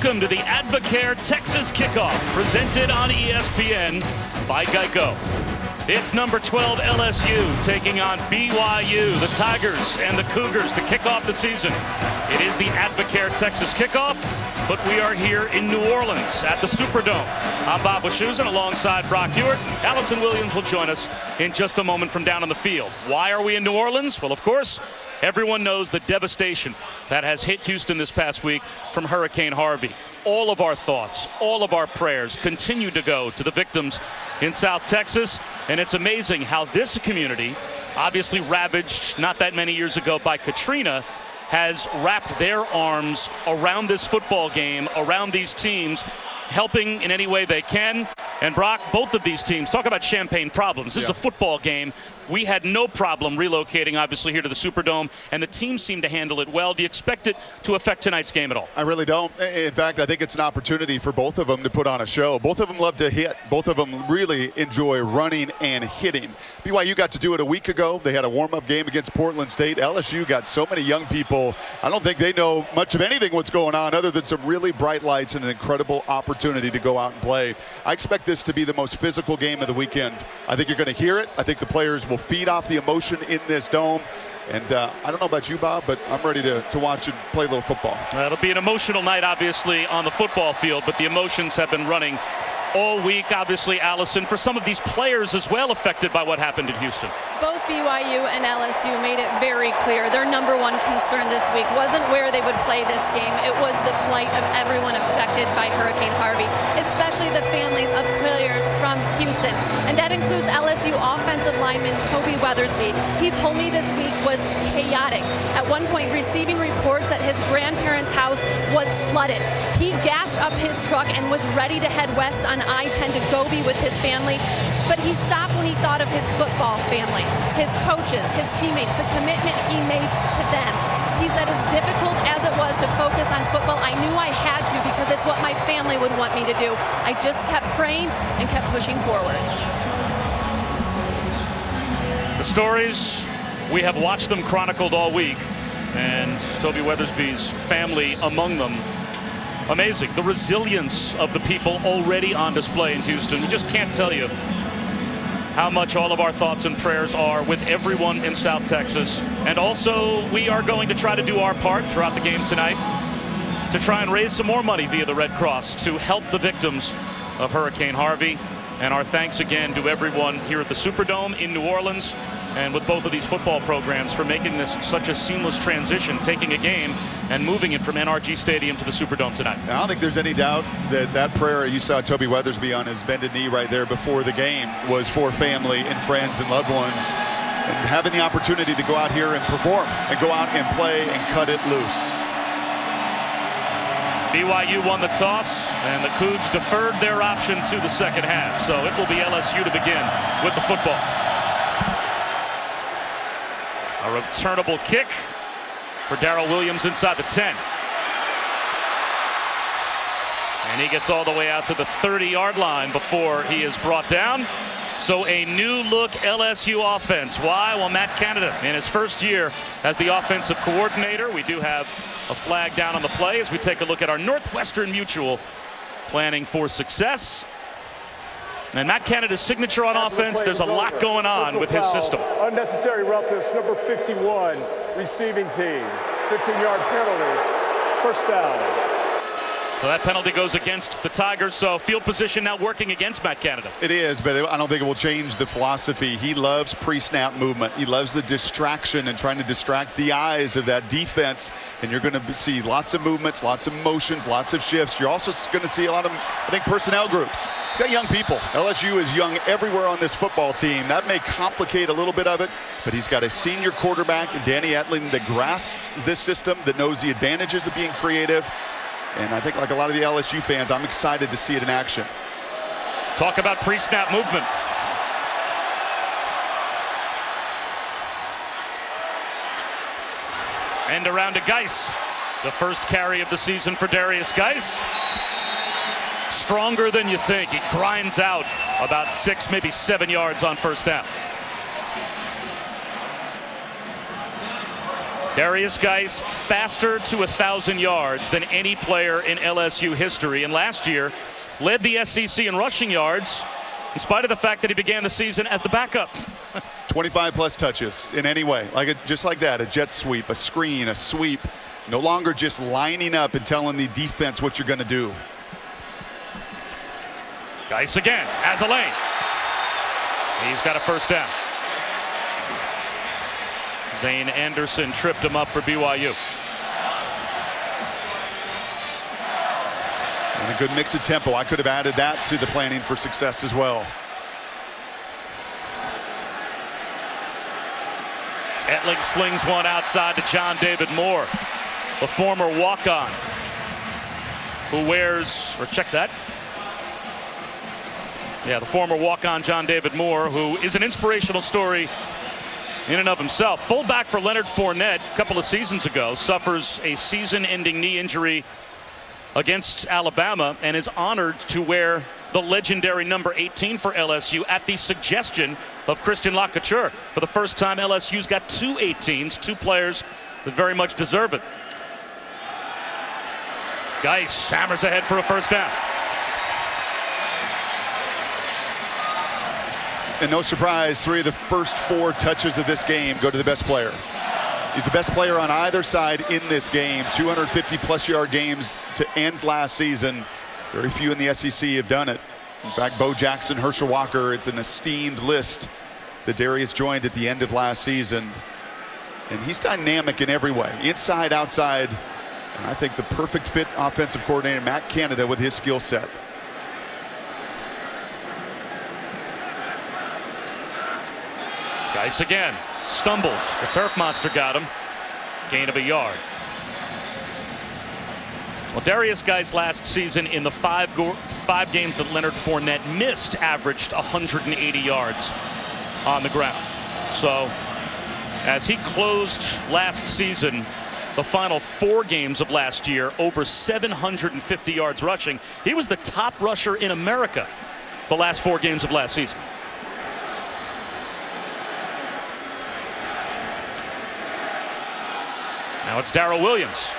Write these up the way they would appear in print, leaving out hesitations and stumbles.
Welcome to the Advocare Texas Kickoff, presented on ESPN by Geico. It's number 12 LSU taking on BYU, the Tigers and the Cougars to kick off the season. It is the Advocare Texas Kickoff, but we are here in New Orleans at the Superdome. I'm Bob Wischusen alongside Brock Ewart. Allison Williams will join us in just a moment from down on the field. Why are we in New Orleans? Well, of course, everyone knows the devastation that has hit Houston this past week from Hurricane Harvey. All of our thoughts, all of our prayers continue to go to the victims in South Texas. And it's amazing how this community, obviously ravaged not that many years ago by Katrina, has wrapped their arms around this football game, around these teams, helping in any way they can. And Brock, both of these teams, talk about champagne problems. This is a football game. We had no problem relocating, obviously, here to the Superdome, and the team seemed to handle it well. Do you expect it to affect tonight's game at all? I really don't. In fact, I think it's an opportunity for both of them to put on a show. Both of them love to hit. Both of them really enjoy running and hitting. BYU got to do it a week ago. They had a warm-up game against Portland State. LSU got so many young people. I don't think they know much of anything what's going on other than some really bright lights and an incredible opportunity to go out and play. I expect this to be the most physical game of the weekend. I think you're going to hear it. I think the players will feed off the emotion in this dome. And I don't know about you, Bob, but I'm ready to watch and play a little football. It'll be an emotional night, obviously, on the football field, but the emotions have been running all week, obviously, Allison, for some of these players as well affected by what happened in Houston. Both BYU and LSU made it very clear their number one concern this week wasn't where they would play this game. It was the plight of everyone affected by Hurricane Harvey, especially the families of players from Houston. And that includes LSU offensive lineman Toby Weathersby. He told me this week was chaotic. At one point, receiving reports that his grandparents' house was flooded. He gassed up his truck and was ready to head west on I-10 to go be with his family, but he stopped when he thought of his football family, his coaches, his teammates, the commitment he made to them. He said, as difficult as it was to focus on football, I knew I had to because it's what my family would want me to do. I just kept praying and kept pushing forward. The stories, we have watched them chronicled all week, and Toby Weathersby's family among them. Amazing. The resilience of the people already on display in Houston. We just can't tell you how much all of our thoughts and prayers are with everyone in South Texas. And also, we are going to try to do our part throughout the game tonight to try and raise some more money via the Red Cross to help the victims of Hurricane Harvey. And our thanks again to everyone here at the Superdome in New Orleans and with both of these football programs for making this such a seamless transition, taking a game and moving it from NRG Stadium to the Superdome tonight. I don't think there's any doubt that that prayer you saw Toby Weathersby on his bended knee right there before the game was for family and friends and loved ones, and having the opportunity to go out here and perform and go out and play and cut it loose. BYU won the toss, and the Cougs deferred their option to the second half. So it will be LSU to begin with the football. A returnable kick for Darrell Williams inside the 10. And he gets all the way out to the 30-yard line before he is brought down. So a new look LSU offense. Why? Well, Matt Canada in his first year as the offensive coordinator. We do have a flag down on the play as we take a look at our Northwestern Mutual planning for success. And Matt Canada's signature on offense, there's a lot going on with his system. Unnecessary roughness, number 51, receiving team. 15-yard penalty, first down. So that penalty goes against the Tigers, so field position now working against Matt Canada. It is, but I don't think it will change the philosophy. He loves pre-snap movement. He loves the distraction and trying to distract the eyes of that defense. And you're going to see lots of movements, lots of motions, lots of shifts. You're also going to see a lot of, I think, personnel groups. He's got young people. LSU is young everywhere on this football team. That may complicate a little bit of it, but he's got a senior quarterback, Danny Etling, that grasps this system, that knows the advantages of being creative. And I think, like a lot of the LSU fans, I'm excited to see it in action. Talk about pre-snap movement. And around to Geis. The first carry of the season for Darius Geis. Stronger than you think. He grinds out about 6, maybe 7 yards on first down. Darius Geis faster to 1,000 yards than any player in LSU history, and last year led the SEC in rushing yards in spite of the fact that he began the season as the backup. 25 plus touches in any way, just like that, a jet sweep, a screen, a sweep. No longer just lining up and telling the defense what you're going to do. Geis again has a lane. He's got a first down. Zane Anderson tripped him up for BYU. And a good mix of tempo. I could have added that to the planning for success as well. Etling slings one outside to John David Moore, the former walk-on who wears, or check that. Yeah, the former walk-on John David Moore, who is an inspirational story in and of himself. Fullback for Leonard Fournette a couple of seasons ago, suffers a season-ending knee injury against Alabama and is honored to wear the legendary number 18 for LSU at the suggestion of Christian Lacouture. For the first time, LSU's got two 18s, two players that very much deserve it. Geis hammers ahead for a first down. And no surprise, 3 of the first 4 touches of this game go to the best player. He's the best player on either side in this game. 250 plus yard games to end last season. Very few in the SEC have done it. In fact, Bo Jackson, Herschel Walker, it's an esteemed list that Darius joined at the end of last season. And he's dynamic in every way, inside, outside. And I think the perfect fit offensive coordinator, Matt Canada, with his skill set. Geis again stumbles. The turf monster got him. Gain of a yard. Well, Darius Geis last season in the 5 games that Leonard Fournette missed averaged 180 yards on the ground. So as he closed last season, the final 4 games of last year, over 750 yards rushing. He was the top rusher in America the last 4 games of last season. Now it's Darrell Williams.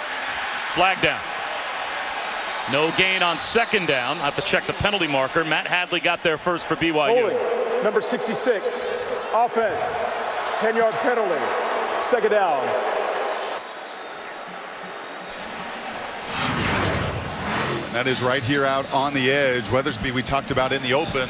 Flag down. No gain on second down. I have to check the penalty marker. Matt Hadley got there first for BYU. Holding, number 66, offense, 10-yard penalty, second down. That is right here out on the edge. Weathersby, we talked about in the open.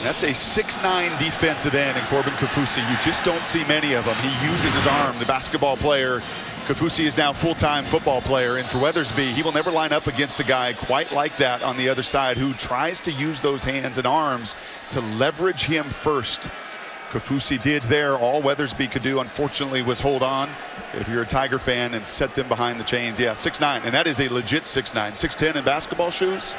That's a 6'9" defensive end in Corbin Kaufusi. You just don't see many of them. He uses his arm, the basketball player. Kaufusi is now full-time football player, and for Weathersby, he will never line up against a guy quite like that on the other side who tries to use those hands and arms to leverage him first. Kaufusi did there. All Weathersby could do, unfortunately, was hold on, if you're a Tiger fan, and set them behind the chains. Yeah, 6'9", and that is a legit 6'9". 6'10" in basketball shoes.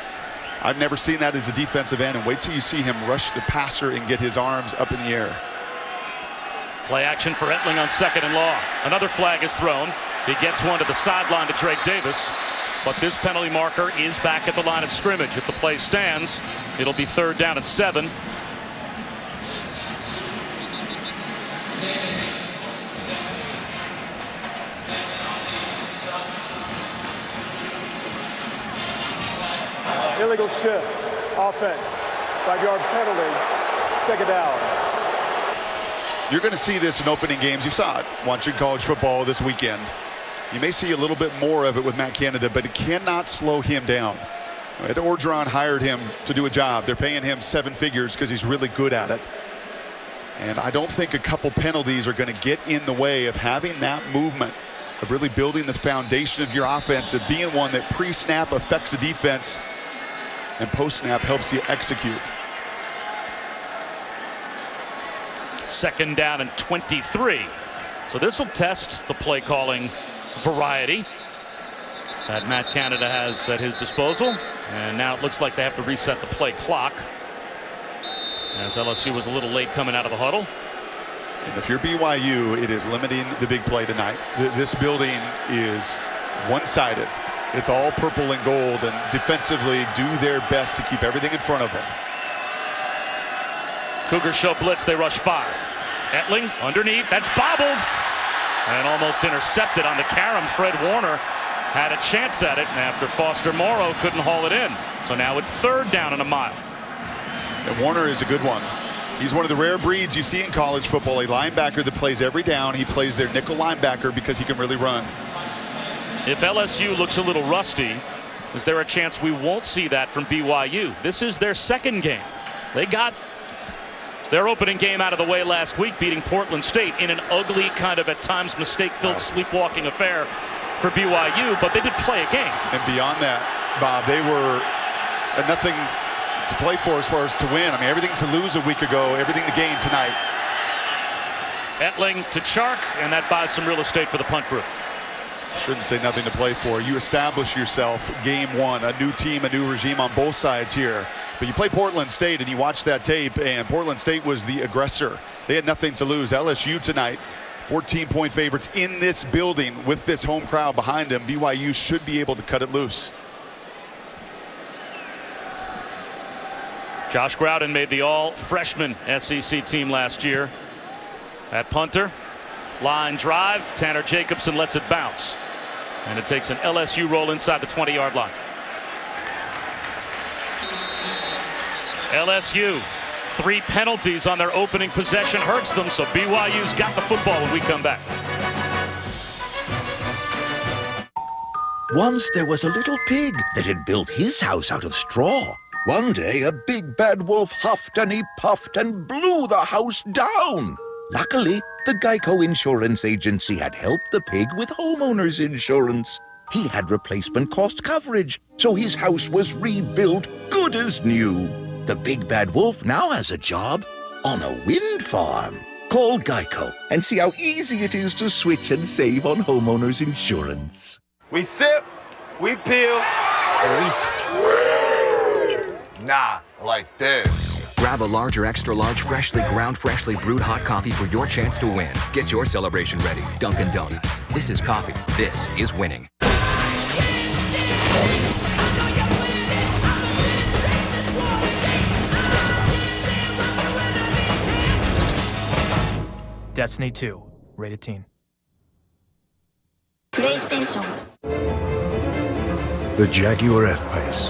I've never seen that as a defensive end, and wait till you see him rush the passer and get his arms up in the air. Play action for Etling on second and long. Another flag is thrown. He gets one to the sideline to Drake Davis, but this penalty marker is back at the line of scrimmage. If the play stands, it'll be 3rd down and 7. Illegal shift, offense, 5-yard penalty, second down. You're going to see this in opening games. You saw it watching college football this weekend. You may see a little bit more of it with Matt Canada, but it cannot slow him down. Ed Orgeron hired him to do a job. They're paying him 7 figures because he's really good at it. And I don't think a couple penalties are going to get in the way of having that movement, of really building the foundation of your offense, of being one that pre-snap affects the defense and post-snap helps you execute. 2nd down and 23. So this will test the play calling variety that Matt Canada has at his disposal. And now it looks like they have to reset the play clock, as LSU was a little late coming out of the huddle. And if you're BYU, it is limiting the big play tonight. This building is one-sided. It's all purple and gold, and defensively do their best to keep everything in front of them. Cougars show blitz. They rush 5. Etling underneath. That's bobbled. And almost intercepted on the carom. Fred Warner had a chance at it, and after Foster Morrow couldn't haul it in. So now it's 3rd down and a mile. And Warner is a good one. He's one of the rare breeds you see in college football, a linebacker that plays every down. He plays their nickel linebacker because he can really run. If LSU looks a little rusty, is there a chance we won't see that from BYU? This is their 2nd game. They got their opening game out of the way last week, beating Portland State in an ugly, kind of at times mistake-filled sleepwalking affair for BYU, but they did play a game. And beyond that, Bob, they were nothing to play for as far as to win. I mean, everything to lose a week ago, everything to gain tonight. Etling to Chark, and that buys some real estate for the punt group. Shouldn't say nothing to play for. You establish yourself game 1, a new team, a new regime on both sides here. But you play Portland State and you watch that tape, and Portland State was the aggressor. They had nothing to lose. LSU tonight, 14-point favorites in this building with this home crowd behind them. BYU should be able to cut it loose. Josh Groudon made the all-freshman SEC team last year. At punter, line drive, Tanner Jacobson lets it bounce. And it takes an LSU roll inside the 20-yard line. LSU, 3 penalties on their opening possession hurts them, so BYU's got the football when we come back. Once there was a little pig that had built his house out of straw. One day, a big bad wolf huffed and he puffed and blew the house down. Luckily, the Geico Insurance Agency had helped the pig with homeowner's insurance. He had replacement cost coverage, so his house was rebuilt good as new. The big bad wolf now has a job on a wind farm. Call Geico and see how easy it is to switch and save on homeowner's insurance. We sip, we peel, and we swear. Nah, like this. Grab a large or extra large freshly ground, freshly brewed hot coffee for your chance to win. Get your celebration ready. Dunkin' Donuts. This is coffee. This is winning. Destiny 2, rated teen. PlayStation. The Jaguar F-Pace.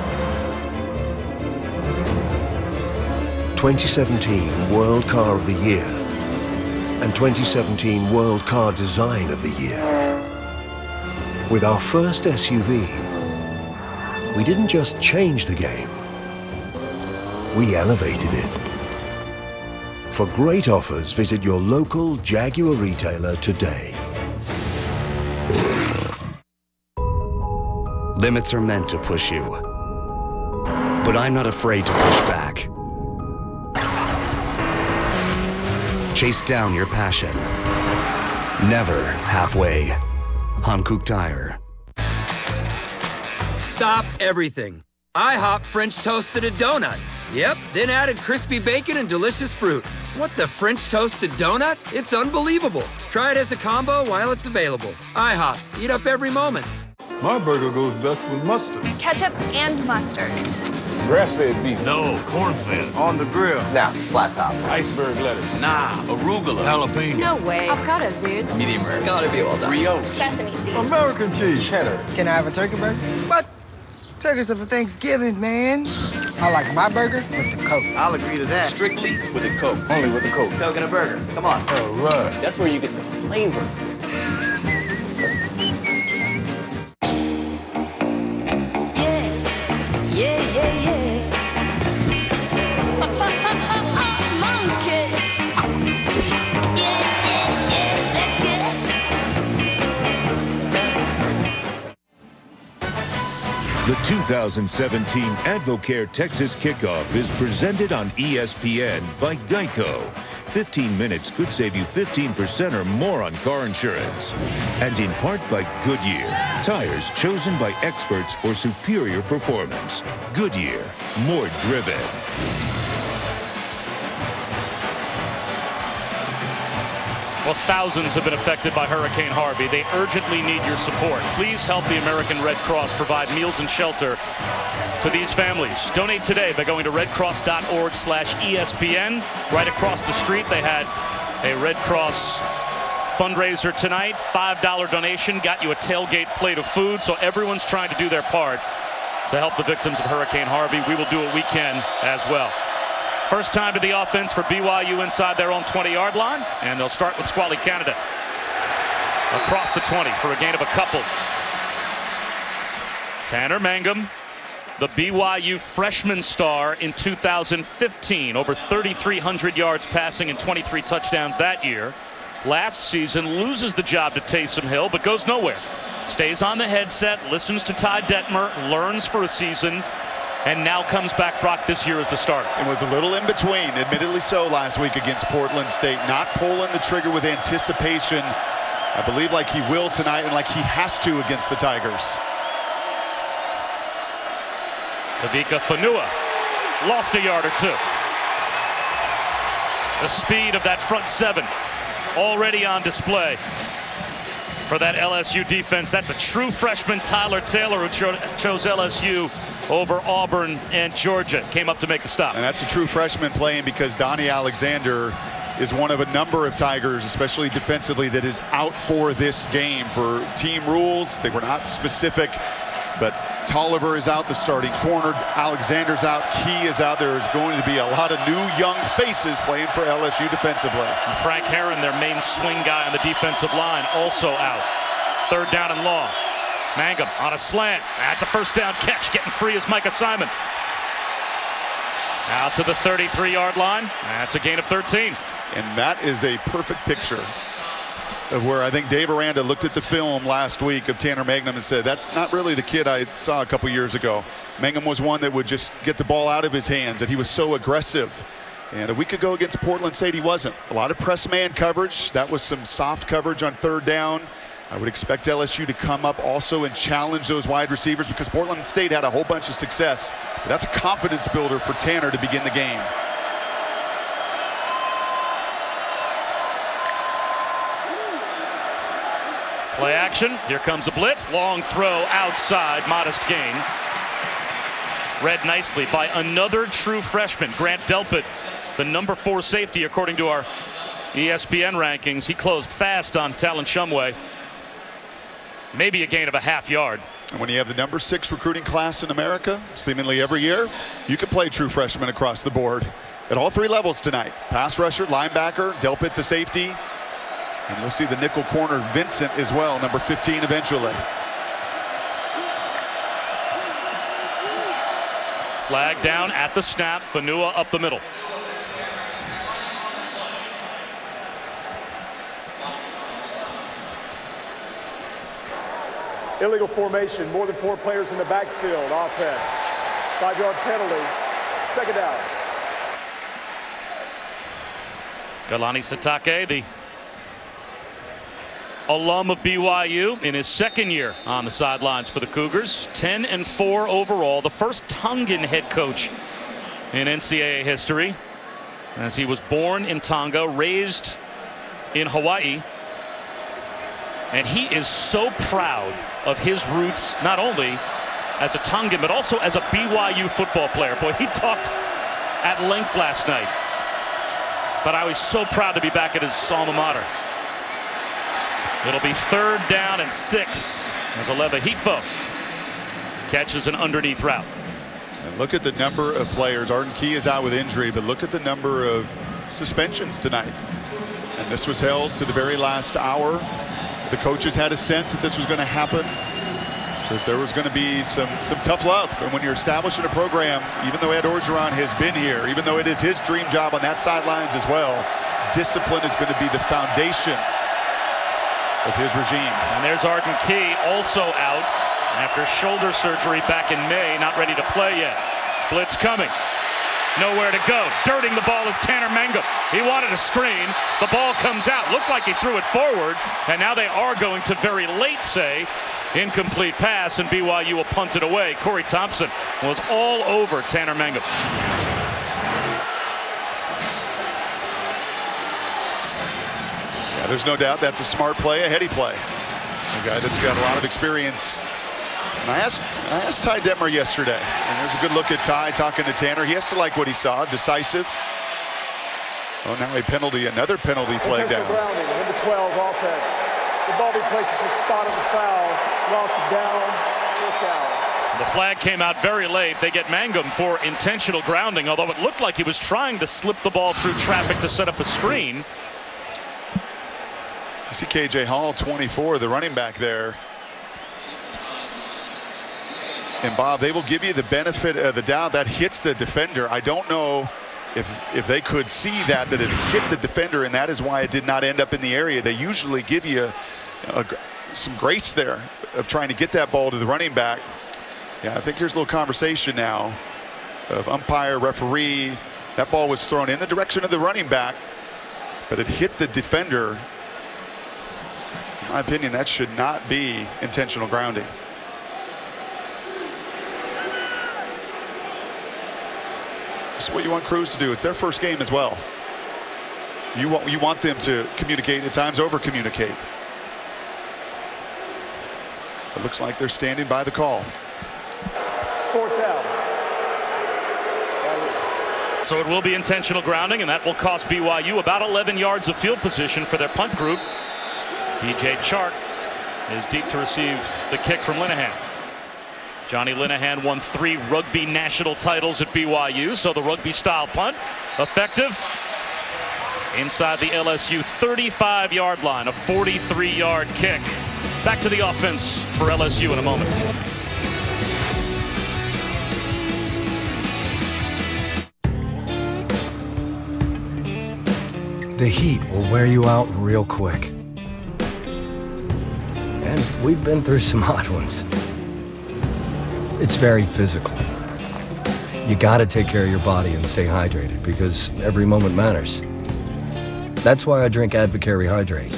2017 World Car of the Year and 2017 World Car Design of the Year. With our first SUV, we didn't just change the game, we elevated it. For great offers, visit your local Jaguar retailer today. Limits are meant to push you, but I'm not afraid to push back. Chase down your passion. Never halfway. Hankook Tire. Stop everything. IHOP French toasted a donut. Yep, then added crispy bacon and delicious fruit. What the French toasted donut? It's unbelievable. Try it as a combo while it's available. IHOP, eat up every moment. My burger goes best with mustard. Ketchup and mustard. Grass-fed beef. No, corn-fed. On the grill. Now, flat top. Iceberg lettuce. Nah, arugula. Jalapeno. No way. Avocado, dude. Medium rare. Gotta be well done. Brioche. Sesame seeds. American cheese. Cheddar. Can I have a turkey burger? What? Turkey's for Thanksgiving, man. I like my burger with the Coke. I'll agree to that. Strictly with a Coke. Only with the Coke. Coke and a burger. Come on. All right. That's where you get the flavor. The 2017 Advocare Texas Kickoff is presented on ESPN by Geico. 15 minutes could save you 15% or more on car insurance. And in part by Goodyear, tires chosen by experts for superior performance. Goodyear, more driven. Well, thousands have been affected by Hurricane Harvey. They urgently need your support. Please help the American Red Cross provide meals and shelter to these families. Donate today by going to redcross.org/ESPN. Right across the street, they had a Red Cross fundraiser tonight. $5 donation got you a tailgate plate of food. So everyone's trying to do their part to help the victims of Hurricane Harvey. We will do what we can as well. First time to the offense for BYU inside their own 20-yard line. And they'll start with Squally Canada across the 20 for a gain of a couple. Tanner Mangum, the BYU freshman star in 2015. Over 3,300 yards passing and 23 touchdowns that year. Last season loses the job to Taysom Hill, but goes nowhere. Stays on the headset, listens to Ty Detmer, learns for a season, and now comes back Brock this year as the starter. It was a little in between, admittedly so, last week against Portland State. Not pulling the trigger with anticipation. I believe like he will tonight and like he has to against the Tigers. Kavika Fanua lost a yard or two. The speed of that front seven already on display for that LSU defense. That's a true freshman, Tyler Taylor, who chose LSU over Auburn and Georgia. Came up to make the stop. And that's a true freshman playing because Donnie Alexander is one of a number of Tigers, especially defensively, that is out for this game for team rules. They were not specific, but Tolliver is out, the starting corner. Alexander's out. Key is out. There is going to be a lot of new young faces playing for LSU defensively. And Frank Herron, their main swing guy on the defensive line, also out. Third down and long. Mangum on a slant. That's a first down catch. Getting free is Micah Simon. Out to the 33-yard line. That's a gain of 13. And that is a perfect picture of where I think Dave Aranda looked at the film last week of Tanner Mangum and said, that's not really the kid I saw a couple years ago. Mangum was one that would just get the ball out of his hands, and he was so aggressive. And a week ago against Portland State, he wasn't. A lot of press man coverage. That was some soft coverage on third down. I would expect LSU to come up also and challenge those wide receivers because Portland State had a whole bunch of success. But that's a confidence builder for Tanner to begin the game. Play action. Here comes a blitz. Long throw outside. Modest gain. Read nicely by another true freshman, Grant Delpit, the number 4 safety according to our ESPN rankings. He closed fast on Talon Shumway. Maybe a gain of a half yard. And when you have the number 6 recruiting class in America, seemingly every year, you can play true freshmen across the board at all 3 levels tonight. Pass rusher, linebacker, Delpit the safety. And you'll see the nickel corner Vincent as well, number 15 eventually. Flag down at the snap. Fanua up the middle. Illegal formation, more than 4 players in the backfield. Offense. 5-yard penalty. Second down. Galani Sitake, the alum of BYU, in his second year on the sidelines for the Cougars. 10-4 overall. The first Tongan head coach in NCAA history, as he was born in Tonga, raised in Hawaii. And he is so proud of his roots, not only as a Tongan, but also as a BYU football player. Boy, he talked at length last night. But I was so proud to be back at his alma mater. It'll be 3rd down and 6 as Aleva Hifo catches an underneath route. And look at the number of players. Arden Key is out with injury, but look at the number of suspensions tonight. And this was held to the very last hour. The coaches had a sense that this was going to happen, that there was going to be some tough love. And when you're establishing a program, even though Ed Orgeron has been here, even though it is his dream job on that sidelines as well, discipline is going to be the foundation of his regime. And there's Arden Key, also out after shoulder surgery back in May, not ready to play yet. Blitz coming. Nowhere to go. Dirting the ball is Tanner Mangum. He wanted a screen. The ball comes out. Looked like he threw it forward. And now they are going to very late say incomplete pass, and BYU will punt it away. Corey Thompson was all over Tanner Mangum. Yeah, there's no doubt that's a smart play, a heady play. A guy that's got a lot of experience. And I asked Ty Detmer yesterday, and there's a good look at Ty talking to Tanner. He has to like what he saw, decisive. Oh, now another penalty flag Intentional down. grounding, number 12 offense. The ball be placed at the spot of the foul. Loss of down, 4th down. The flag came out very late. They get Mangum for intentional grounding, although it looked like he was trying to slip the ball through traffic to set up a screen. You see KJ Hall, 24, the running back there. And Bob, they will give you the benefit of the doubt. That hits the defender. I don't know if they could see that it hit the defender, and that is why it did not end up in the area. They usually give you some grace there of trying to get that ball to the running back. Yeah, I think here's a little conversation now of umpire, referee. That ball was thrown in the direction of the running back, but it hit the defender. In my opinion, that should not be intentional grounding. This is what you want Cruz to do. It's their first game as well. You want them to communicate, at times over-communicate. It looks like they're standing by the call. 4th down. So it will be intentional grounding, and that will cost BYU about 11 yards of field position for their punt group. DJ Chark is deep to receive the kick from Linehan. Johnny Linehan won 3 rugby national titles at BYU, so the rugby style punt effective inside the LSU 35-yard line, a 43-yard kick. Back to the offense for LSU in a moment. The heat will wear you out real quick. And we've been through some hot ones. It's very physical. You gotta take care of your body and stay hydrated because every moment matters. That's why I drink Advocare Rehydrate.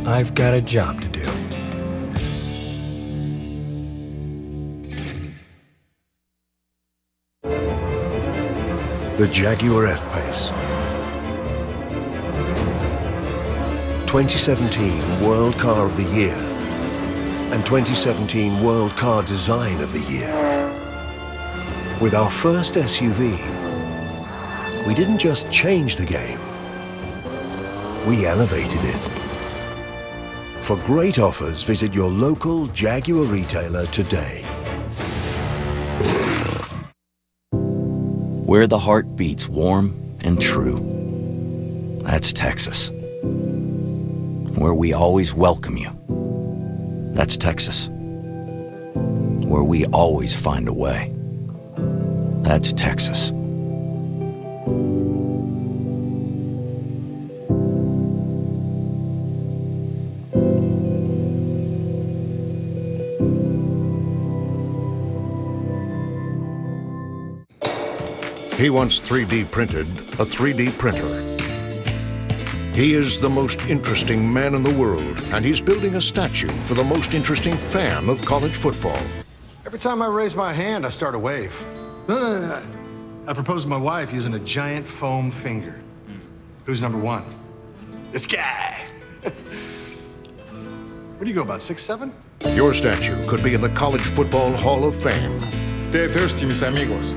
I've got a job to do. The Jaguar F-Pace. 2017 World Car of the Year and 2017 World Car Design of the Year. With our first SUV, we didn't just change the game, we elevated it. For great offers, visit your local Jaguar retailer today. Where the heart beats warm and true. That's Texas. Where we always welcome you. That's Texas. Where we always find a way. That's Texas. He wants 3D printed a 3D printer. He is the most interesting man in the world, and he's building a statue for the most interesting fan of college football. Every time I raise my hand, I start a wave. I propose to my wife using a giant foam finger. Who's number one? This guy. Where do you go, about 6'7"? Your statue could be in the College Football Hall of Fame. Stay thirsty, mis amigos.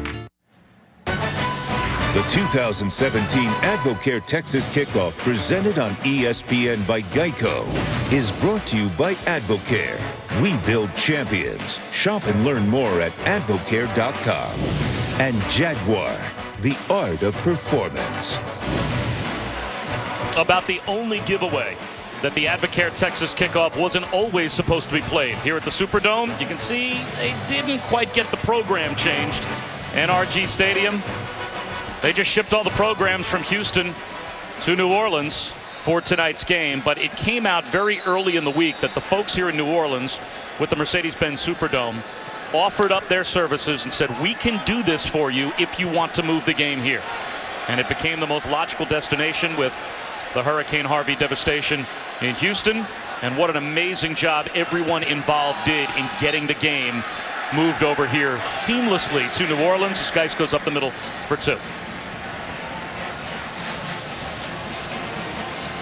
The 2017 Advocare Texas Kickoff, presented on ESPN by Geico, is brought to you by Advocare. We build champions. Shop and learn more at advocare.com. And Jaguar, the art of performance. About the only giveaway that the Advocare Texas Kickoff wasn't always supposed to be played. Here at the Superdome, you can see they didn't quite get the program changed. NRG Stadium, they just shipped all the programs from Houston to New Orleans for tonight's game, but it came out very early in the week that the folks here in New Orleans with the Mercedes-Benz Superdome offered up their services and said, we can do this for you if you want to move the game here. And it became the most logical destination with the Hurricane Harvey devastation in Houston. And what an amazing job everyone involved did in getting the game moved over here seamlessly to New Orleans. This Geis goes up the middle for 2.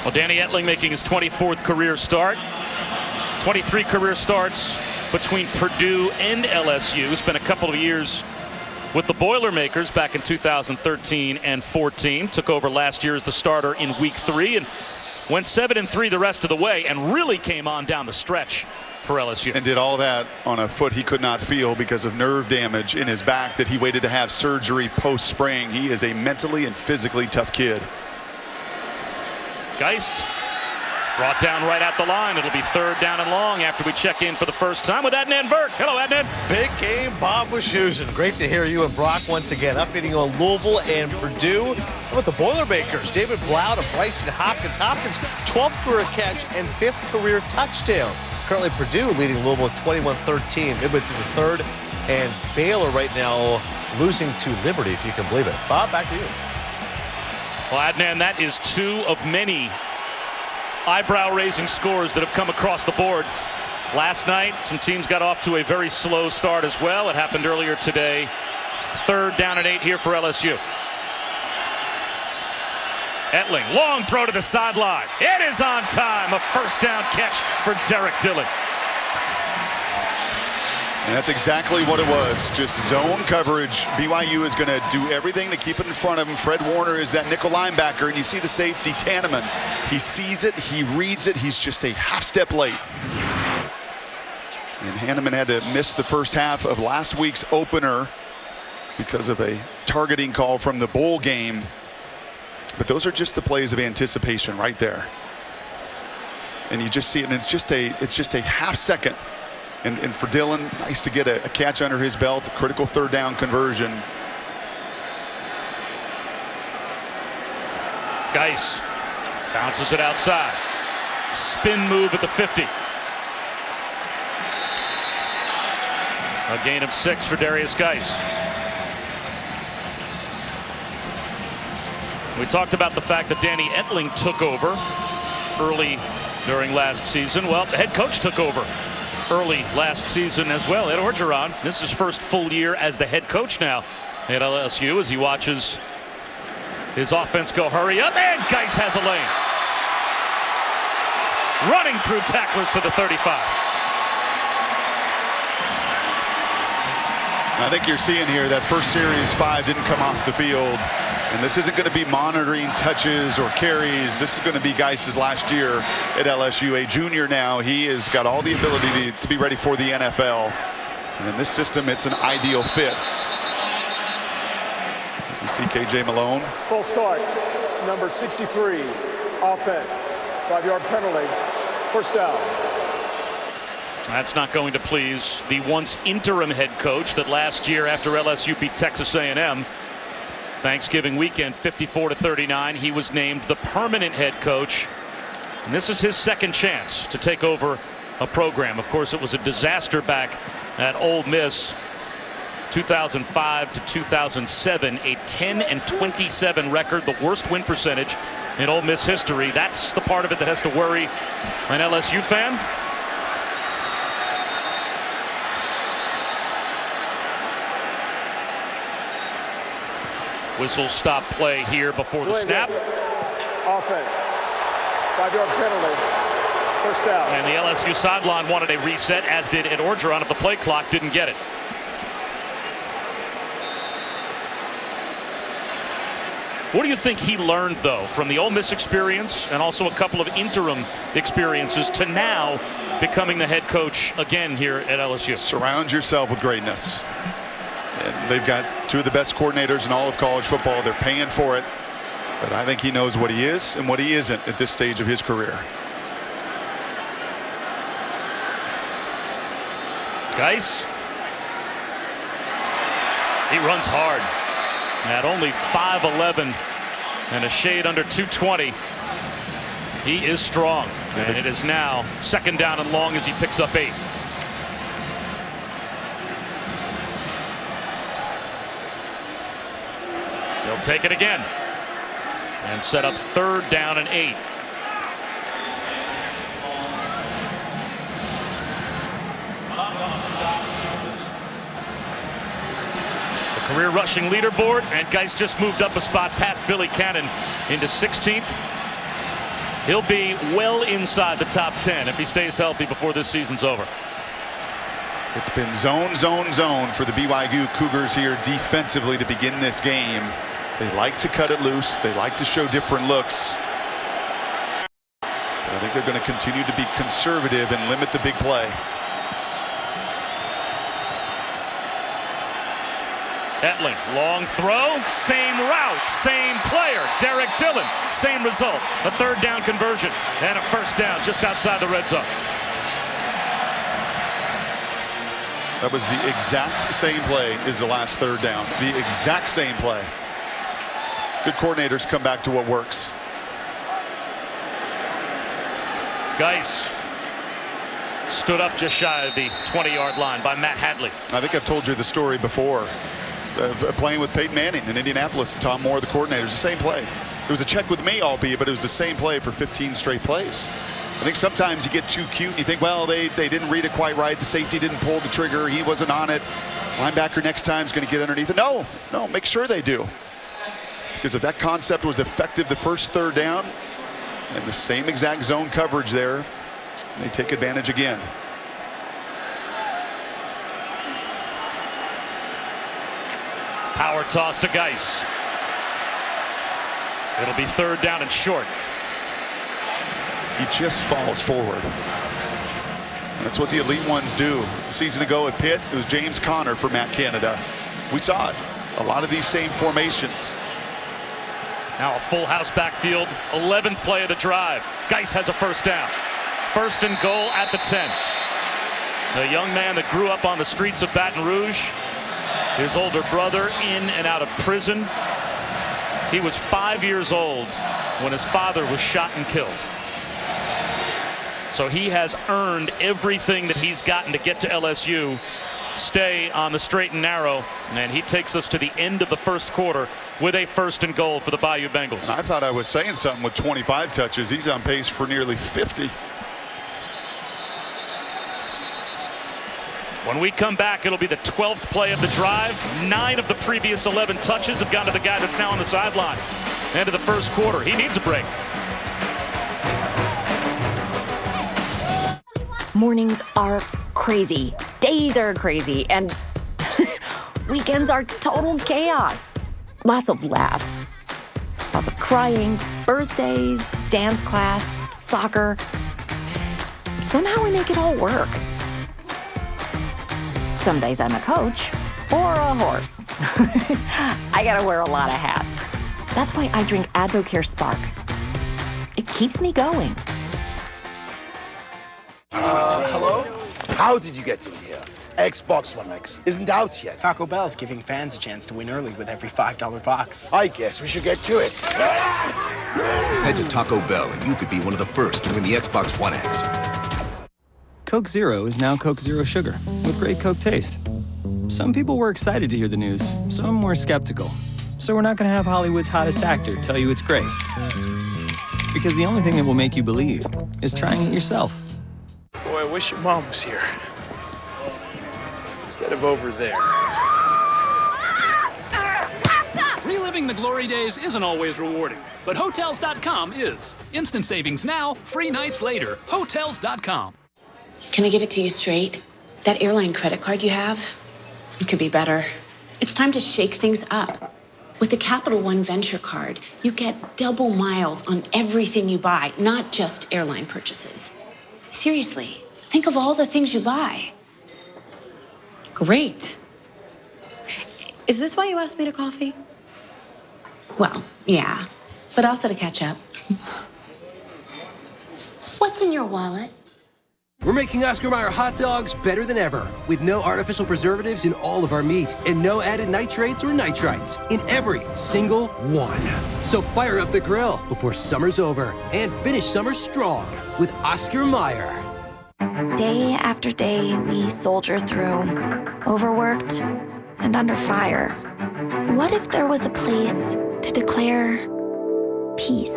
Well, Danny Etling making his 24th career start. 23 career starts between Purdue and LSU. Spent a couple of years with the Boilermakers back in 2013 and 14. Took over last year as the starter in Week 3 and went 7-3 the rest of the way, and really came on down the stretch for LSU. And did all that on a foot he could not feel because of nerve damage in his back that he waited to have surgery post-spring. He is a mentally and physically tough kid. Geis brought down right at the line. It'll be 3rd down and long after we check in for the first time with Adnan Vert. Hello, Adnan. Big game, Bob Wischusen. Great to hear you and Brock once again. Updating on Louisville and Purdue. How about the Boilermakers? David Blount and Bryson Hopkins. Hopkins, 12th career catch and 5th career touchdown. Currently Purdue leading Louisville 21-13 midway through the 3rd. And Baylor right now losing to Liberty, if you can believe it. Bob, back to you. Well, Adnan, that is 2 of many eyebrow-raising scores that have come across the board. Last night, some teams got off to a very slow start as well. It happened earlier today. 3rd down and 8 here for LSU. Etling, long throw to the sideline. It is on time. A 1st down catch for Derek Dillon. And that's exactly what it was. Just zone coverage. BYU is going to do everything to keep it in front of him. Fred Warner is that nickel linebacker, and you see the safety, Tanneman. He sees it, he reads it, he's just a half step late. And Hanneman had to miss the first half of last week's opener because of a targeting call from the bowl game. But those are just the plays of anticipation right there. And you just see it, and it's just a half second. And for Dillon, nice to get a catch under his belt, a critical 3rd down conversion. Geis bounces it outside. Spin move at the 50. A gain of 6 for Darius Geis. We talked about the fact that Danny Etling took over early during last season. Well, the head coach took over early last season as well. Ed Orgeron, this is his first full year as the head coach now at LSU as he watches his offense go hurry up, and Geis has a lane. Running through tacklers to the 35. I think you're seeing here that first series 5 didn't come off the field. And this isn't going to be monitoring touches or carries. This is going to be Geis's last year at LSU. A junior now. He has got all the ability to be ready for the NFL. And in this system, it's an ideal fit. As you see KJ Malone. Full start. Number 63, offense. 5-yard penalty. 1st down. That's not going to please the once interim head coach that last year after LSU beat Texas A&M. Thanksgiving weekend, 54-39. He was named the permanent head coach. And this is his 2nd chance to take over a program. Of course, it was a disaster back at Ole Miss. 2005 to 2007, a 10-27 record, the worst win percentage in Ole Miss history. That's the part of it that has to worry an LSU fan. Whistle stop play here before the snap. Offense. 5-yard penalty. 1st down. And the LSU sideline wanted a reset, as did Ed Orgeron of the play clock. Didn't get it. What do you think he learned, though, from the Ole Miss experience and also a couple of interim experiences to now becoming the head coach again here at LSU? Surround yourself with greatness. And they've got 2 of the best coordinators in all of college football. They're paying for it. But I think he knows what he is and what he isn't at this stage of his career. Geis. He runs hard. At only 5'11" and a shade under 220. He is strong. And it is now 2nd down and long as he picks up 8. They'll take it again and set up 3rd down and 8. The career rushing leaderboard, and Geis just moved up a spot past Billy Cannon into 16th. He'll be well inside the top 10 if he stays healthy before this season's over. It's been zone, zone, zone for the BYU Cougars here defensively to begin this game. They like to cut it loose. They like to show different looks. But I think they're going to continue to be conservative and limit the big play. Etling, long throw, same route, same player. Derek Dillon, same result. A third down conversion and a first down just outside the red zone. That was the exact same play as the last third down. The exact same play. Good coordinators come back to what works. Geis stood up just shy of the 20-yard line by Matt Hadley. I think I've told you the story before. Playing with Peyton Manning in Indianapolis, Tom Moore, the coordinator, the same play. It was a check with me, albeit, but it was the same play for 15 straight plays. I think sometimes you get too cute and you think, well, they didn't read it quite right. The safety didn't pull the trigger. He wasn't on it. Linebacker next time is going to get underneath it. No, make sure they do. Because if that concept was effective the first third down and the same exact zone coverage there, they take advantage again. Power toss to Geis. It'll be third down and short. He just falls forward. That's what the elite ones do. A season ago at Pitt, it was James Conner for Matt Canada. We saw it. A lot of these same formations. Now a full house backfield. 11th play of the drive. Geis has a first down. First and goal at the 10. A young man that grew up on the streets of Baton Rouge. His older brother in and out of prison. He was 5 years old when his father was shot and killed. So he has earned everything that he's gotten to get to LSU. Stay on the straight and narrow, and he takes us to the end of the first quarter with a first and goal for the Bayou Bengals. I thought I was saying something with 25 touches. He's on pace for nearly 50. When we come back, it'll be the 12th play of the drive. 9 of the previous 11 touches have gone to the guy that's now on the sideline. End of the first quarter. He needs a break. Mornings are crazy. Days are crazy. And weekends are total chaos. Lots of laughs. Lots of crying, birthdays, dance class, soccer. Somehow we make it all work. Some days I'm a coach or a horse. I gotta wear a lot of hats. That's why I drink Advocare Spark. It keeps me going. Hello? How did you get in here? Xbox One X isn't out yet. Taco Bell's giving fans a chance to win early with every $5 box. I guess we should get to it. Head to Taco Bell and you could be one of the first to win the Xbox One X. Coke Zero is now Coke Zero Sugar, with great Coke taste. Some people were excited to hear the news, some were skeptical. So we're not going to have Hollywood's hottest actor tell you it's great. Because the only thing that will make you believe is trying it yourself. Boy, I wish your mom was here. Instead of over there. Reliving the glory days isn't always rewarding, but Hotels.com is. Instant savings now, free nights later. Hotels.com. Can I give it to you straight? That airline credit card you have, it could be better. It's time to shake things up. With the Capital One Venture Card, you get double miles on everything you buy, not just airline purchases. Seriously, think of all the things you buy. Great. Is this why you asked me to coffee? Well, yeah, but also to catch up. What's in your wallet? We're making Oscar Mayer hot dogs better than ever, with no artificial preservatives in all of our meat and no added nitrates or nitrites in every single one. So fire up the grill before summer's over and finish summer strong with Oscar Mayer. Day after day, we soldier through, overworked and under fire. What if there was a place to declare peace?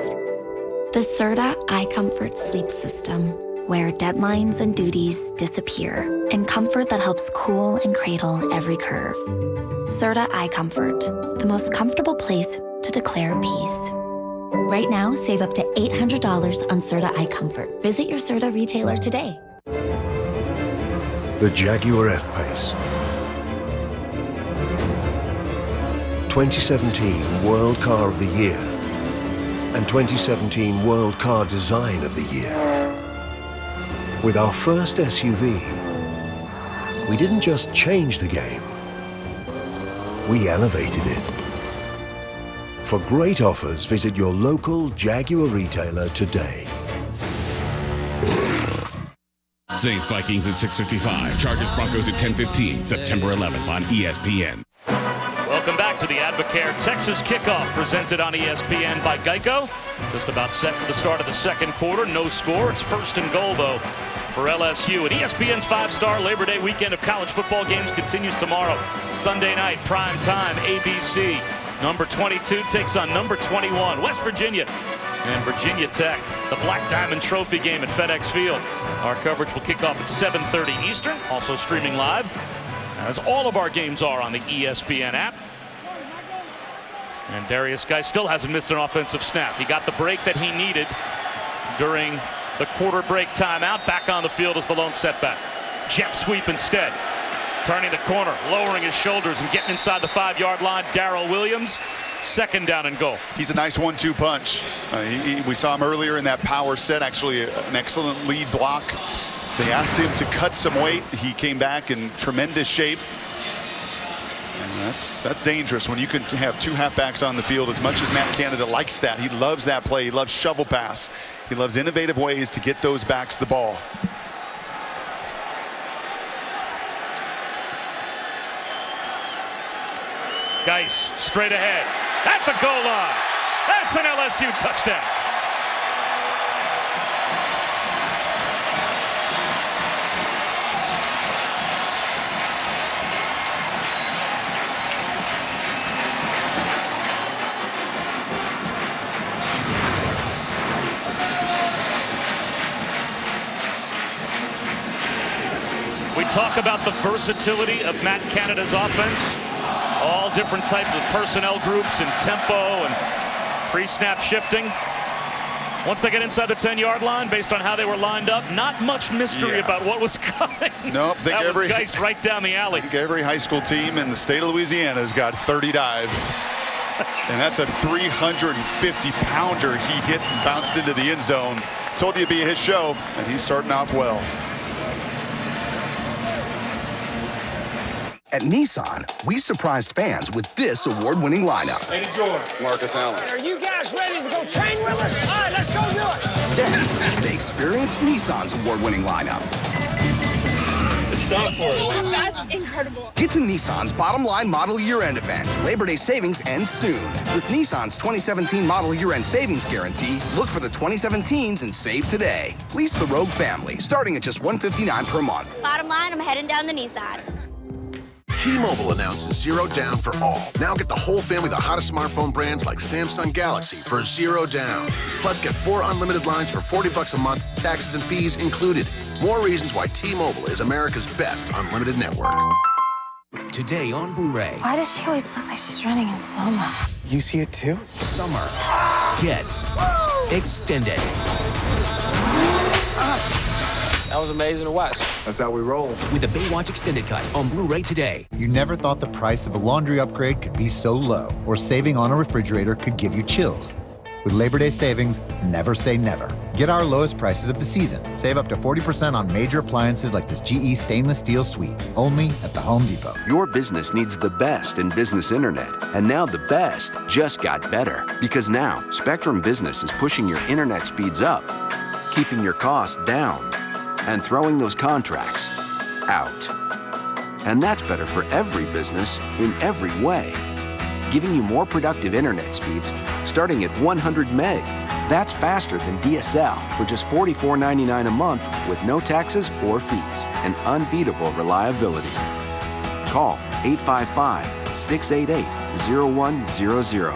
The Serta iComfort sleep system, where deadlines and duties disappear, and comfort that helps cool and cradle every curve. Serta iComfort, the most comfortable place to declare peace. Right now, save up to $800 on Serta iComfort. Visit your Serta retailer today. the Jaguar F-Pace. 2017 World Car of the Year and 2017 World Car Design of the Year. With our first SUV, we didn't just change the game, we elevated it. For great offers, visit your local Jaguar retailer today. Saints Vikings at 6:55. Chargers Broncos at 10:15. September 11th on ESPN. Welcome back to the Advocare Texas Kickoff, presented on ESPN by Geico. Just about set for the start of the second quarter. No score. It's first and goal, though, for LSU. And ESPN's five-star Labor Day weekend of college football games continues tomorrow. Sunday night, prime time, ABC. Number 22 takes on number 21, West Virginia and Virginia Tech. The Black Diamond Trophy game at FedEx Field. Our coverage will kick off at 7:30 Eastern, also streaming live, as all of our games are on the ESPN app. And Darius Guy still hasn't missed an offensive snap. He got the break that he needed during the quarter break timeout. Back on the field as the lone setback. Jet sweep instead. Turning the corner, lowering his shoulders and getting inside the 5-yard line. Darrell Williams, second down and goal. He's a nice 1-2 punch. We saw him earlier in that power set, actually an excellent lead block. They asked him to cut some weight. He came back in tremendous shape. And that's dangerous when you can have two halfbacks on the field. As much as Matt Canada likes that, he loves that play. He loves shovel pass. He loves innovative ways to get those backs the ball. Geis straight ahead at the goal line. That's an LSU touchdown. We talk about the versatility of Matt Canada's offense. All different types of personnel groups and tempo and pre-snap shifting. Once they get inside the 10-yard line, based on how they were lined up, not much mystery about what was coming. Nope. That was Geis right down the alley. I think every high school team in the state of Louisiana has got 30 dive. And that's a 350-pounder he hit and bounced into the end zone. Told you it'd be his show, and he's starting off well. At Nissan, we surprised fans with this award-winning lineup. Eddie George, Marcus Allen. Are you guys ready to go train with us? All right, let's go do it. Then, they experienced Nissan's award-winning lineup. It's time for us. That's incredible. Get to Nissan's Bottom Line Model Year-End event. Labor Day savings ends soon. With Nissan's 2017 Model Year-End Savings Guarantee, look for the 2017s and save today. Lease the Rogue family, starting at just $159 per month. Bottom line, I'm heading down to Nissan. T-Mobile announces $0 down for all. Now get the whole family the hottest smartphone brands like Samsung Galaxy for $0 down. Plus, get 4 unlimited lines for $40 a month, taxes and fees included. More reasons why T-Mobile is America's best unlimited network. Today on Blu-ray. Why does she always look like she's running in slow-mo? You see it too? Summer gets extended. That was amazing to watch. That's how we roll. With the Baywatch Extended Cut on Blu-ray today. You never thought the price of a laundry upgrade could be so low, or saving on a refrigerator could give you chills. With Labor Day savings, never say never. Get our lowest prices of the season. Save up to 40% on major appliances like this GE stainless steel suite, only at the Home Depot. Your business needs the best in business internet. And now the best just got better. Because now, Spectrum Business is pushing your internet speeds up, keeping your costs down, and throwing those contracts out. And that's better for every business in every way. Giving you more productive internet speeds starting at 100 meg. That's faster than DSL for just $44.99 a month with no taxes or fees and unbeatable reliability. Call 855-688-0100.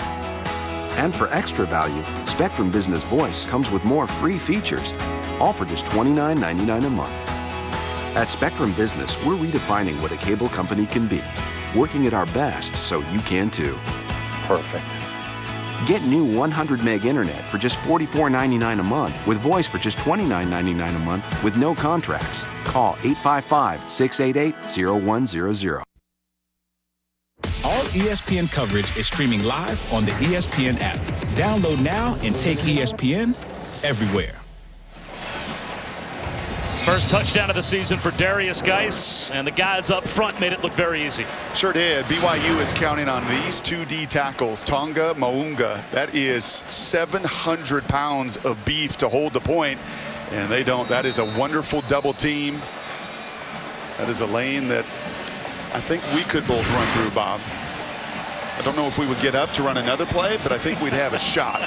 And for extra value, Spectrum Business Voice comes with more free features, all for just $29.99 a month. At Spectrum Business, we're redefining what a cable company can be, working at our best so you can too. Perfect. Get new 100 meg internet for just $44.99 a month with voice for just $29.99 a month with no contracts. Call 855-688-0100. All ESPN coverage is streaming live on the ESPN app. Download now and take ESPN everywhere. First touchdown of the season for Darius Geis, and the guys up front made it look very easy. Sure did. BYU is counting on these 2 D tackles. Tonga Maunga, that is 700 pounds of beef to hold the point, and they don't. That is a wonderful double team. That is a lane that I think we could both run through, Bob. I don't know if we would get up to run another play, but I think we'd have a shot.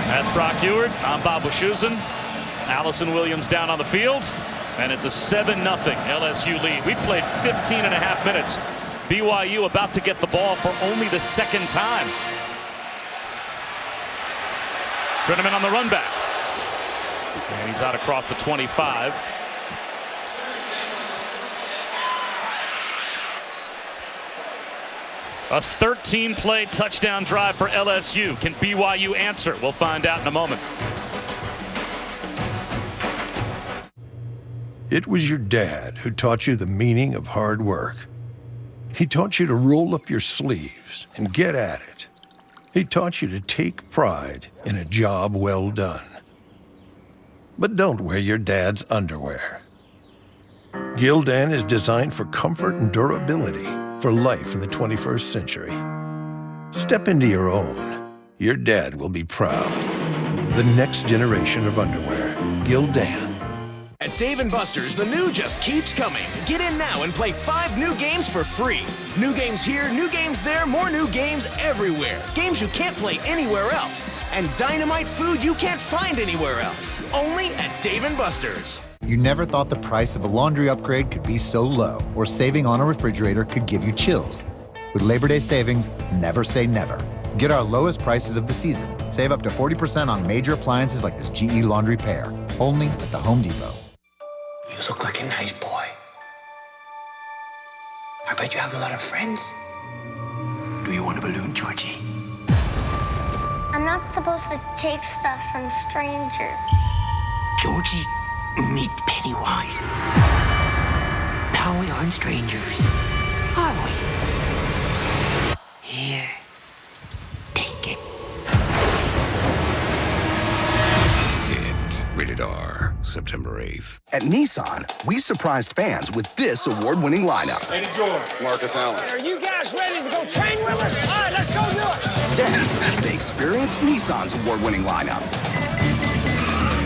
That's Brock Ewart. I'm Bob Wischusen. Allison Williams down on the field, and it's a 7-0 LSU lead. We played 15 and a half minutes. BYU about to get the ball for only the second time. Treneman on the run back. And he's out across the 25. A 13-play touchdown drive for LSU. Can BYU answer? We'll find out in a moment. It was your dad who taught you the meaning of hard work. He taught you to roll up your sleeves and get at it. He taught you to take pride in a job well done. But don't wear your dad's underwear. Gildan is designed for comfort and durability for life in the 21st century. Step into your own. Your dad will be proud. The next generation of underwear. Gildan. At Dave & Buster's, the new just keeps coming. Get in now and play 5 new games for free. New games here, new games there, more new games everywhere. Games you can't play anywhere else. And dynamite food you can't find anywhere else. Only at Dave & Buster's. You never thought the price of a laundry upgrade could be so low, or saving on a refrigerator could give you chills. With Labor Day savings, never say never. Get our lowest prices of the season. Save up to 40% on major appliances like this GE laundry pair. Only at the Home Depot. You look like a nice boy. I bet you have a lot of friends. Do you want a balloon, Georgie? I'm not supposed to take stuff from strangers. Georgie, meet Pennywise. Now we aren't strangers, are we? Here, take it. Rated R, September 8th. At Nissan, we surprised fans with this award-winning lineup. Eddie George. Marcus Allen. Are you guys ready to go train with us? All right, let's go do it. Then, they experienced Nissan's award-winning lineup.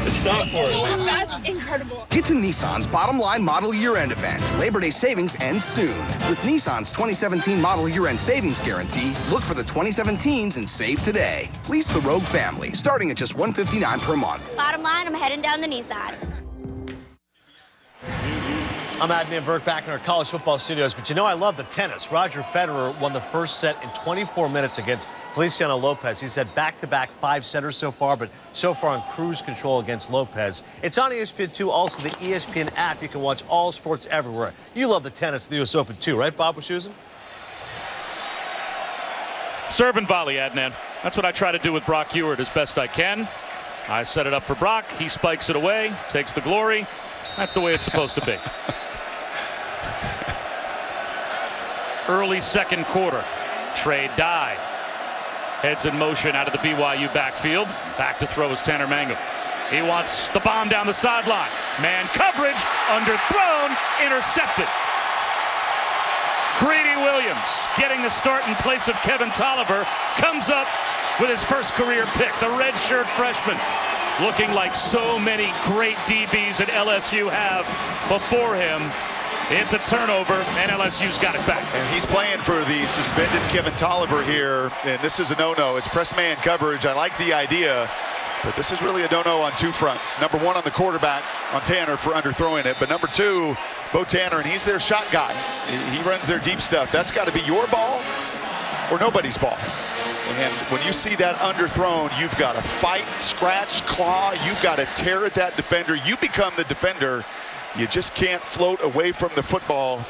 Stop for us. That's incredible. Get to Nissan's Bottom Line Model Year-End event. Labor Day savings ends soon. With Nissan's 2017 Model Year-End Savings Guarantee, look for the 2017s and save today. Lease the Rogue family, starting at just $159 per month. Bottom line, I'm heading down the Nissan. I'm Adnan Burke back in our college football studios, but you know I love the tennis. Roger Federer won the first set in 24 minutes against Feliciano Lopez. He's had back-to-back 5-setters so far, but so far on cruise control against Lopez. It's on ESPN2, also the ESPN app. You can watch all sports everywhere. You love the tennis, the U.S. Open too, right, Bob Wischusen? Serve and volley, Adnan. That's what I try to do with Brock Ewart as best I can. I set it up for Brock. He spikes it away, takes the glory. That's the way it's supposed to be. Early second quarter. Trey Dye heads in motion out of the BYU backfield. Back to throw is Tanner Mangum. He wants the bomb down the sideline. Man coverage, underthrown, intercepted. Greedy Williams getting the start in place of Kevin Tolliver comes up with his first career pick. The redshirt freshman looking like so many great DBs that LSU have before him. It's a turnover, and LSU's got it back. And he's playing for the suspended Kevin Tolliver here, and this is a no-no. It's press man coverage. I like the idea, but this is really a no-no on 2 fronts. Number 1 on the quarterback, on Tanner for underthrowing it, but number 2, Bo Tanner, and he's their shot guy. He runs their deep stuff. That's got to be your ball or nobody's ball. And when you see that underthrown, you've got to fight, scratch, claw. You've got to tear at that defender. You become the defender. You just can't float away from the football.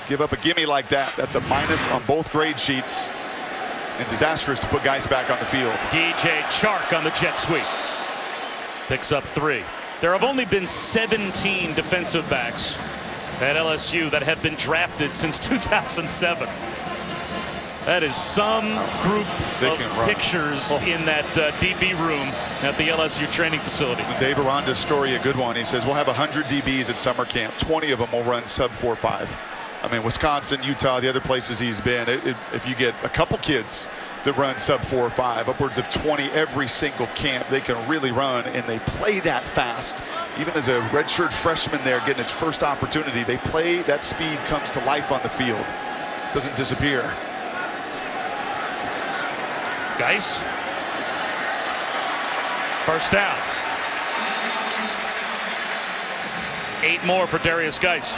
Give up a gimme like that. That's a minus on both grade sheets. and disastrous to put guys back on the field. DJ Chark on the jet sweep. Picks up 3. There have only been 17 defensive backs at LSU that have been drafted since 2007. That is some group of pictures in that DB room at the LSU training facility. Dave Aranda's story, a good one. He says, we'll have 100 DBs at summer camp. 20 of them will run sub 4.5. I mean, Wisconsin, Utah, the other places he's been, if you get a couple kids that run sub 4.5, upwards of 20 every single camp, they can really run, and they play that fast. Even as a redshirt freshman there getting his first opportunity, they play, that speed comes to life on the field. Doesn't disappear. Geis. First down. 8 more for Darius Geis.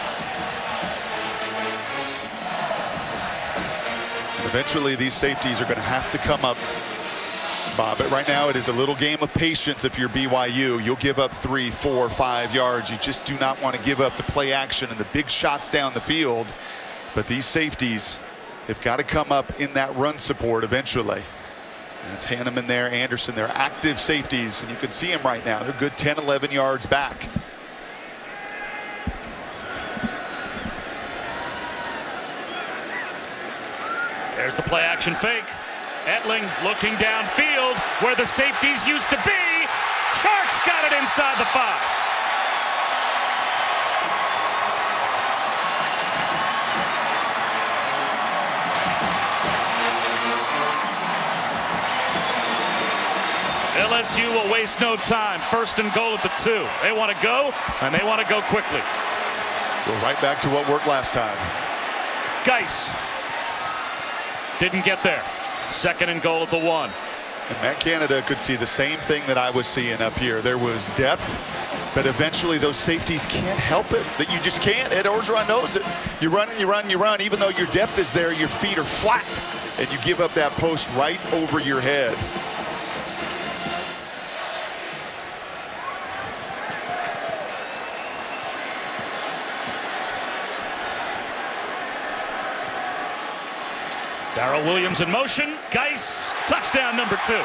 Eventually, these safeties are going to have to come up, Bob. But right now, it is a little game of patience. If you're BYU, you'll give up 3, 4, 5 yards. You just do not want to give up the play action and the big shots down the field. But these safeties have got to come up in that run support eventually. And it's Hanneman there, Anderson. They're active safeties, and you can see them right now. They're good 10, 11 yards back. There's the play action fake. Etling looking downfield where the safeties used to be. Chark's got it inside the 5. LSU will waste no time. First and goal at the 2. They want to go, and they want to go quickly. Go right back to what worked last time. Geis didn't get there. Second and goal at the 1. And Matt Canada could see the same thing that I was seeing up here. There was depth, but eventually those safeties can't help it. That you just can't. Ed Orgeron knows it. You run and you run and you run. Even though your depth is there, your feet are flat, and you give up that post right over your head. Darrell Williams in motion. Geis, touchdown number 2.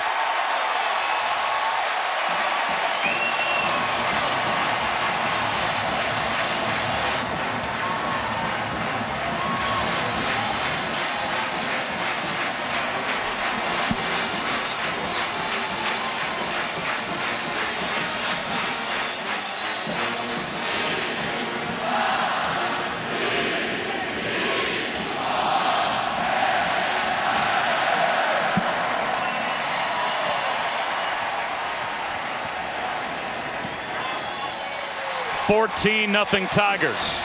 (14-0) Tigers.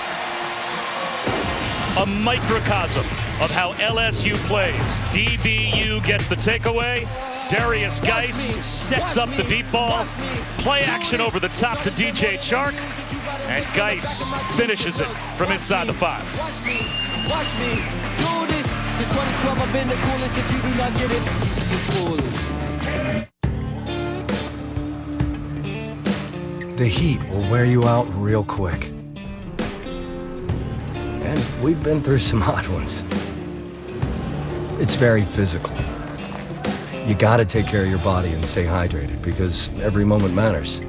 A microcosm of how LSU plays. DBU gets the takeaway. Darius Geis sets up the deep ball. Play action over the top to DJ Chark. And Geis finishes it from inside the 5. Watch me do this. Since 2012, I've been the coolest. If you do not get it, you're foolish. The heat will wear you out real quick. And we've been through some hot ones. It's very physical. You gotta take care of your body and stay hydrated because every moment matters.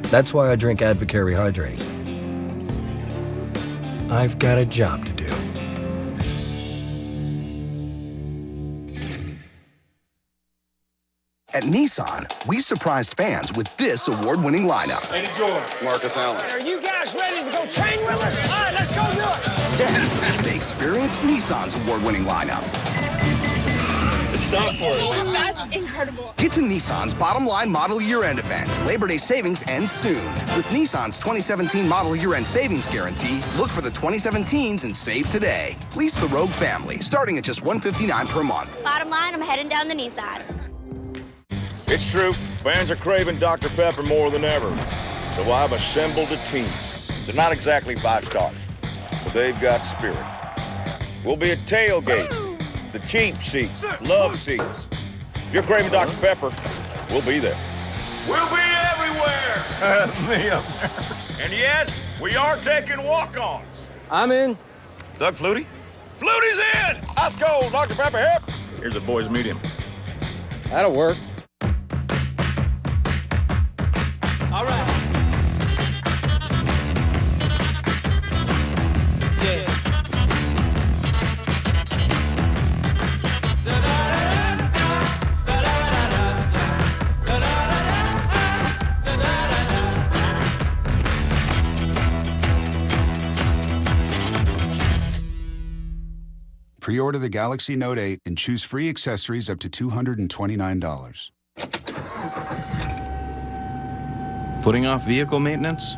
That's why I drink Advocare Rehydrate. I've got a job to do. At Nissan, we surprised fans with this award-winning lineup. Eddie George, Marcus Allen. Are you guys ready to go train with us? All right, let's go do it. Then, they experienced Nissan's award-winning lineup. It's time for us. That's incredible. Get to Nissan's Bottom Line Model Year-End event. Labor Day savings ends soon. With Nissan's 2017 Model Year-End Savings Guarantee, look for the 2017s and save today. Lease the Rogue family, starting at just $159 per month. Bottom line, I'm heading down to Nissan. It's true. Fans are craving Dr. Pepper more than ever. So I've assembled a team. They're not exactly 5-star, but they've got spirit. We'll be at tailgate, the cheap seats, love seats. If you're craving Dr. Pepper, we'll be there. We'll be everywhere. And yes, we are taking walk-ons. I'm in. Doug Flutie? Flutie's in! Let's go, Dr. Pepper, hip! Here's a boys' medium. That'll work. All right. Yeah. Pre-order the Galaxy Note 8 and choose free accessories up to $229. Putting off vehicle maintenance?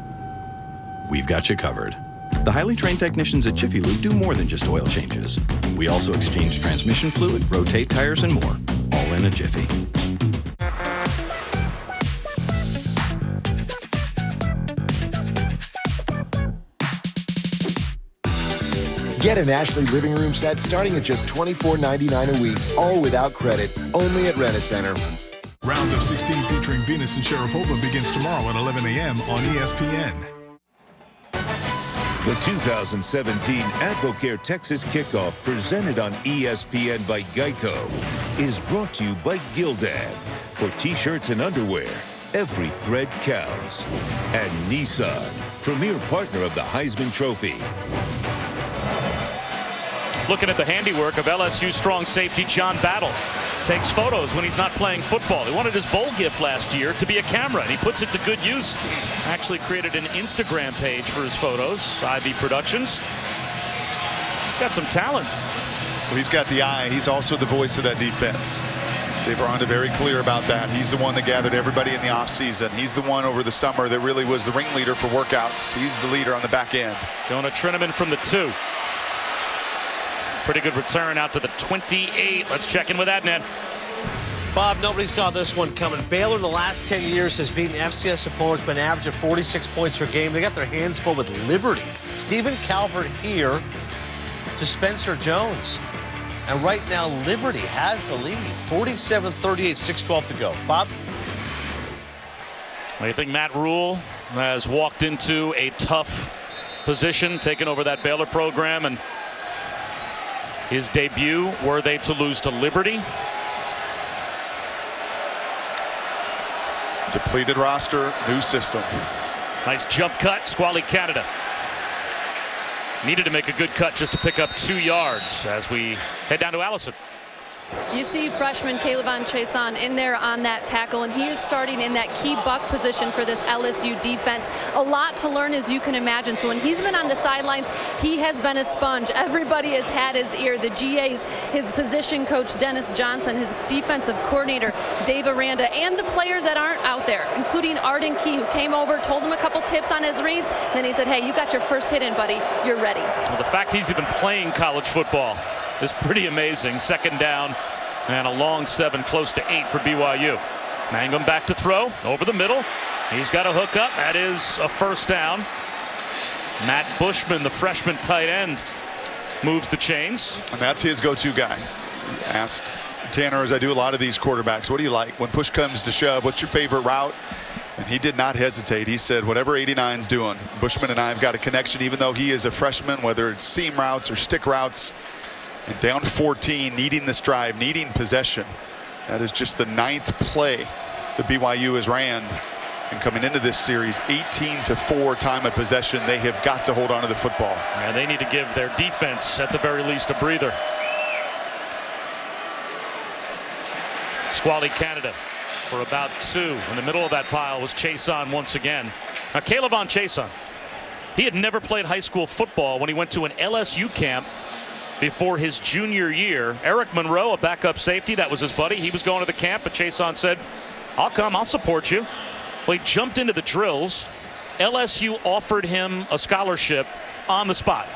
We've got you covered. The highly trained technicians at Jiffy Lube do more than just oil changes. We also exchange transmission fluid, rotate tires, and more, all in a jiffy. Get an Ashley living room set starting at just $24.99 a week, all without credit, only at Rent-A-Center. Round of 16 featuring Venus and Sharapova begins tomorrow at 11 a.m. on ESPN. The 2017 Advocare Texas Kickoff, presented on ESPN by Geico, is brought to you by Gildan. For T-shirts and underwear, every thread counts. And Nissan, premier partner of the Heisman Trophy. Looking at the handiwork of LSU strong safety John Battle. Takes photos when he's not playing football. He wanted his bowl gift last year to be a camera, and he puts it to good use. Actually created an Instagram page for his photos, IB Productions. He's got some talent. Well, he's got the eye. He's also the voice of that defense. Dave Aranda very clear about that. He's the one that gathered everybody in the offseason. He's the one over the summer that really was the ringleader for workouts. He's the leader on the back end. Jonah Trineman from the 2. Pretty good return out to the 28. Let's check in with that, Ned. Bob, nobody saw this one coming. Baylor in the last 10 years has beaten FCS opponents by an average of 46 points per game. They got their hands full with Liberty. Stephen Calvert here to Spencer Jones. And right now, Liberty has the lead. 47-38, 6:12 to go. Bob? I think Matt Rule has walked into a tough position, taking over that Baylor program, and his debut, were they to lose to Liberty? Depleted roster, new system. Nice jump cut, Squally Canada. Needed to make a good cut just to pick up 2 yards as we head down to Allison. You see freshman Calebon Chason in there on that tackle, and he is starting in that key buck position for this LSU defense. A lot to learn, as you can imagine. So when he's been on the sidelines, he has been a sponge. Everybody has had his ear. The GAs, his position coach Dennis Johnson, his defensive coordinator Dave Aranda, and the players that aren't out there, including Arden Key, who came over, told him a couple tips on his reads. Then he said, hey, you got your first hit in, buddy. You're ready. Well, the fact he's even playing college football is pretty amazing. Second down and a long 7, close to 8 for BYU. Mangum back to throw over the middle. He's got a hook up. That is a first down. Matt Bushman, the freshman tight end, moves the chains. And that's his go-to guy. He asked Tanner, as I do a lot of these quarterbacks, what do you like when push comes to shove? What's your favorite route? And he did not hesitate. He said, whatever 89's doing. Bushman and I have got a connection, even though he is a freshman, whether it's seam routes or stick routes. And down 14, needing this drive, needing possession. That is just the 9th play that BYU has ran. And coming into this series, 18-4 time of possession. They have got to hold on to the football. And they need to give their defense, at the very least, a breather. Squally Canada for about 2. In the middle of that pile was Chason once again. Now, Calebon Chason, he had never played high school football when he went to an LSU camp before his junior year. Eric Monroe, a backup safety, that was his buddy. He was going to the camp, but Chason said, I'll come, I'll support you. Well, he jumped into the drills. LSU offered him a scholarship on the spot.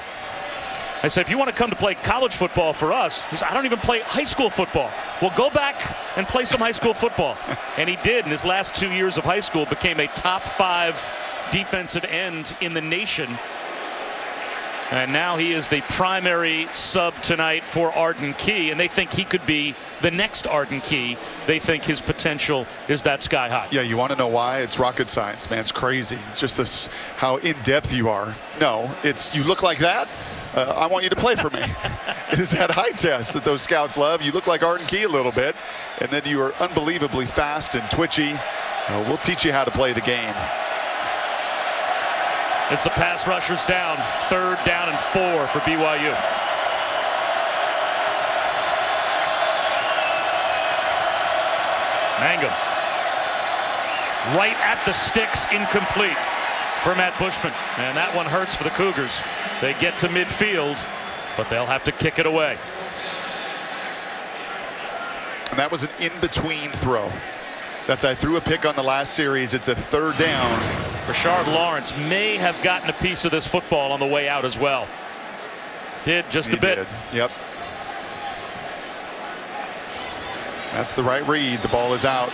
I said, if you want to come to play college football for us, he said, I don't even play high school football. Well, go back and play some high school football. And he did. In his last 2 years of high school, became a top 5 defensive end in the nation. And now he is the primary sub tonight for Arden Key, and they think he could be the next Arden Key. They think his potential is that sky high. Yeah, you want to know why? It's rocket science, man. It's crazy. It's just this, how in-depth you are. No, it's you look like that. I want you to play for me. It is that high test that those scouts love. You look like Arden Key a little bit, and then you are unbelievably fast and twitchy. We'll teach you how to play the game. It's the pass rushers down. 3rd down and 4 for BYU. Mangum. Right at the sticks, incomplete for Matt Bushman. And that one hurts for the Cougars. They get to midfield, but they'll have to kick it away. And that was an in-between throw. I threw a pick on the last series. It's a 3rd down. Rashard Lawrence may have gotten a piece of this football on the way out as well. Did just a bit. Yep. That's the right read. The ball is out.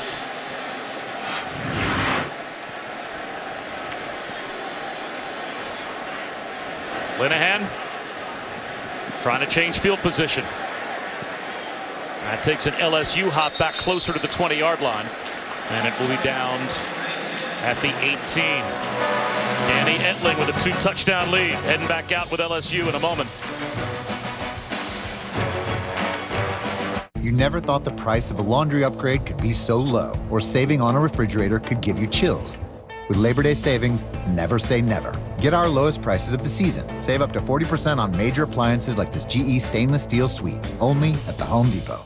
Linehan trying to change field position. That takes an LSU hop back closer to the 20-yard line. And it will be down at the 18. Danny Etling with a 2-touchdown lead. Heading back out with LSU in a moment. You never thought the price of a laundry upgrade could be so low, or saving on a refrigerator could give you chills. With Labor Day savings, never say never. Get our lowest prices of the season. Save up to 40% on major appliances like this GE stainless steel suite, only at the Home Depot.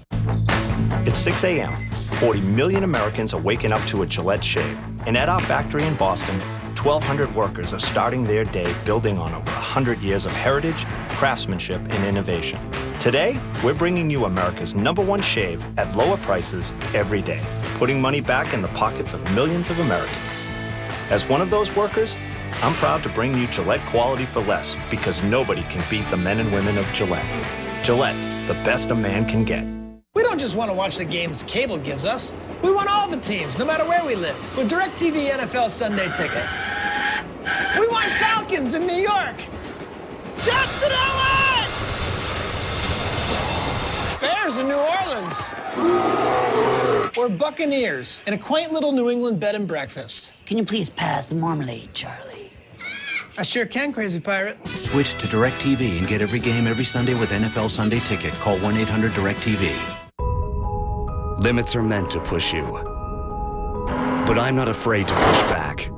It's 6 a.m. 40 million Americans are waking up to a Gillette shave. And at our factory in Boston, 1,200 workers are starting their day building on over 100 years of heritage, craftsmanship, and innovation. Today, we're bringing you America's #1 shave at lower prices every day, putting money back in the pockets of millions of Americans. As one of those workers, I'm proud to bring you Gillette quality for less, because nobody can beat the men and women of Gillette. Gillette, the best a man can get. We don't just want to watch the games cable gives us. We want all the teams, no matter where we live, with DirecTV NFL Sunday Ticket. We want Falcons in New York, Jets in LA, Bears in New Orleans, or Buccaneers in a quaint little New England bed and breakfast. Can you please pass the marmalade, Charlie? I sure can, Crazy Pirate. Switch to DirecTV and get every game every Sunday with NFL Sunday Ticket. Call 1-800-DirecTV. Limits are meant to push you, but I'm not afraid to push back.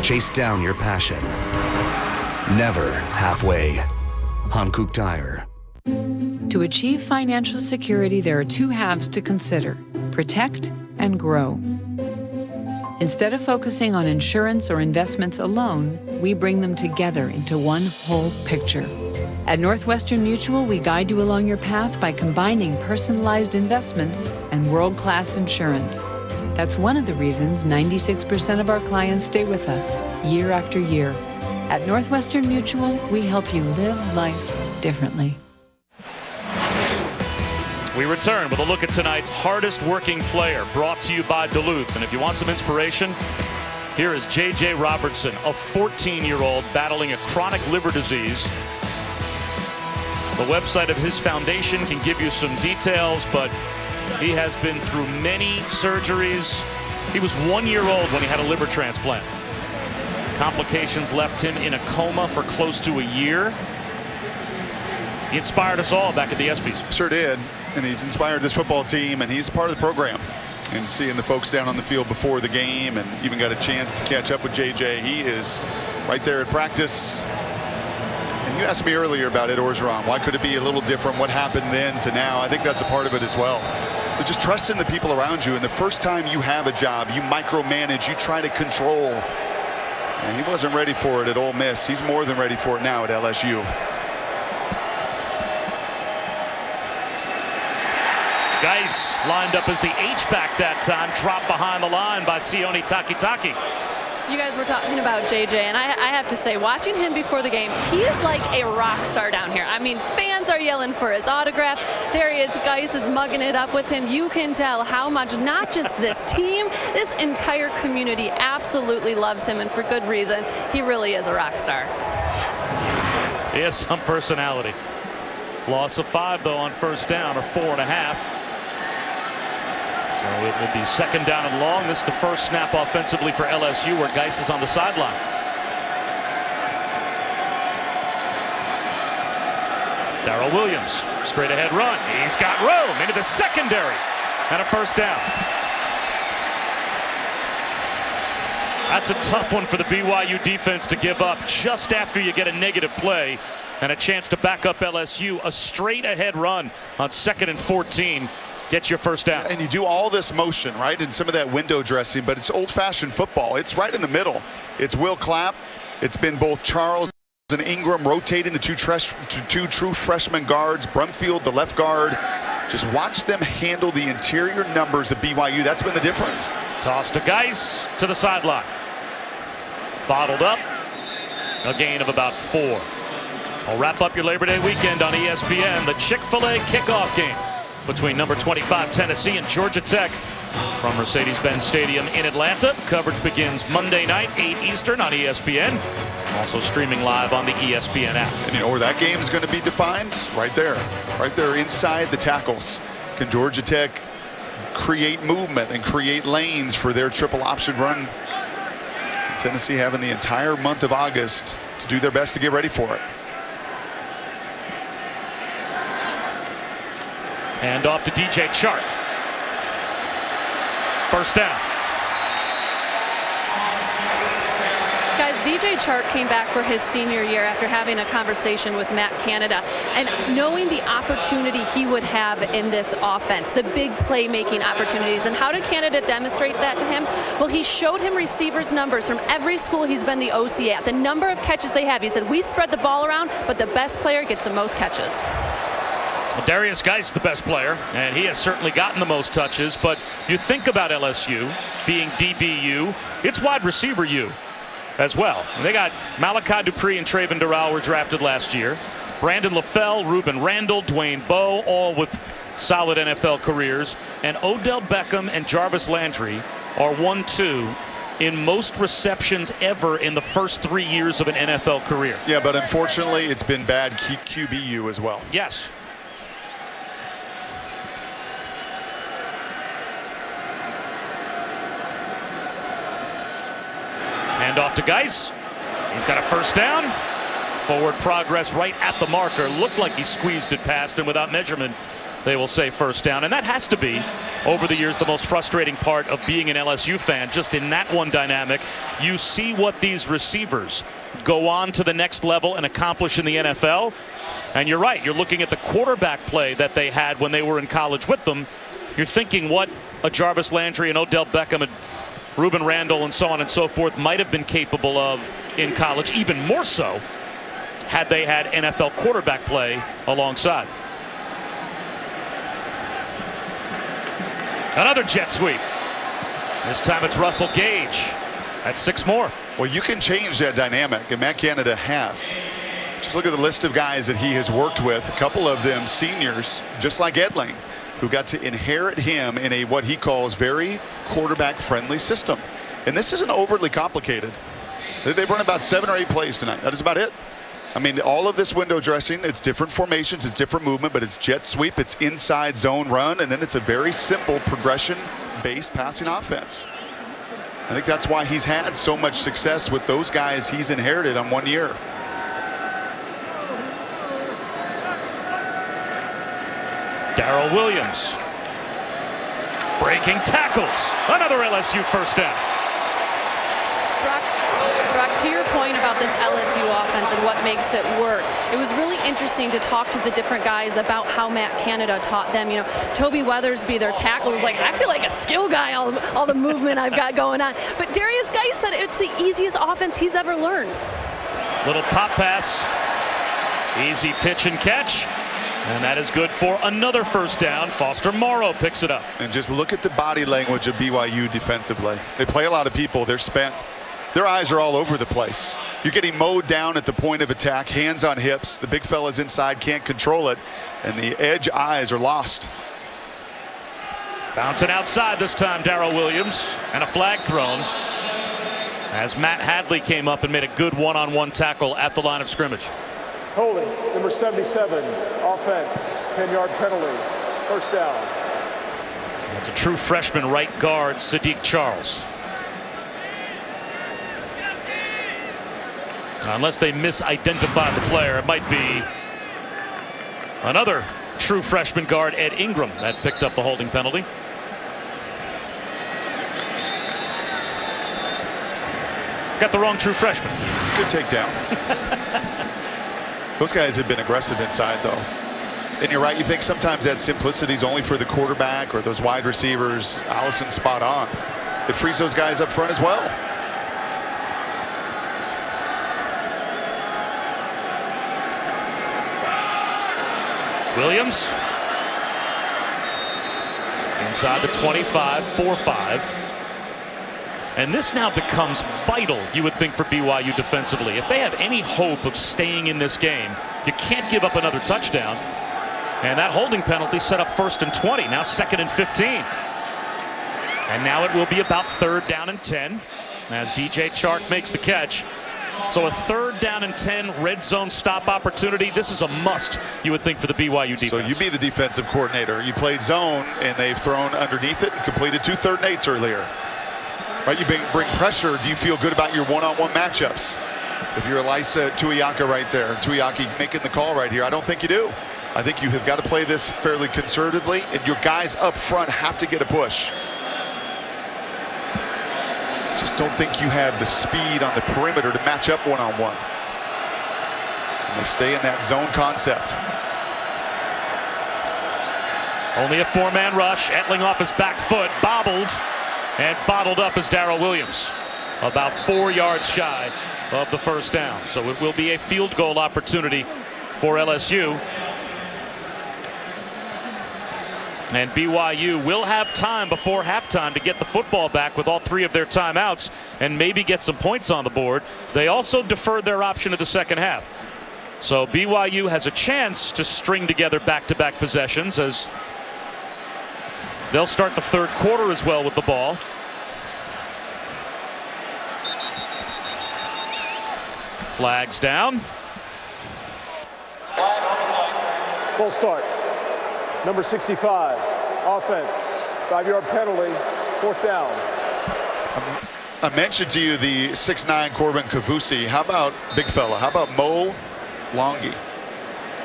Chase down your passion. Never halfway. Hankook Tire. To achieve financial security, there are 2 halves to consider: protect and grow. Instead of focusing on insurance or investments alone, we bring them together into one whole picture. At Northwestern Mutual, we guide you along your path by combining personalized investments and world-class insurance. That's one of the reasons 96% of our clients stay with us year after year. At Northwestern Mutual, we help you live life differently. We return with a look at tonight's hardest working player, brought to you by Duluth. And if you want some inspiration, here is J.J. Robertson, a 14-year-old battling a chronic liver disease. The website of his foundation can give you some details, but he has been through many surgeries. He was 1 year old when he had a liver transplant. Complications left him in a coma for close to a year. He inspired us all back at the ESPYs. Sure did. And he's inspired this football team, and he's part of the program. And seeing the folks down on the field before the game, and even got a chance to catch up with JJ. He is right there at practice. And you asked me earlier about Ed Orgeron. Why could it be a little different? What happened then to now? I think that's a part of it as well. But just trusting the people around you. And the first time you have a job, you micromanage, you try to control. And he wasn't ready for it at Ole Miss. He's more than ready for it now at LSU. Geis lined up as the H-back that time, dropped behind the line by Sione Takitaki. You guys were talking about JJ, and I have to say, watching him before the game, he is like a rock star down here. I mean, fans are yelling for his autograph. Darius Geis is mugging it up with him. You can tell how much not just this team, this entire community absolutely loves him, and for good reason. He really is a rock star. He has some personality. Loss of 5, though, on first down, or 4.5. So it will be 2nd down and long. This is the first snap offensively for LSU, where Geis is on the sideline. Darrell Williams, straight ahead run. He's got room into the secondary and a first down. That's a tough one for the BYU defense to give up just after you get a negative play and a chance to back up LSU. A straight ahead run on 2nd and 14 gets your first down. And you do all this motion, right, and some of that window dressing, but it's old-fashioned football. It's right in the middle. It's Will Clapp. It's been both Charles and Ingram rotating the two true freshman guards. Brumfield, the left guard. Just watch them handle the interior numbers of BYU. That's been the difference. Toss to Geis to the sideline. Bottled up. A gain of about 4. I'll wrap up your Labor Day weekend on ESPN. The Chick-fil-A kickoff game between number 25 Tennessee and Georgia Tech from Mercedes-Benz Stadium in Atlanta. Coverage begins Monday night, 8 Eastern on ESPN. Also streaming live on the ESPN app. And you know where that game is going to be defined? Right there inside the tackles. Can Georgia Tech create movement and create lanes for their triple option run? Tennessee having the entire month of August to do their best to get ready for it. And off to DJ Chark. First down. Guys, DJ Chark came back for his senior year after having a conversation with Matt Canada and knowing the opportunity he would have in this offense, the big playmaking opportunities. And how did Canada demonstrate that to him? Well, he showed him receivers' numbers from every school he's been the OC at, the number of catches they have. He said, we spread the ball around, but the best player gets the most catches. Well, Darius Geis, the best player, and he has certainly gotten the most touches. But you think about LSU being DBU, it's wide receiver U as well. And they got Malachi Dupree and Traven Durrell were drafted last year. Brandon LaFell, Ruben Randall, Dwayne Bowe, all with solid NFL careers. And Odell Beckham and Jarvis Landry are 1-2 in most receptions ever in the first 3 years of an NFL career. Yeah, but unfortunately, it's been bad QBU as well. Yes. Hand off to Geis. He's got a first down. Forward progress right at the marker. Looked like he squeezed it past him without measurement. They will say first down. And that has to be, over the years, the most frustrating part of being an LSU fan. Just in that one dynamic, you see what these receivers go on to the next level and accomplish in the NFL. And you're right. You're looking at the quarterback play that they had when they were in college with them. You're thinking what a Jarvis Landry and Odell Beckham and Ruben Randall and so on and so forth might have been capable of in college, even more so had they had NFL quarterback play alongside. Another jet sweep. This time it's Russell Gage. That's 6 more. Well, you can change that dynamic, and Matt Canada has. Just look at the list of guys that he has worked with, a couple of them seniors, just like Edling, who got to inherit him in a what he calls very quarterback-friendly system. And this isn't overly complicated. They've run about 7 or 8 plays tonight. That is about it. I mean, all of this window dressing, it's different formations, it's different movement, but it's jet sweep, it's inside zone run, and then it's a very simple progression-based passing offense. I think that's why he's had so much success with those guys he's inherited on 1 year. Darrell Williams breaking tackles. Another LSU first down. Brock, to your point about this LSU offense and what makes it work, it was really interesting to talk to the different guys about how Matt Canada taught them. You know, Toby Weathersby, their tackle, was like, I feel like a skill guy, all the movement I've got going on. But Darius Geis said it's the easiest offense he's ever learned. Little pop pass. Easy pitch and catch. And that is good for another first down. Foster Morrow picks it up. And just look at the body language of BYU defensively. They play a lot of people. They're spent. Their eyes are all over the place. You're getting mowed down at the point of attack, hands on hips. The big fella's inside, can't control it. And the edge eyes are lost. Bouncing outside this time, Darrell Williams. And a flag thrown as Matt Hadley came up and made a good one-on-one tackle at the line of scrimmage. Holding, number 77, offense, 10-yard penalty, first down. That's a true freshman right guard, Sadiq Charles. Unless they misidentify the player, it might be Another true freshman guard, Ed Ingram, that picked up the holding penalty. Got the wrong true freshman. Good takedown. Those guys have been aggressive inside, though. And you're right, you think sometimes that simplicity is only for the quarterback or those wide receivers. Allison's spot on. It frees those guys up front as well. Williams inside the 25, 4-5. And this now becomes vital, you would think, for BYU defensively. If they have any hope of staying in this game, you can't give up another touchdown. And that holding penalty set up 1st and 20, now 2nd and 15. And now it will be about 3rd down and 10 as DJ Chark makes the catch. So a 3rd down and 10 red zone stop opportunity. This is a must, you would think, for the BYU defense. So you be the defensive coordinator. You played zone, and they've thrown underneath it and completed 2 3rd and 8s earlier. Right, you bring pressure. Do you feel good about your one-on-one matchups? If you're Elisa Tuiaka right there, Tuiaki making the call right here, I don't think you do. I think you have got to play this fairly conservatively, and your guys up front have to get a push. Just don't think you have the speed on the perimeter to match up one-on-one. And they stay in that zone concept. Only a 4-man rush. Etling off his back foot, bobbled. And bottled up is Darrell Williams, about 4 yards shy of the 1st down. So it will be a field goal opportunity for LSU. And BYU will have time before halftime to get the football back with all 3 of their timeouts and maybe get some points on the board. They also deferred their option to the second half. So BYU has a chance to string together back-to-back possessions as they'll start the 3rd quarter as well with the ball. Flags down. Full start. Number 65, offense, 5-yard penalty, 4th down. I mentioned to you the 6'9" Corbin Kavusi. How about big fella? How about Mo Longi?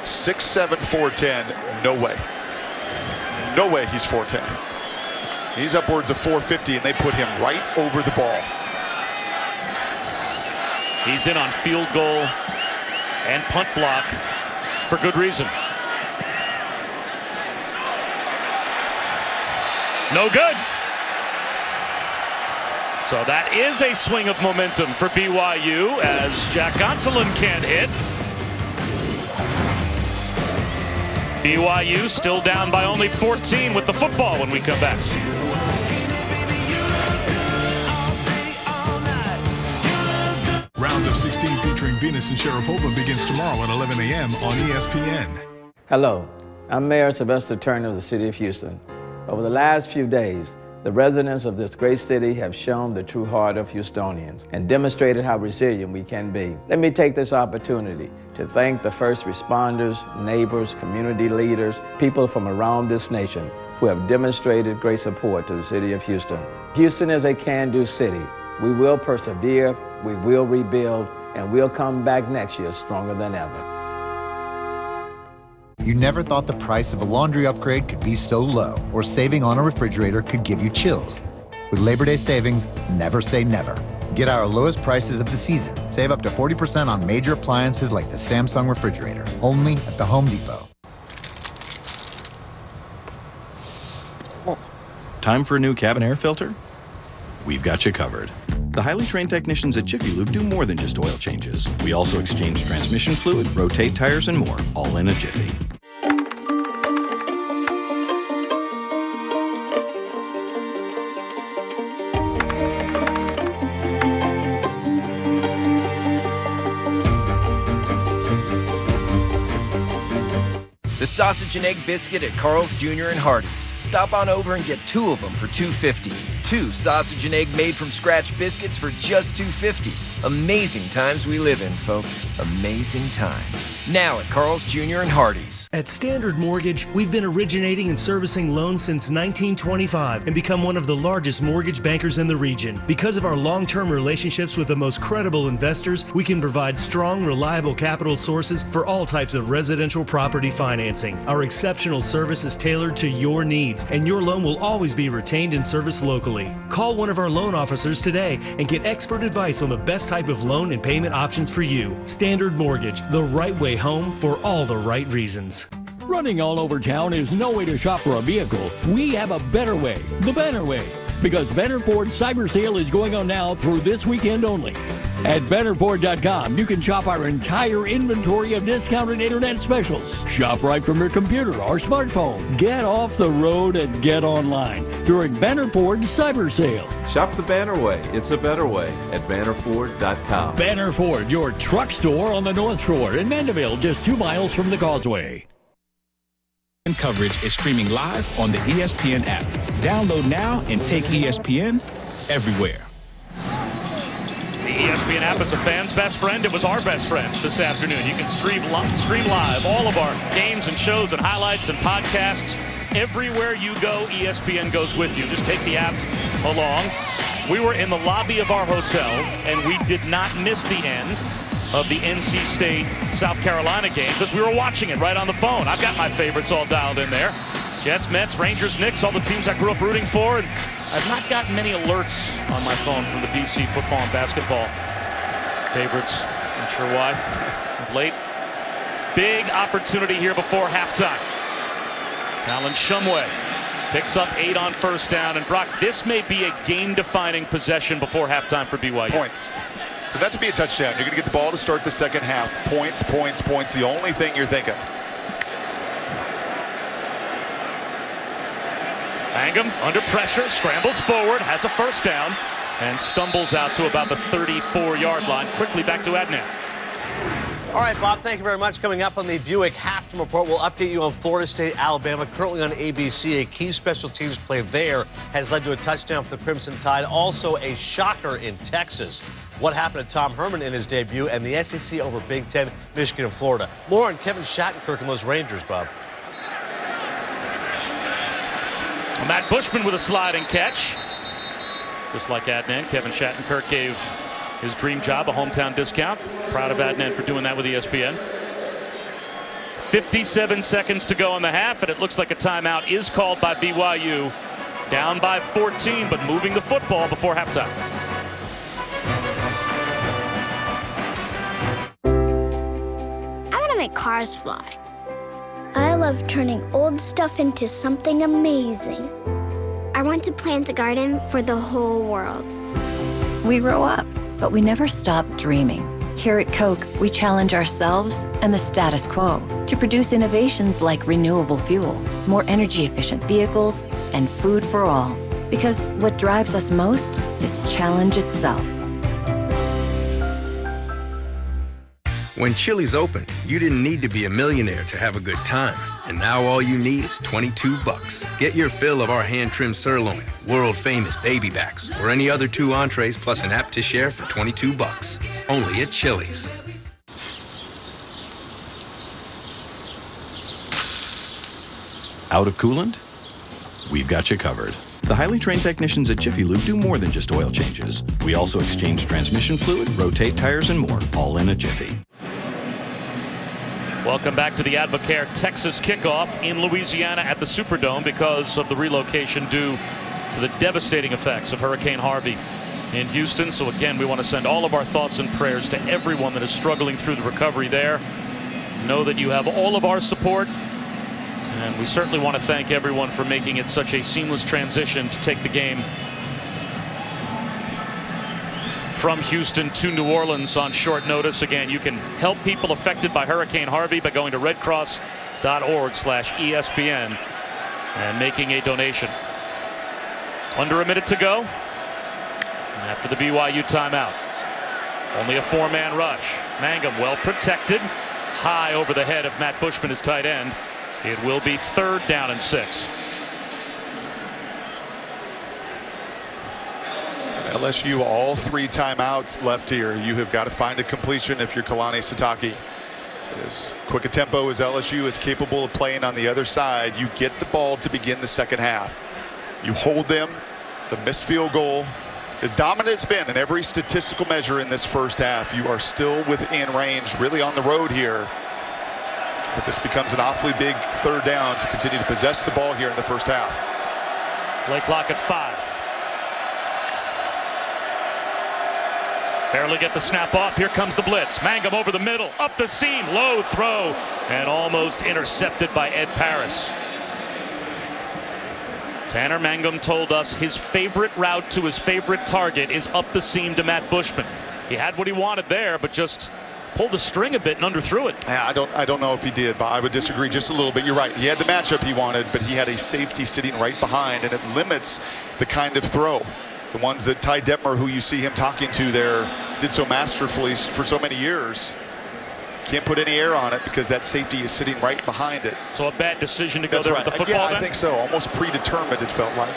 6'7", 410. No way. No way he's 410. He's upwards of 450, and they put him right over the ball. He's in on field goal and punt block for good reason. No good. So that is a swing of momentum for BYU as Jack Gonsolin can't hit. BYU still down by only 14 with the football when we come back. Round of 16 featuring Venus and Sharapova begins tomorrow at 11 a.m. on ESPN. Hello, I'm Mayor Sylvester Turner of the City of Houston. Over the last few days, the residents of this great city have shown the true heart of Houstonians and demonstrated how resilient we can be. Let me take this opportunity to thank the first responders, neighbors, community leaders, people from around this nation who have demonstrated great support to the City of Houston. Houston is a can-do city. We will persevere, we will rebuild, and we'll come back next year stronger than ever. You never thought the price of a laundry upgrade could be so low, or saving on a refrigerator could give you chills. With Labor Day savings, never say never. Get our lowest prices of the season. Save up to 40% on major appliances like the Samsung refrigerator, only at the Home Depot. Time for a new cabin air filter? We've got you covered. The highly trained technicians at Jiffy Lube do more than just oil changes. We also exchange transmission fluid, rotate tires, and more, all in a jiffy. The sausage and egg biscuit at Carl's Jr. and Hardee's. Stop on over and get 2 of them for $2.50. 2 sausage and egg made from scratch biscuits for just $2.50. Amazing times we live in, folks. Amazing times. Now at Carl's Jr. and Hardee's. At Standard Mortgage, we've been originating and servicing loans since 1925 and become one of the largest mortgage bankers in the region. Because of our long-term relationships with the most credible investors, we can provide strong, reliable capital sources for all types of residential property financing. Our exceptional service is tailored to your needs, and your loan will always be retained and serviced locally. Call one of our loan officers today and get expert advice on the best type of loan and payment options for you. Standard Mortgage, the right way home for all the right reasons. Running all over town is no way to shop for a vehicle. We have a better way, the Banner way. Because Banner Ford Cyber Sale is going on now through this weekend only. At BannerFord.com, you can shop our entire inventory of discounted internet specials. Shop right from your computer or smartphone. Get off the road and get online during Banner Ford Cyber Sale. Shop the Banner way. It's a better way at BannerFord.com. Banner Ford, your truck store on the North Shore in Mandeville, just 2 miles from the Causeway. Coverage is streaming live on the ESPN app. Download now and take ESPN everywhere. The ESPN app is a fan's best friend. It was our best friend this afternoon. You can stream live all of our games and shows and highlights and podcasts. Everywhere you go, ESPN goes with you. Just take the app along. We were in the lobby of our hotel, and we did not miss the end of the NC State South Carolina game because we were watching it right on the phone. I've got my favorites all dialed in there. Jets, Mets, Rangers, Knicks, all the teams I grew up rooting for. And I've not gotten many alerts on my phone from the BC football and basketball favorites. Not sure why. Of late. Big opportunity here before halftime. Alan Shumway picks up 8 on first down. And Brock, this may be a game-defining possession before halftime for BYU. Points. For that to be a touchdown, you're going to get the ball to start the second half. Points, points, points. The only thing you're thinking. Mangum under pressure, scrambles forward, has a first down, and stumbles out to about the 34-yard line. Quickly back to Adnan. All right, Bob, thank you very much. Coming up on the Buick Halftime Report, we'll update you on Florida State, Alabama. Currently on ABC, a key special teams play there has led to a touchdown for the Crimson Tide. Also a shocker in Texas. What happened to Tom Herman in his debut and the SEC over Big Ten, Michigan, and Florida. More on Kevin Shattenkirk and those Rangers, Bob. Matt Bushman with a sliding catch. Just like Adnan, Kevin Shattenkirk gave his dream job a hometown discount. Proud of Adnan for doing that with ESPN. 57 seconds to go in the half, and it looks like a timeout is called by BYU. Down by 14, but moving the football before halftime. I want to make cars fly. I love turning old stuff into something amazing. I want to plant a garden for the whole world. We grow up, but we never stop dreaming. Here at Coke, we challenge ourselves and the status quo to produce innovations like renewable fuel, more energy-efficient vehicles, and food for all. Because what drives us most is challenge itself. When Chili's opened, you didn't need to be a millionaire to have a good time. And now all you need is $22. Get your fill of our hand-trimmed sirloin, world-famous baby backs, or any other 2 entrees plus an app to share for $22. Only at Chili's. Out of coolant? We've got you covered. The highly trained technicians at Jiffy Lube do more than just oil changes. We also exchange transmission fluid, rotate tires, and more, all in a jiffy. Welcome back to the Advocare Texas Kickoff in Louisiana at the Superdome because of the relocation due to the devastating effects of Hurricane Harvey in Houston. So again, we want to send all of our thoughts and prayers to everyone that is struggling through the recovery there. Know that you have all of our support. And we certainly want to thank everyone for making it such a seamless transition to take the game from Houston to New Orleans on short notice. Again, you can help people affected by Hurricane Harvey by going to redcross.org/ESPN and making a donation. Under a minute to go after the BYU timeout. Only a 4-man rush. Mangum well protected. High over the head of Matt Bushman, his tight end. It will be 3rd down and 6. LSU, all 3 timeouts left here. You have got to find a completion if you're Kalani Sitake. As quick a tempo as LSU is capable of playing on the other side, you get the ball to begin the second half. You hold them. The missed field goal, as dominant it's been in every statistical measure in this first half, you are still within range, really on the road here. But this becomes an awfully big third down to continue to possess the ball here in the first half. Play clock at 5. Barely get the snap off. Here comes the blitz. Mangum over the middle, up the seam, low throw, and almost intercepted by Ed Paris. Tanner Mangum told us his favorite route to his favorite target is up the seam to Matt Bushman. He had what he wanted there, but just pulled the string a bit and underthrew it. Yeah, I don't know if he did, but I would disagree just a little bit. You're right. He had the matchup he wanted, but he had a safety sitting right behind, and it limits the kind of throw. The ones that Ty Detmer, who you see him talking to there, did so masterfully for so many years. Can't put any air on it because that safety is sitting right behind it. So a bad decision to go there with the football. Yeah, I think so. Almost predetermined, it felt like.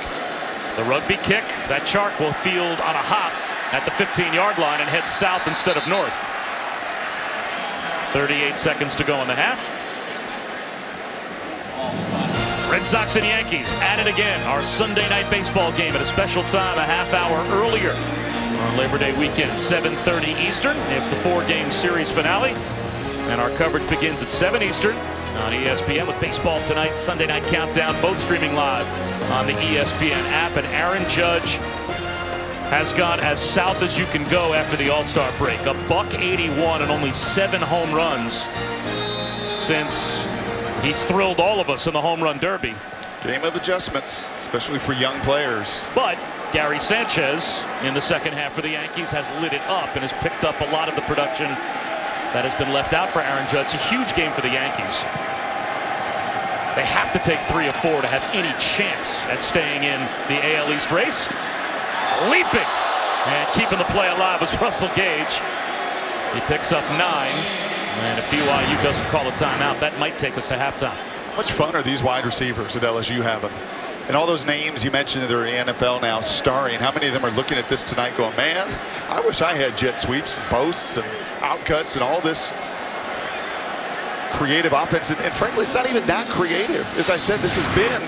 The rugby kick. That Chark will field on a hop at the 15-yard line and head south instead of north. 38 seconds to go in the half. Red Sox and Yankees at it again. Our Sunday night baseball game at a special time, a half hour earlier on Labor Day weekend, 7:30 Eastern. It's the 4-game series finale. And our coverage begins at 7 Eastern on ESPN with baseball tonight, Sunday night countdown, both streaming live on the ESPN app. And Aaron Judge has gone as south as you can go after the All-Star break. A $181 and only 7 home runs since he thrilled all of us in the home run derby. Game of adjustments, especially for young players. But Gary Sanchez in the second half for the Yankees has lit it up and has picked up a lot of the production that has been left out for Aaron Judge. A huge game for the Yankees. They have to take 3 of 4 to have any chance at staying in the AL East race. Leaping and keeping the play alive was Russell Gage. He picks up 9. And if BYU doesn't call a timeout, that might take us to halftime. How much fun are these wide receivers at LSU having? And all those names you mentioned that are in the NFL now starring, how many of them are looking at this tonight going, man, I wish I had jet sweeps and posts and outcuts and all this creative offense. And frankly, it's not even that creative. As I said, this has been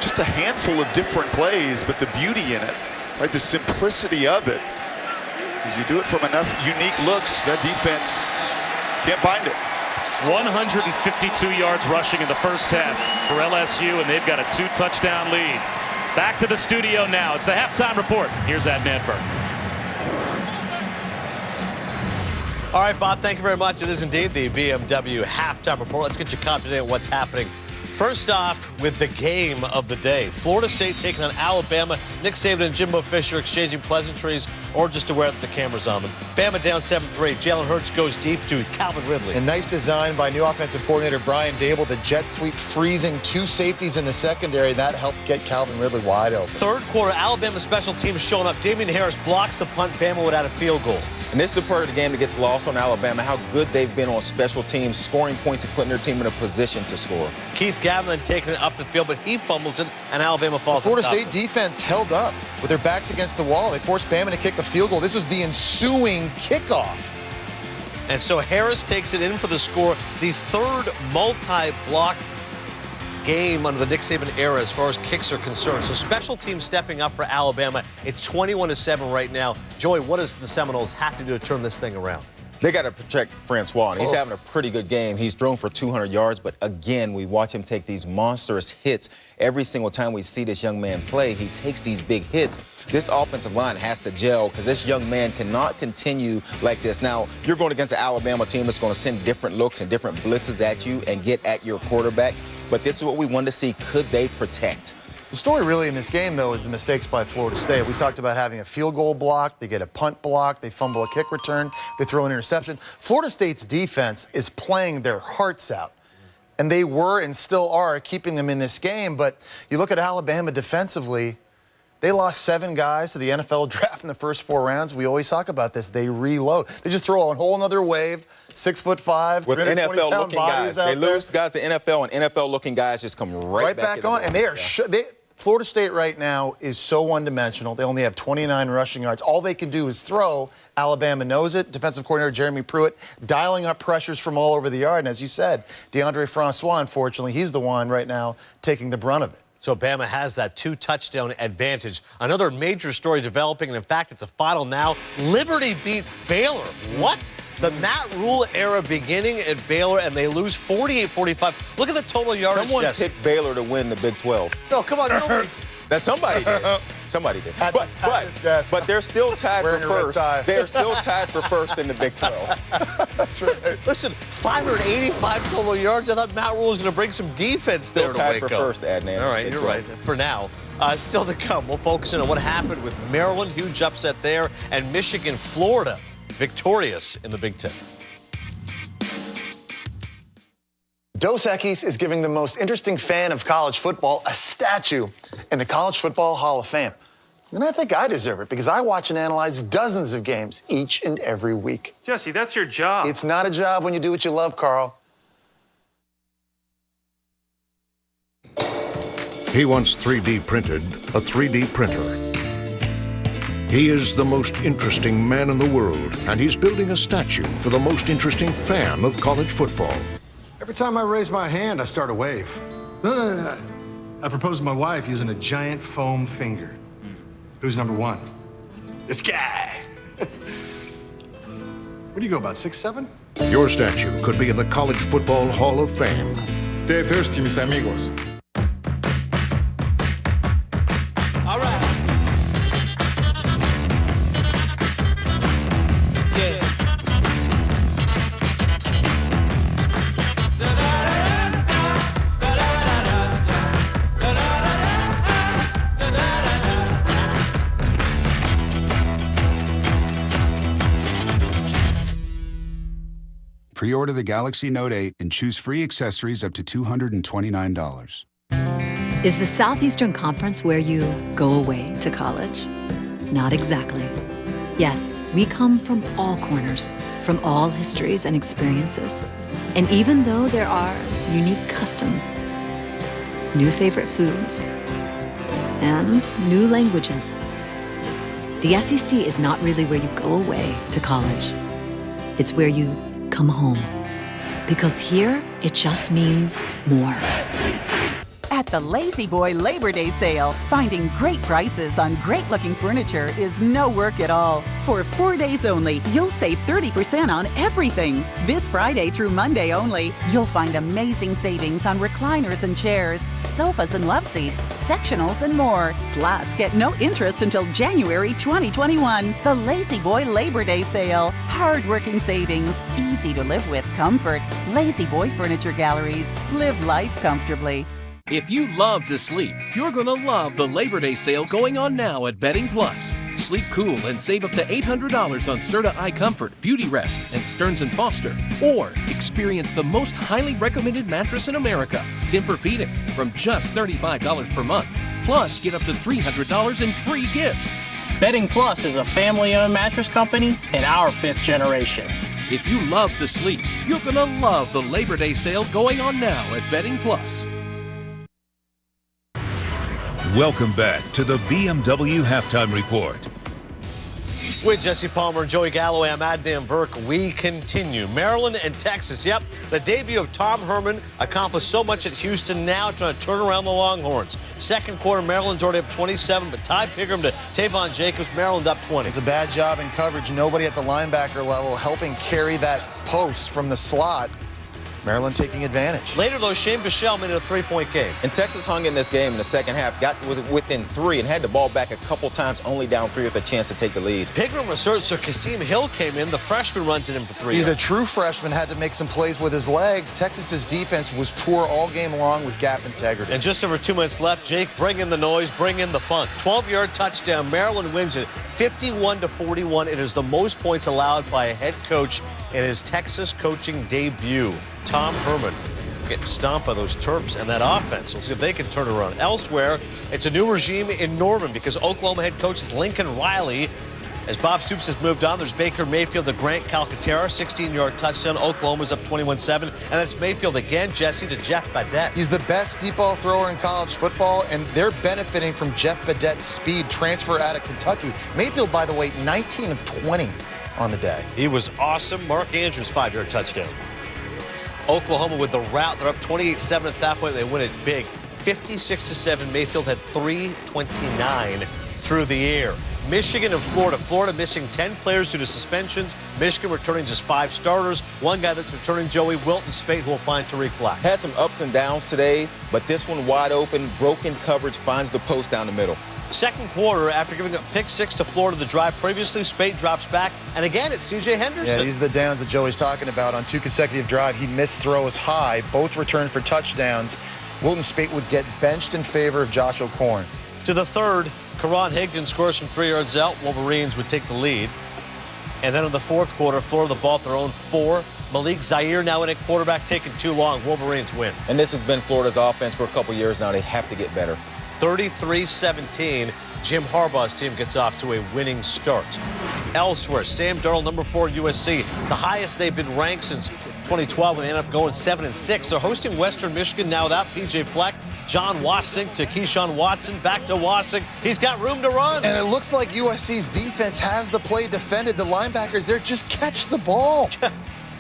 just a handful of different plays, but the beauty in it, right, the simplicity of it, is you do it from enough unique looks, that defense can't find it. 152 yards rushing in the first half for LSU, and they've got a 2-touchdown lead. Back to the studio now. It's the halftime report. Here's Adnan Burke. All right, Bob, thank you very much. It is indeed the BMW halftime report. Let's get you caught today on what's happening. First off, with the game of the day, Florida State taking on Alabama. Nick Saban and Jimbo Fisher exchanging pleasantries or just aware that the camera's on them. Bama down 7-3. Jalen Hurts goes deep to Calvin Ridley. And nice design by new offensive coordinator Brian Dable. The jet sweep freezing 2 safeties in the secondary. That helped get Calvin Ridley wide open. Third quarter, Alabama special teams showing up. Damian Harris blocks the punt. Bama would add a field goal. And this is the part of the game that gets lost on Alabama, how good they've been on special teams, scoring points and putting their team in a position to score. Keith Gavlin taking it up the field, but he fumbles it, and Alabama falls. The Florida State defense held up with their backs against the wall. They forced Bama to kick a field goal. This was the ensuing kickoff. And so Harris takes it in for the score. The third multi-block game under the Nick Saban era as far as kicks are concerned. So special teams stepping up for Alabama. It's 21-7 right now. Joey, what does the Seminoles have to do to turn this thing around? They got to protect Francois, and he's having a pretty good game. He's thrown for 200 yards, but again, we watch him take these monstrous hits. Every single time we see this young man play, he takes these big hits. This offensive line has to gel because this young man cannot continue like this. Now, you're going against an Alabama team that's going to send different looks and different blitzes at you and get at your quarterback, but this is what we wanted to see. Could they protect? The story really in this game, though, is the mistakes by Florida State. We talked about having a field goal block. They get a punt block. They fumble a kick return. They throw an interception. Florida State's defense is playing their hearts out. And they were and still are keeping them in this game. But you look at Alabama defensively, they lost 7 guys to the NFL draft in the first 4 rounds. We always talk about this. They reload. They just throw a whole nother wave. 6'5", with NFL-looking guys. They lose guys to NFL, and NFL-looking guys just come right back on. And they are Florida State right now is so one-dimensional. They only have 29 rushing yards. All they can do is throw. Alabama knows it. Defensive coordinator Jeremy Pruitt dialing up pressures from all over the yard. And as you said, DeAndre Francois, unfortunately, he's the one right now taking the brunt of it. So Bama has that 2-touchdown advantage. Another major story developing, and in fact, it's a final now. Liberty beat Baylor. What? The Matt Rule era beginning at Baylor, and they lose 48-45. Look at the total yardage. Someone Jesse. picked Baylor to win the Big 12. No, come on. No. That somebody did. Somebody did. But they're still tied for first. They're still tied for first in the Big 12. That's right. Listen, 585 total yards. I thought Matt Rule was going to bring some defense there Still to tied wake for up. first, Adnan. All right, you're right. For now. Still to come, we'll focus in on what happened with Maryland, huge upset there, and Michigan, Florida, victorious in the Big Ten. Dos Equis is giving the most interesting fan of college football a statue in the College Football Hall of Fame. And I think I deserve it because I watch and analyze dozens of games each and every week. Jesse, that's your job. It's not a job when you do what you love, Carl. He wants 3D printed a 3D printer. He is the most interesting man in the world, and he's building a statue for the most interesting fan of college football. Every time I raise my hand, I start a wave. I propose to my wife using a giant foam finger. Who's number one? This guy. What do you go, about 6'7"? Your statue could be in the College Football Hall of Fame. Stay thirsty, mis amigos. All right. Yeah. Pre-order the Galaxy Note 8 and choose free accessories up to $229. Is the Southeastern Conference where you go away to college? Not exactly. Yes, we come from all corners, from all histories and experiences. And even though there are unique customs, new favorite foods, and new languages, the SEC is not really where you go away to college. It's where you come home. Because here, it just means more. At the Lazy Boy Labor Day sale, finding great prices on great-looking furniture is no work at all. For 4 days only, you'll save 30% on everything. This Friday through Monday only, you'll find amazing savings on recliners and chairs, sofas and love seats, sectionals, and more. Plus, get no interest until January 2021. The Lazy Boy Labor Day sale. Hard-working savings, easy to live with comfort. Lazy Boy Furniture Galleries. Live life comfortably. If you love to sleep, you're going to love the Labor Day sale going on now at Bedding Plus. Sleep cool and save up to $800 on Serta Eye Comfort, Beauty Rest, and Stearns & Foster. Or experience the most highly recommended mattress in America, Tempur-Pedic, from just $35 per month. Plus, get up to $300 in free gifts. Bedding Plus is a family-owned mattress company in our 5th generation. If you love to sleep, you're going to love the Labor Day sale going on now at Bedding Plus. Welcome back to the BMW Halftime Report. With Jesse Palmer and Joey Galloway, I'm Adnan Burke. We continue. Maryland and Texas. Yep, the debut of Tom Herman accomplished so much at Houston, now trying to turn around the Longhorns. Second quarter, Maryland's already up 27, but Ty Pigram to Tavon Jacobs, Maryland up 20. It's a bad job in coverage. Nobody at the linebacker level helping carry that post from the slot. Maryland taking advantage. Later, though, Shane Bichelle made it a three-point game. And Texas hung in this game in the second half, got within 3 and had the ball back a couple times, only down 3 with a chance to take the lead. Pigram resurged, so Kasim Hill came in. The freshman runs it in for 3. He's a true freshman, had to make some plays with his legs. Texas's defense was poor all game long with gap integrity. And just over 2 minutes left, Jake, bring in the noise, bring in the fun. 12-yard touchdown. Maryland wins it 51-41. It is the most points allowed by a head coach in his Texas coaching debut. Tom Herman getting stomped by those Terps and that offense. We'll see if they can turn it around. Elsewhere, it's a new regime in Norman because Oklahoma head coach is Lincoln Riley. As Bob Stoops has moved on, there's Baker Mayfield to Grant Calcaterra, 16-yard touchdown. Oklahoma's up 21-7. And that's Mayfield again, Jesse, to Jeff Badet. He's the best deep ball thrower in college football, and they're benefiting from Jeff Badet's speed transfer out of Kentucky. Mayfield, by the way, 19 of 20 on the day. He was awesome. Mark Andrews, 5-yard touchdown. Oklahoma with the route. They're up 28-7 at that point. They win it big. 56-7. Mayfield had 329 through the air. Michigan and Florida. Florida missing 10 players due to suspensions. Michigan returning just 5 starters. One guy that's returning, Joey Wilton Spate, who will find Tariq Black. Had some ups and downs today, but this one wide open, broken coverage, finds the post down the middle. Second quarter, after giving up pick 6 to Florida the drive previously, Spate drops back. And again, it's C.J. Henderson. Yeah, these are the downs that Joey's talking about. On 2 consecutive drives, he missed throws high. Both returned for touchdowns. Wilton Spate would get benched in favor of Josh O'Korn. To the third, Karan Higdon scores from 3 yards out. Wolverines would take the lead. And then in the fourth quarter, Florida the ball at their own 4. Malik Zaire now in at quarterback, taking too long. Wolverines win. And this has been Florida's offense for a couple years now. They have to get better. 33-17. Jim Harbaugh's team gets off to a winning start. Elsewhere, Sam Darnold, number 4 USC, the highest they've been ranked since 2012 when they ended up going 7-6. They're hosting Western Michigan now without P.J. Fleck. John Wasink to Keyshawn Watson, back to Wasink. He's got room to run. And it looks like USC's defense has the play defended. The linebackers there just catch the ball.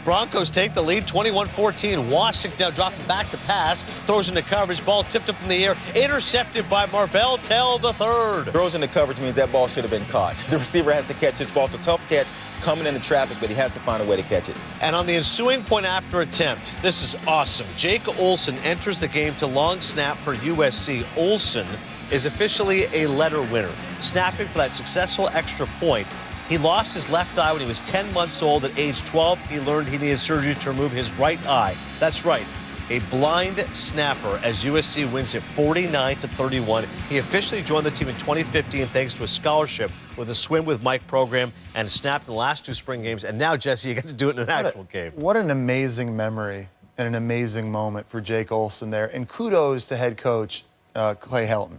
Broncos take the lead, 21-14. Wasik now dropping back to pass, throws into coverage, ball tipped up in the air, intercepted by Marvell Tell III. Throws into coverage means that ball should have been caught. The receiver has to catch this ball. It's a tough catch coming into traffic, but he has to find a way to catch it. And on the ensuing point after attempt, this is awesome. Jake Olson enters the game to long snap for USC. Olson is officially a letter winner, snapping for that successful extra point. He lost his left eye when he was 10 months old. At age 12, he learned he needed surgery to remove his right eye. That's right, a blind snapper as USC wins it 49-31. He officially joined the team in 2015 thanks to a scholarship with a Swim with Mike program and snapped in the last 2 spring games. And now, Jesse, you get to do it in an actual game. What an amazing memory and an amazing moment for Jake Olson there. And kudos to head coach Clay Helton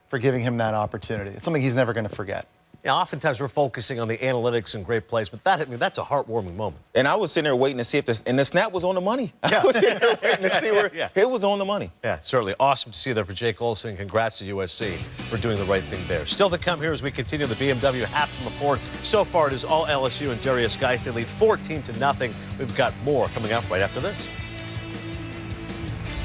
for giving him that opportunity. It's something he's never going to forget. Yeah, oftentimes we're focusing on the analytics and great plays, but that's a heartwarming moment. And I was sitting there waiting to see if this, and the snap was on the money. I was sitting there waiting to see where it was on the money. Yeah, certainly awesome to see there for Jake Olson. Congrats to USC for doing the right thing there. Still to come here as we continue the BMW halftime report. So far, it is all LSU and Darius Geis. They lead 14-0. We've got more coming up right after this.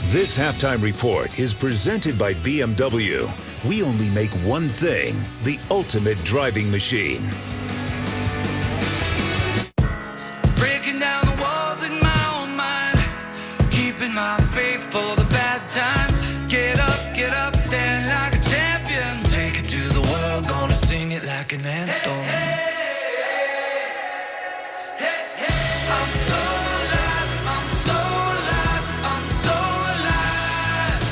This halftime report is presented by BMW. We only make one thing, the ultimate driving machine. Breaking down the walls in my own mind, keeping my faith for the bad times. Get up, stand like a champion. Take it to the world, gonna sing it like an anthem. I'm so alive, I'm so alive, I'm so alive.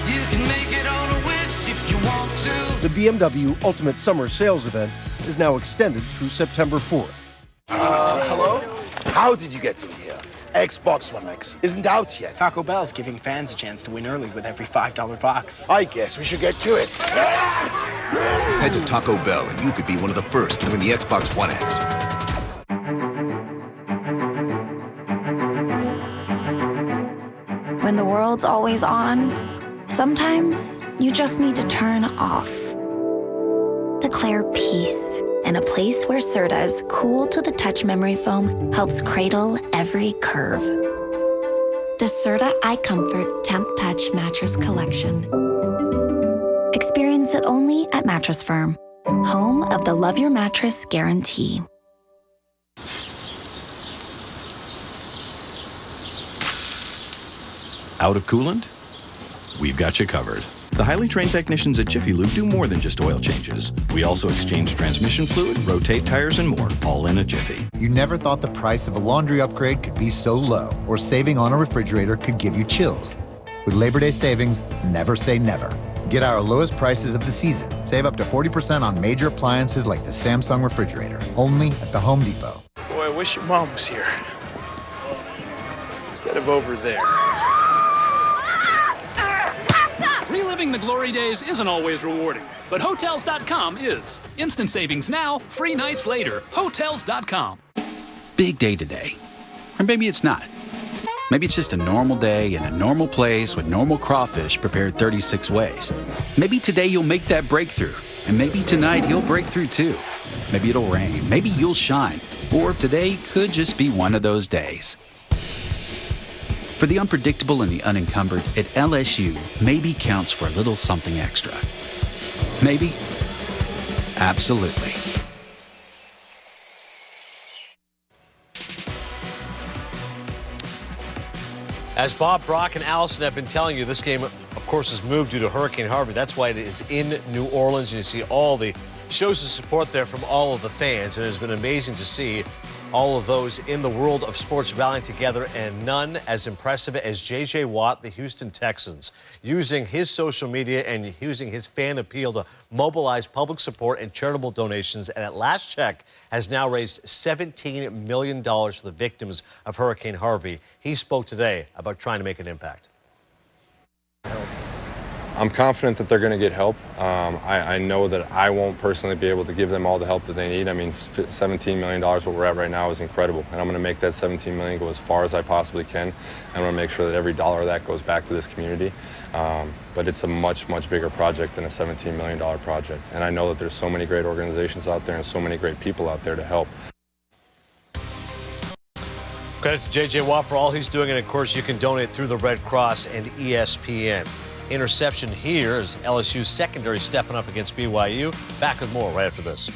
You can make it on a wish if you want to. The BMW Ultimate Summer Sales Event is now extended through September 4th. Hello? How did you get in here? Xbox One X isn't out yet. Taco Bell's giving fans a chance to win early with every $5 box. I guess we should get to it. Head to Taco Bell and you could be one of the first to win the Xbox One X. When the world's always on, sometimes you just need to turn off. Declare peace in a place where Serta's cool to the touch memory foam helps cradle every curve. The Serta iComfort Temp Touch Mattress Collection. Experience it only at Mattress Firm, home of the Love Your Mattress guarantee. Out of coolant? We've got you covered. The highly trained technicians at Jiffy Lube do more than just oil changes. We also exchange transmission fluid, rotate tires, and more, all in a jiffy. You never thought the price of a laundry upgrade could be so low, or saving on a refrigerator could give you chills. With Labor Day savings, never say never. Get our lowest prices of the season. Save up to 40% on major appliances like the Samsung refrigerator, only at the Home Depot. Boy, I wish your mom was here. Instead of over there. Reliving the glory days isn't always rewarding, but Hotels.com is. Instant savings now, free nights later. Hotels.com. Big day today. Or maybe it's not. Maybe it's just a normal day in a normal place with normal crawfish prepared 36 ways. Maybe today you'll make that breakthrough. And maybe tonight you'll break through too. Maybe it'll rain. Maybe you'll shine. Or today could just be one of those days. For the unpredictable and the unencumbered, at LSU, maybe counts for a little something extra. Maybe. Absolutely. As Bob, Brock, and Allison have been telling you, this game, of course, is moved due to Hurricane Harvey. That's why it is in New Orleans, and you see all the shows of support there from all of the fans. And it's been amazing to see all of those in the world of sports rallying together, and none as impressive as J.J. Watt, the Houston Texans, using his social media and using his fan appeal to mobilize public support and charitable donations, and at last check has now raised $17 million for the victims of Hurricane Harvey. He spoke today about trying to make an impact. I'm confident that they're going to get help. I know that I won't personally be able to give them all the help that they need. I mean, $17 million, what we're at right now, is incredible. And I'm going to make that $17 million go as far as I possibly can. And I'm going to make sure that every dollar of that goes back to this community. But it's a much, much bigger project than a $17 million project. And I know that there's so many great organizations out there and so many great people out there to help. Credit to J.J. Watt for all he's doing. And, of course, you can donate through the Red Cross and ESPN. Interception here as LSU's secondary stepping up against BYU. Back with more right after this.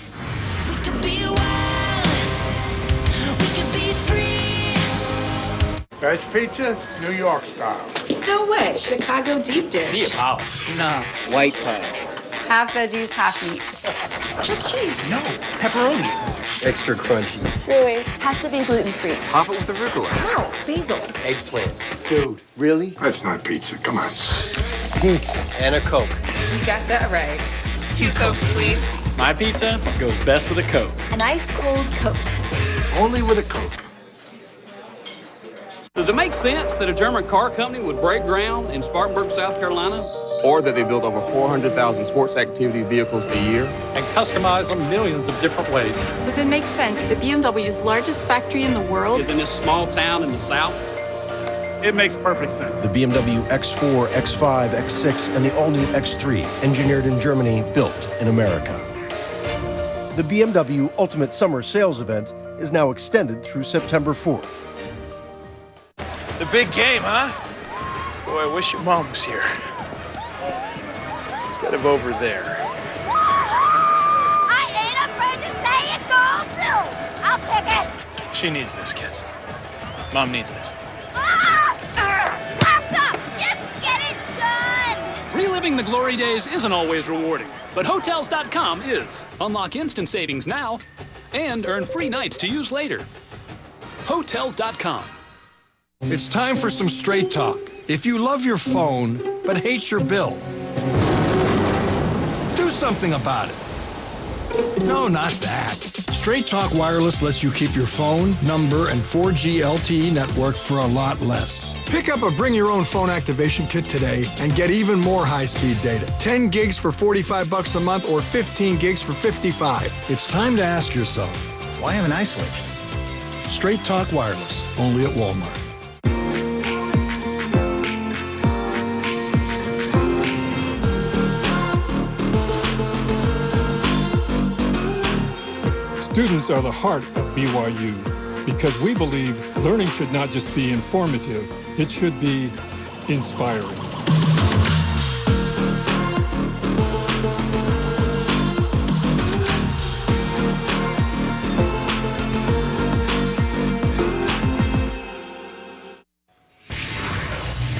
Best pizza, New York style. No way. Chicago deep dish. Nah, white pie. Half veggies, half meat. Just cheese. No, pepperoni. Extra crunchy. Chewy. Has to be gluten-free. Pop it with arugula. No, basil. Eggplant. Dude, really? That's not pizza. Come on. Pizza and a Coke. You got that right. 2 Cokes, please. My pizza goes best with a Coke. An ice cold Coke. Only with a Coke. Does it make sense that a German car company would break ground in Spartanburg, South Carolina? Or that they build over 400,000 sports activity vehicles a year. And customize them millions of different ways. Does it make sense that BMW's largest factory in the world is in this small town in the South? It makes perfect sense. The BMW X4, X5, X6, and the all-new X3, engineered in Germany, built in America. The BMW Ultimate Summer Sales Event is now extended through September 4th. The big game, huh? Boy, I wish your mom was here. Instead of over there. I ain't afraid to say it, go blue. I'll pick it. She needs this, kids. Mom needs this. Awesome! Just get it done! Reliving the glory days isn't always rewarding, but Hotels.com is. Unlock instant savings now and earn free nights to use later. Hotels.com. It's time for some straight talk. If you love your phone but hate your bill, do something about it. No, not that. Straight Talk Wireless lets you keep your phone, number, and 4G LTE network for a lot less. Pick up a Bring Your Own Phone activation kit today and get even more high-speed data. 10 gigs for $45 a month or 15 gigs for $55. It's time to ask yourself, why haven't I switched? Straight Talk Wireless, only at Walmart. Students are the heart of BYU because we believe learning should not just be informative, it should be inspiring.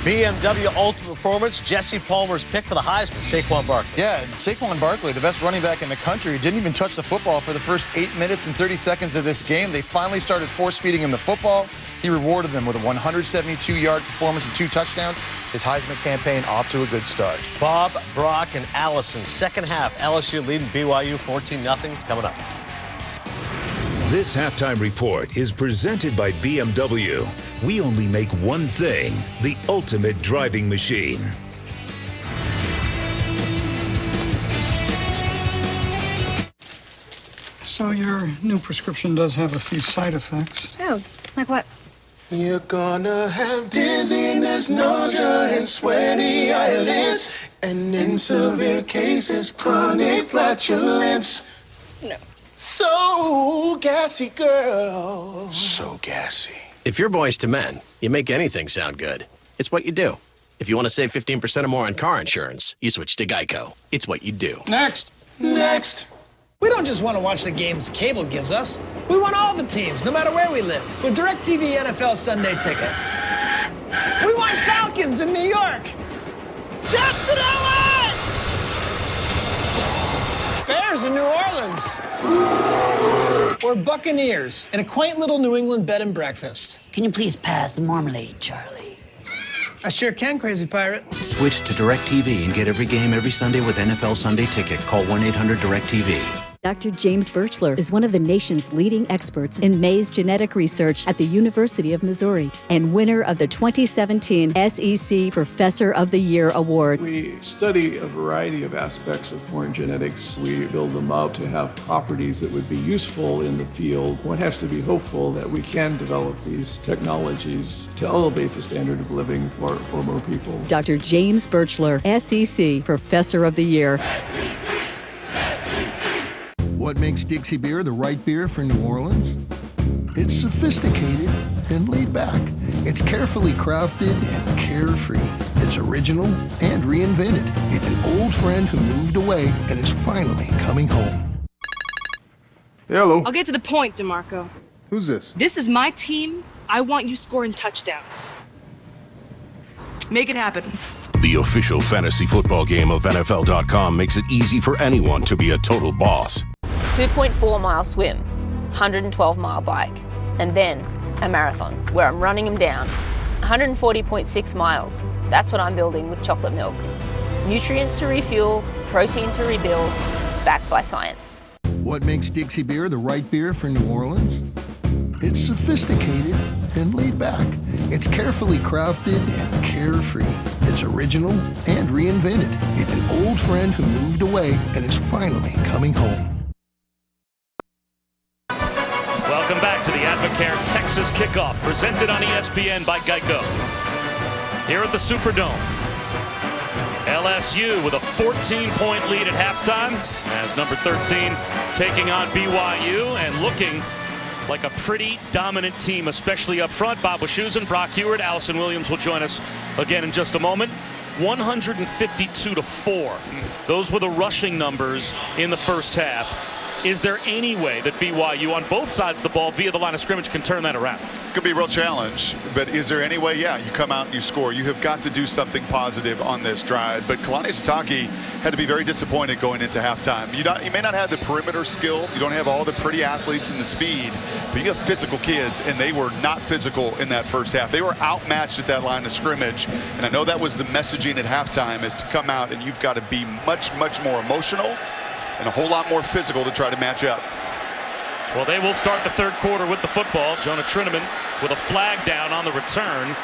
BMW Ultimate Performance, Jesse Palmer's pick for the Heisman, Saquon Barkley. Yeah, Saquon Barkley, the best running back in the country, didn't even touch the football for the first 8 minutes and 30 seconds of this game. They finally started force-feeding him the football. He rewarded them with a 172-yard performance and 2 touchdowns. His Heisman campaign off to a good start. Bob, Brock, and Allison. Second half, LSU leading BYU 14-0's coming up. This halftime report is presented by BMW. We only make one thing, the ultimate driving machine. So your new prescription does have a few side effects. Oh, like what? You're gonna have dizziness, nausea, and sweaty eyelids, and in severe cases, chronic flatulence. No. So gassy, girl. So gassy. If you're boys to men, you make anything sound good. It's what you do. If you want to save 15% or more on car insurance, you switch to Geico. It's what you do. Next. Next. We don't just want to watch the games cable gives us. We want all the teams, no matter where we live, with DirecTV NFL Sunday Ticket. We want Falcons in New York. Jets in LA. Bears in New Orleans. Or Buccaneers in a quaint little New England bed and breakfast. Can you please pass the marmalade, Charlie? I sure can, Crazy Pirate. Switch to DirecTV and get every game every Sunday with NFL Sunday Ticket. Call 1-800-DirecTV. Dr. James Birchler is one of the nation's leading experts in maize genetic research at the University of Missouri and winner of the 2017 SEC Professor of the Year Award. We study a variety of aspects of corn genetics. We build them up to have properties that would be useful in the field. One has to be hopeful that we can develop these technologies to elevate the standard of living for more people. Dr. James Birchler, SEC Professor of the Year. What makes Dixie beer the right beer for New Orleans? It's sophisticated and laid back. It's carefully crafted and carefree. It's original and reinvented. It's an old friend who moved away and is finally coming home. Hello. I'll get to the point, DeMarco. Who's this? This is my team. I want you scoring touchdowns. Make it happen. The official fantasy football game of NFL.com makes it easy for anyone to be a total boss. 2.4-mile swim, 112-mile bike, and then a marathon where I'm running them down. 140.6 miles. That's what I'm building with chocolate milk. Nutrients to refuel, protein to rebuild, backed by science. What makes Dixie beer the right beer for New Orleans? It's sophisticated and laid back. It's carefully crafted and carefree. It's original and reinvented. It's an old friend who moved away and is finally coming home. Welcome back to the Advocare Texas Kickoff, presented on ESPN by Geico. Here at the Superdome, LSU with a 14-point lead at halftime as number 13 taking on BYU and looking like a pretty dominant team, especially up front. Bob Wischusen, Brock Heward, Allison Williams will join us again in just a moment. 152-4. Those were the rushing numbers in the first half. Is there any way that BYU on both sides of the ball via the line of scrimmage can turn that around? Could be a real challenge, but is there any way? Yeah, you come out and you score. You have got to do something positive on this drive. But Kalani Sitake had to be very disappointed going into halftime. You may not have the perimeter skill. You don't have all the pretty athletes and the speed, but you have physical kids, and they were not physical in that first half. They were outmatched at that line of scrimmage, and I know that was the messaging at halftime, is to come out and you've got to be much, much more emotional and a whole lot more physical to try to match up. Well, they will start the third quarter with the football. Jonah Trinneman with a flag down on the return.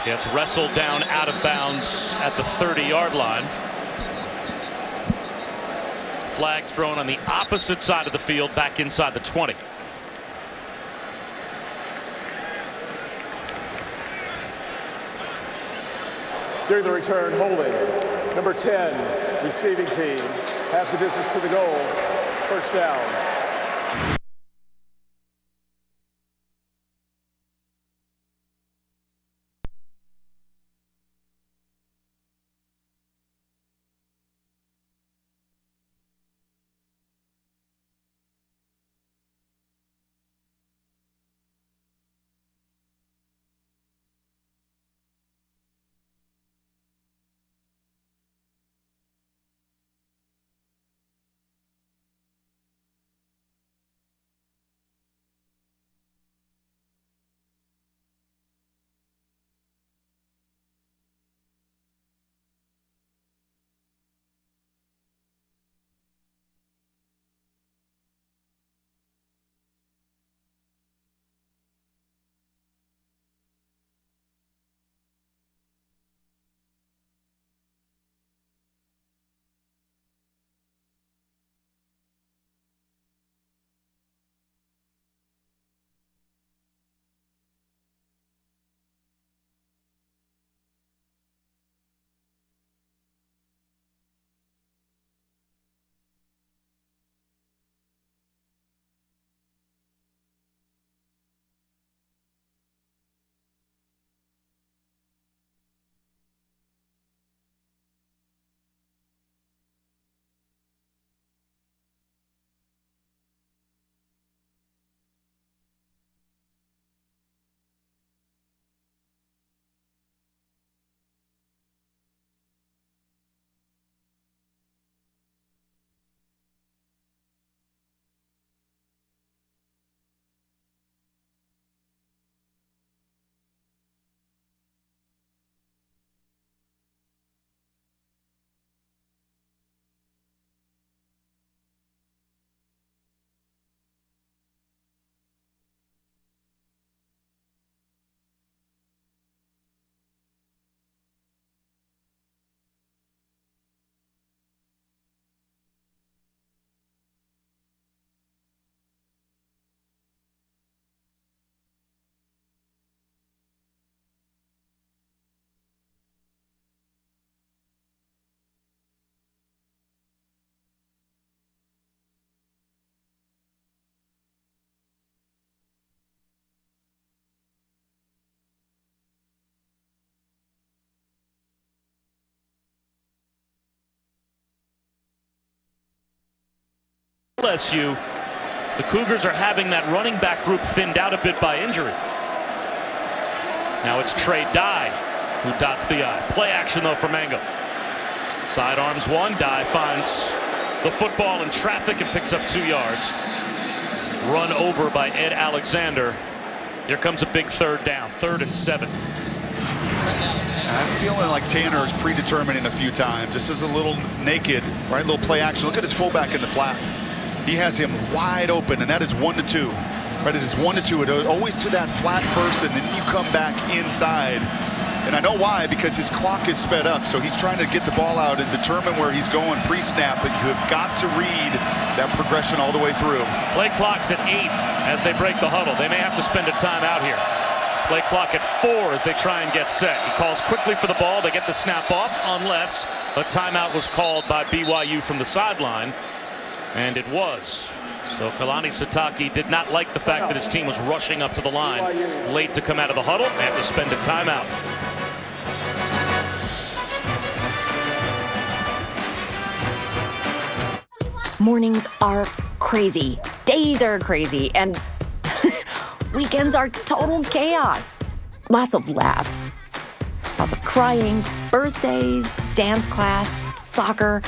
Gets wrestled down out of bounds at the 30-yard line. Flag thrown on the opposite side of the field, back inside the 20. During the return, holding. Number 10, receiving team. Half the distance to the goal. First down. LSU, the Cougars are having that running back group thinned out a bit by injury. Now it's Trey Dye who dots the I. Play action though for Mango. Sidearms one. Dye finds the football in traffic and picks up 2 yards. Run over by Ed Alexander. Here comes a big third down. 3rd and 7. I'm feeling like Tanner is predetermining a few times. This is a little naked, right? Little play action. Look at his fullback in the flat. He has him wide open, and that is 1-2. Right, it is 1-2. It always to that flat first, and then you come back inside. And I know why, because his clock is sped up. So he's trying to get the ball out and determine where he's going pre-snap, but you have got to read that progression all the way through. Play clock's at 8 as they break the huddle. They may have to spend a timeout here. Play clock at 4 as they try and get set. He calls quickly for the ball. They get the snap off unless a timeout was called by BYU from the sideline. And it was. So Kalani Sitake did not like the fact that his team was rushing up to the line late to come out of the huddle. They have to spend a timeout. Mornings are crazy. Days are crazy. And weekends are total chaos. Lots of laughs. Lots of crying, birthdays, dance class, soccer.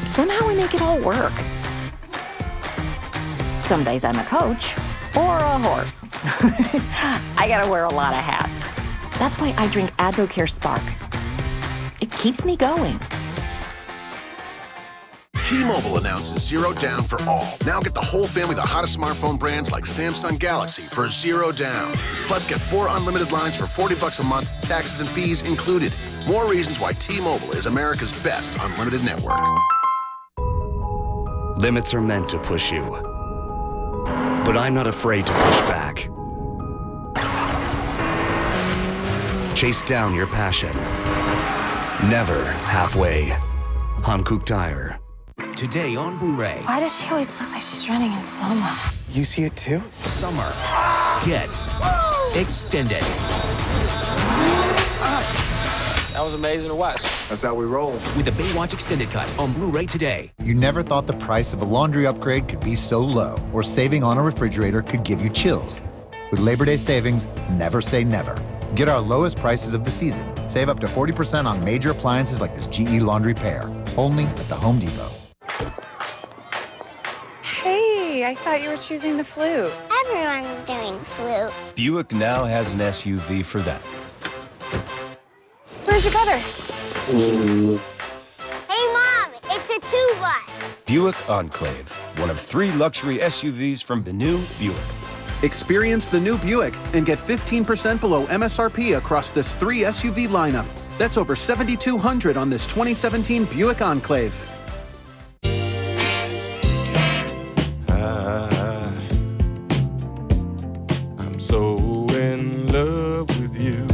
Somehow we make it all work. Some days I'm a coach or a horse. I gotta wear a lot of hats. That's why I drink Advocare Spark. It keeps me going. T-Mobile announces $0 down for all. Now get the whole family the hottest smartphone brands like Samsung Galaxy for $0 down. Plus get 4 unlimited lines for $40 a month, taxes and fees included. More reasons why T-Mobile is America's best unlimited network. Limits are meant to push you. But I'm not afraid to push back. Chase down your passion. Never halfway. Hankook Tire. Today on Blu-ray. Why does she always look like she's running in slow-mo? You see it too? Summer gets extended. That was amazing to watch. That's how we roll. With the Baywatch Extended Cut on Blu-ray today. You never thought the price of a laundry upgrade could be so low, or saving on a refrigerator could give you chills. With Labor Day savings, never say never. Get our lowest prices of the season. Save up to 40% on major appliances like this GE laundry pair. Only at the Home Depot. Hey, I thought you were choosing the flute. Everyone was doing flute. Buick now has an SUV for that. Where's your brother? Hey, Mom, it's a tuba. Buick Enclave, one of 3 luxury SUVs from the new Buick. Experience the new Buick and get 15% below MSRP across this 3 SUV lineup. That's over $7,200 on this 2017 Buick Enclave. I'm so in love with you.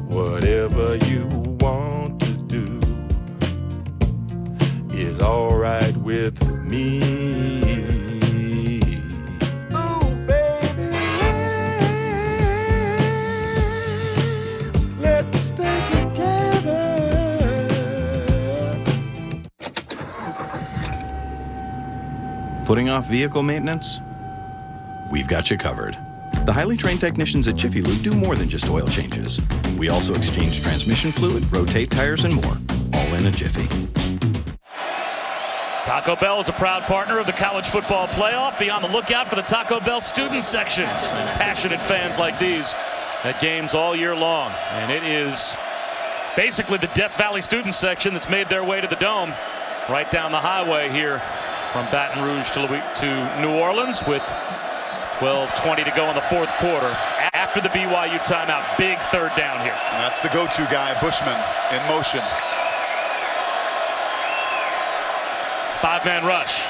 Whatever you want to do is all right with me. Let's stay together. Putting off vehicle maintenance? We've got you covered. The highly trained technicians at Jiffy Lube do more than just oil changes. We also exchange transmission fluid, rotate tires, and more, all in a jiffy. Taco Bell is a proud partner of the College Football Playoff. Be on the lookout for the Taco Bell student sections and passionate fans like these at games all year long. And it is basically the Death Valley student section that's made their way to the Dome right down the highway here from Baton Rouge to New Orleans with 12:20 to go in the 4th quarter. After the BYU timeout, big 3rd down here. And that's the go-to guy, Bushman, in motion. 5-man rush.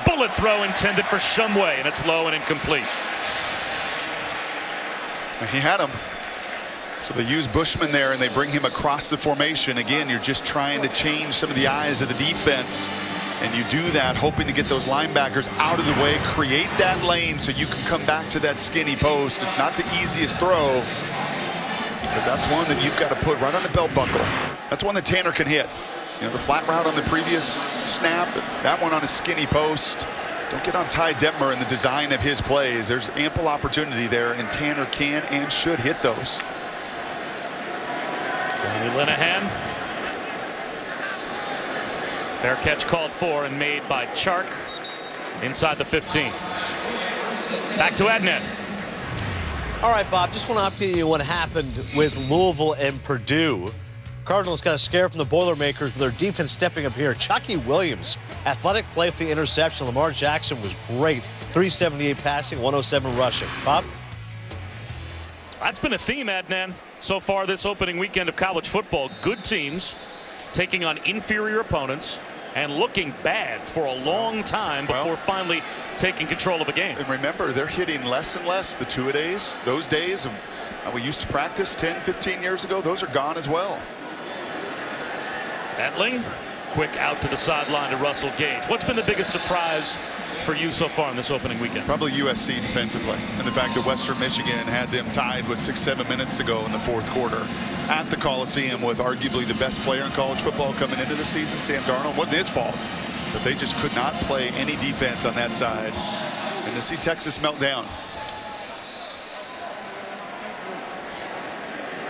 Bullet throw intended for Shumway, and it's low and incomplete. He had him. So they use Bushman there, and they bring him across the formation. Again, you're just trying to change some of the eyes of the defense. And you do that hoping to get those linebackers out of the way, create that lane so you can come back to that skinny post. It's not the easiest throw, but that's one that you've got to put right on the belt buckle. That's one that Tanner can hit. You know, the flat route on the previous snap, that one on a skinny post. Don't get on Ty Detmer in the design of his plays. There's ample opportunity there, and Tanner can and should hit those. Johnny Linehan. Fair catch called for and made by Chark inside the 15. Back to Adnan. All right, Bob, just want to update you on what happened with Louisville and Purdue. Cardinals got a scare from the Boilermakers, but their defense stepping up here. Chucky Williams, athletic play for the interception. Lamar Jackson was great. 378 passing, 107 rushing. Bob? That's been a theme, Adnan, so far this opening weekend of college football. Good teams taking on inferior opponents and looking bad for a long time before finally taking control of a game. And remember, they're hitting less and less the two-a-days. Those days we used to practice 10, 15 years ago, those are gone as well. Etling, quick out to the sideline to Russell Gage. What's been the biggest surprise for you so far in this opening weekend? Probably USC defensively, and the fact that Western Michigan had them tied with 6-7 minutes to go in the fourth quarter at the Coliseum with arguably the best player in college football coming into the season, Sam Darnold. Wasn't his fault, but they just could not play any defense on that side. And to see Texas melt down.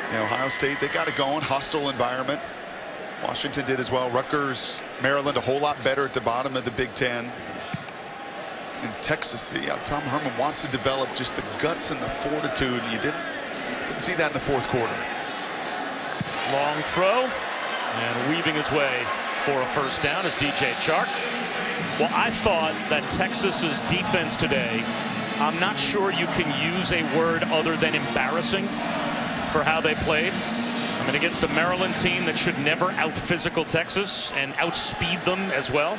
You know, Ohio State, they got it going, hostile environment. Washington did as well. Rutgers, Maryland, a whole lot better at the bottom of the Big Ten. In Texas, Tom Herman wants to develop just the guts and the fortitude. You didn't see that in the fourth quarter. Long throw, and weaving his way for a first down is DJ Chark. Well, I thought that Texas's defense today, I'm not sure you can use a word other than embarrassing for how they played. I mean, against a Maryland team that should never out-physical Texas and outspeed them as well.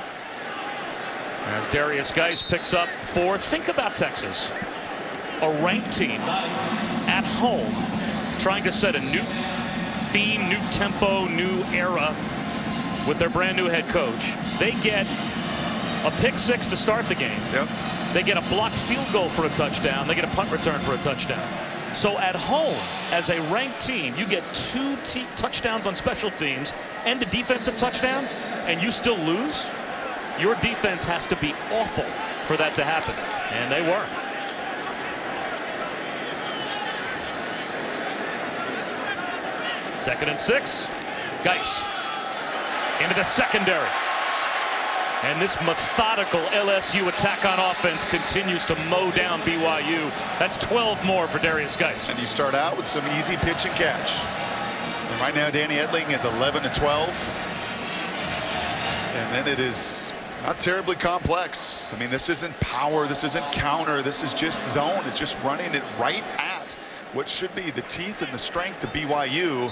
As Darius Geis picks up 4. Think about Texas, a ranked team at home, trying to set a new theme, new tempo, new era with their brand new head coach. They get a pick 6 to start the game. Yep. They get a blocked field goal for a touchdown. They get a punt return for a touchdown. So at home, as a ranked team, you get 2 touchdowns on special teams and a defensive touchdown, and you still lose. Your defense has to be awful for that to happen, and they were. Second and 6. Geis into the secondary. And this methodical LSU attack on offense continues to mow down BYU. That's 12 more for Darius Geis. And you start out with some easy pitch and catch. And right now, Danny Etling is 11-12. And then it is not terribly complex. I mean, this isn't power. This isn't counter. This is just zone. It's just running it right at what should be the teeth and the strength of BYU.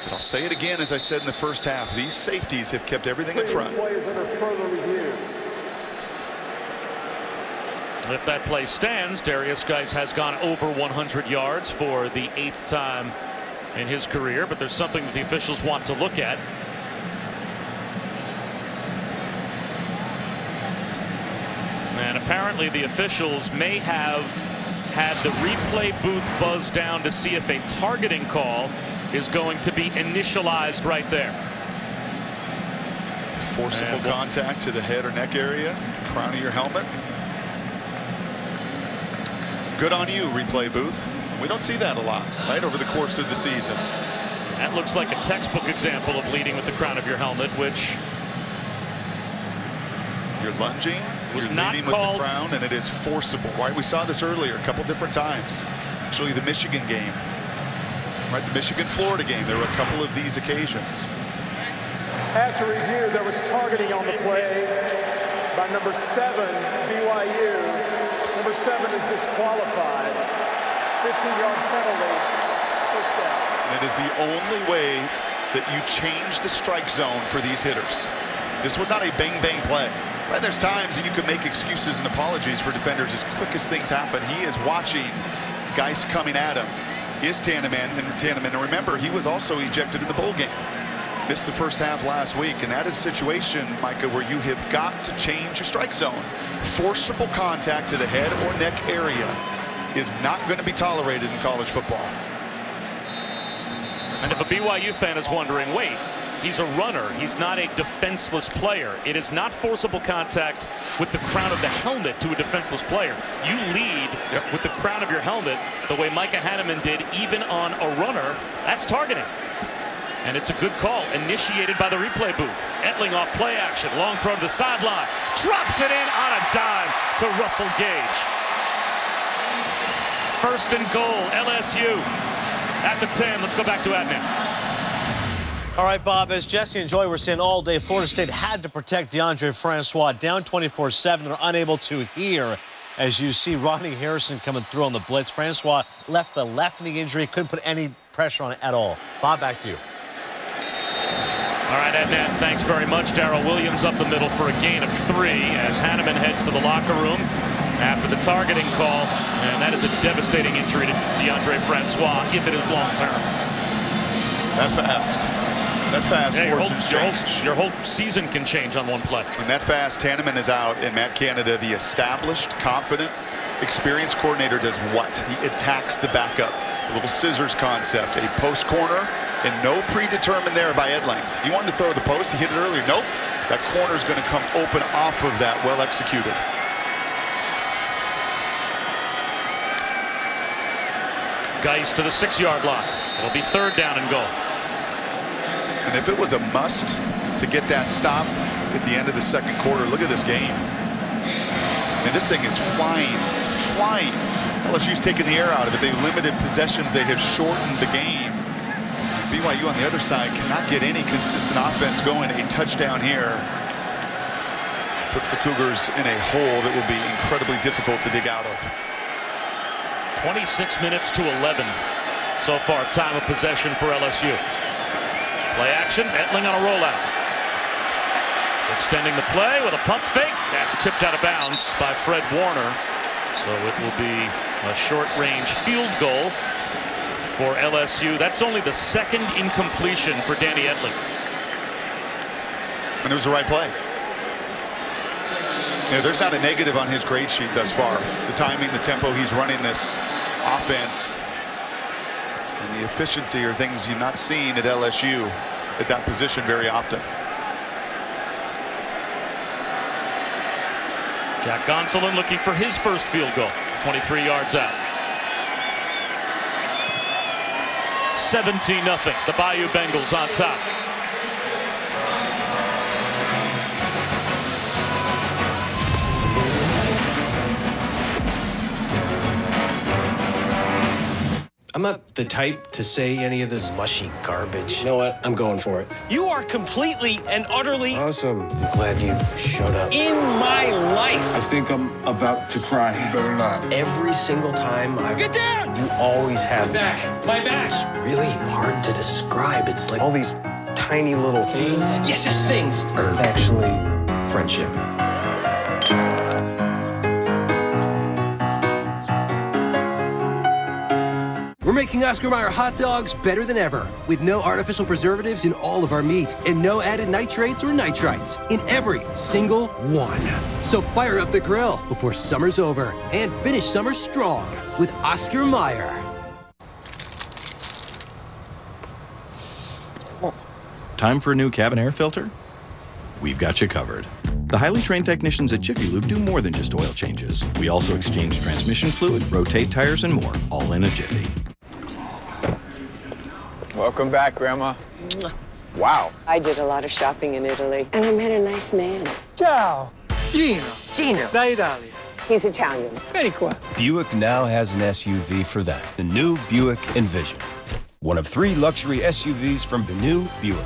But I'll say it again, as I said in the first half, these safeties have kept everything in front. Plays under further review. If that play stands, Darius Geis has gone over 100 yards for the 8th time in his career, but there's something that the officials want to look at. And apparently the officials may have had the replay booth buzz down to see if a targeting call is going to be initialized right there. Forcible contact to the head or neck area, crown of your helmet. Good on you, replay booth. We don't see that a lot, right, over the course of the season. That looks like a textbook example of leading with the crown of your helmet, which you're lunging, was you're not leading called. with the crown, and it is forcible. Right, we saw this earlier a couple different times. Actually, the Michigan game. Right, the Michigan-Florida game, there were a couple of these occasions. After review, there was targeting on the play by number 7, BYU. Number 7 is disqualified. 15-yard penalty, first down. And it is the only way that you change the strike zone for these hitters. This was not a bang-bang play. Right, there's times that you can make excuses and apologies for defenders as quick as things happen. He is watching Geis coming at him. Is Tanneman, and remember, he was also ejected in the bowl game. Missed the first half last week, and that is a situation, Micah, where you have got to change your strike zone. Forcible contact to the head or neck area is not going to be tolerated in college football. And if a BYU fan is wondering, wait, He's a runner. He's not a defenseless player. It is not forcible contact with the crown of the helmet to a defenseless player. You lead with the crown of your helmet the way Micah Hanneman did, even on a runner. That's targeting. And it's a good call, initiated by the replay booth. Etling off play action, long throw to the sideline. Drops it in on a dime to Russell Gage. First and goal, LSU at the 10. Let's go back to Adnan. All right, Bob, as Jesse and Joy were saying all day, Florida State had to protect DeAndre Francois down 24-7. They're unable to here. As you see Rodney Harrison coming through on the blitz. Francois left the left knee injury, couldn't put any pressure on it at all. Bob, back to you. All right, Adnan, thanks very much. Darrell Williams up the middle for a gain of 3 as Hanneman heads to the locker room after the targeting call. And that is a devastating injury to DeAndre Francois if it is long-term. That fast. That fast, yeah, your whole season can change on one play. And that fast, Hanneman is out, and Matt Canada, the established, confident, experienced coordinator, does what? He attacks the backup. A little scissors concept, a post corner, and no predetermined there by Etling. He wanted to throw the post, he hit it earlier. Nope, that corner is going to come open off of that, well executed. Geis to the 6-yard line. It'll be 3rd down and goal. And if it was a must to get that stop at the end of the second quarter, look at this game. And this thing is flying. LSU's taking the air out of it. They limited possessions. They have shortened the game. BYU on the other side cannot get any consistent offense going. A touchdown here puts the Cougars in a hole that will be incredibly difficult to dig out of. 26 minutes to 11 so far, time of possession for LSU. Play action, Etling on a rollout. Extending the play with a pump fake. That's tipped out of bounds by Fred Warner. So it will be a short-range field goal for LSU. That's only the 2nd incompletion for Danny Etling. And it was the right play. You know, there's not a negative on his grade sheet thus far. The timing, the tempo he's running this offense, and the efficiency are things you've not seen at LSU at that position very often. Jack Gonsolin looking for his first field goal, 23 yards out. 17-0, the Bayou Bengals on top. I'm not the type to say any of this mushy garbage. You know what? I'm going for it. You are completely and utterly awesome. I'm glad you showed up. In my life. I think I'm about to cry. You better not. Every single time I get down, you always have my back. My back. It's really hard to describe. It's like all these tiny little things. Yes, just things. Are actually friendship. We're making Oscar Mayer hot dogs better than ever, with no artificial preservatives in all of our meat and no added nitrates or nitrites in every single one. So fire up the grill before summer's over and finish summer strong with Oscar Mayer. Time for a new cabin air filter? We've got you covered. The highly trained technicians at Jiffy Lube do more than just oil changes. We also exchange transmission fluid, rotate tires, and more, all in a jiffy. Welcome back, Grandma. Wow. I did a lot of shopping in Italy, and I met a nice man. Ciao. Gino. Da Italia. He's Italian. Vieni qua. Buick now has an SUV for that. The new Buick Envision. One of 3 luxury SUVs from New Buick.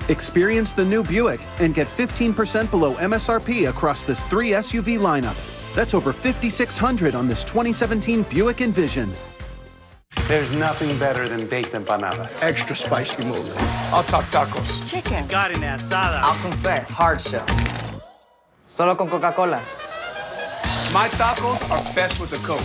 Experience the new Buick and get 15% below MSRP across this 3 SUV lineup. That's over $5,600 on this 2017 Buick Envision. There's nothing better than baked empanadas. Extra spicy mole. I'll talk tacos. Chicken. Carne asada. I'll confess, hard shell. Solo con Coca-Cola. My tacos are best with a Coke.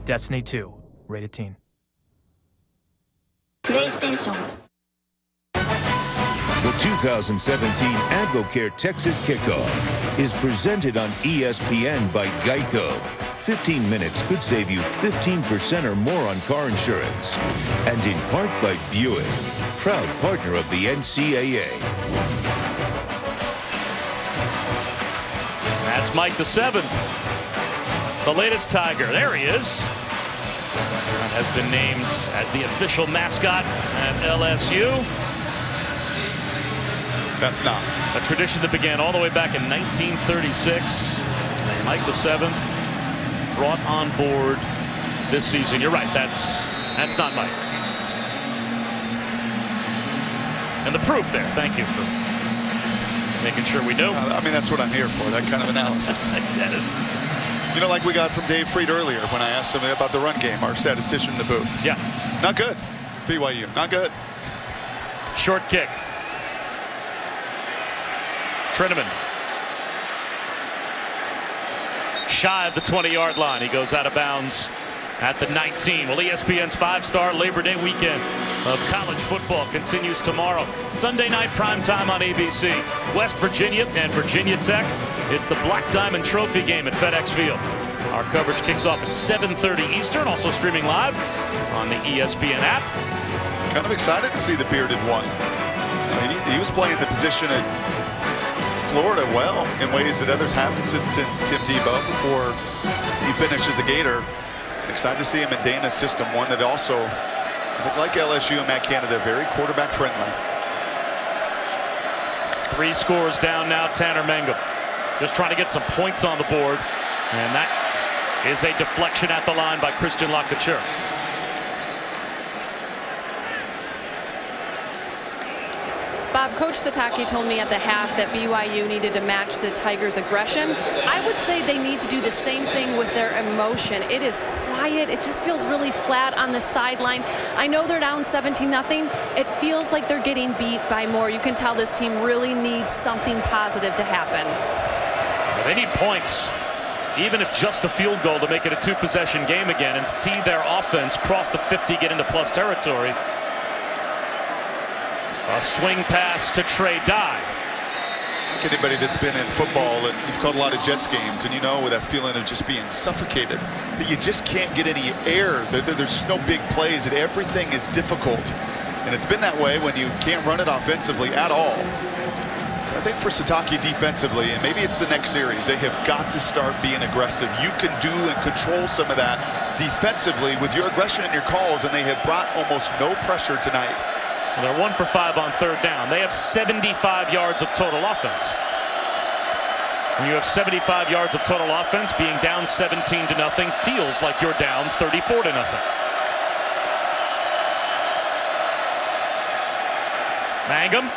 Destiny 2, rated teen. PlayStation. The 2017 Advocare Texas Kickoff is presented on ESPN by Geico. 15 minutes could save you 15% or more on car insurance. And in part by Buick, proud partner of the NCAA. That's Mike the 7th, the latest Tiger. There he is. Has been named as the official mascot at LSU. That's not. A tradition that began all the way back in 1936. Mike the 7th brought on board this season. You're right, that's not Mike. And the proof there. Thank you for making sure we knew. I mean, that's what I'm here for, that kind of analysis. That is. You know, like we got from Dave Freed earlier when I asked him about the run game, our statistician in the booth. Yeah. Not good. BYU, not good. Short kick. Treneman. Shy of the 20-yard line. He goes out of bounds at the 19. Well, ESPN's 5-star Labor Day weekend of college football continues tomorrow. Sunday night primetime on ABC. West Virginia and Virginia Tech. It's the Black Diamond Trophy game at FedEx Field. Our coverage kicks off at 7:30 Eastern, also streaming live on the ESPN app. Kind of excited to see the bearded one. I mean, he was playing the position at Florida well in ways that others haven't since Tim Tebow before he finished as a Gator. Excited to see him in Dana's system, one that also, I think like LSU and Matt Canada, very quarterback friendly. 3 scores down now, Tanner Mangum. Just trying to get some points on the board. And that is a deflection at the line by Christian Lacouture. Bob, Coach Satake told me at the half that BYU needed to match the Tigers' aggression. I would say they need to do the same thing with their emotion. It is quiet. It just feels really flat on the sideline. I know they're down 17-0. It feels like they're getting beat by more. You can tell this team really needs something positive to happen. Well, they need points, even if just a field goal, to make it a 2-possession game again and see their offense cross the 50, get into plus territory. A swing pass to Trey Dye. Anybody that's been in football, and you've called a lot of Jets games, and you know with that feeling of just being suffocated, that you just can't get any air. There's just no big plays, and everything is difficult. And it's been that way when you can't run it offensively at all. I think for Satake defensively, and maybe it's the next series, they have got to start being aggressive. You can do and control some of that defensively with your aggression and your calls, and they have brought almost no pressure tonight. Well, they're 1 for 5 on 3rd down. They have 75 yards of total offense. When you have 75 yards of total offense, being down 17-0 feels like you're down 34-0. Mangum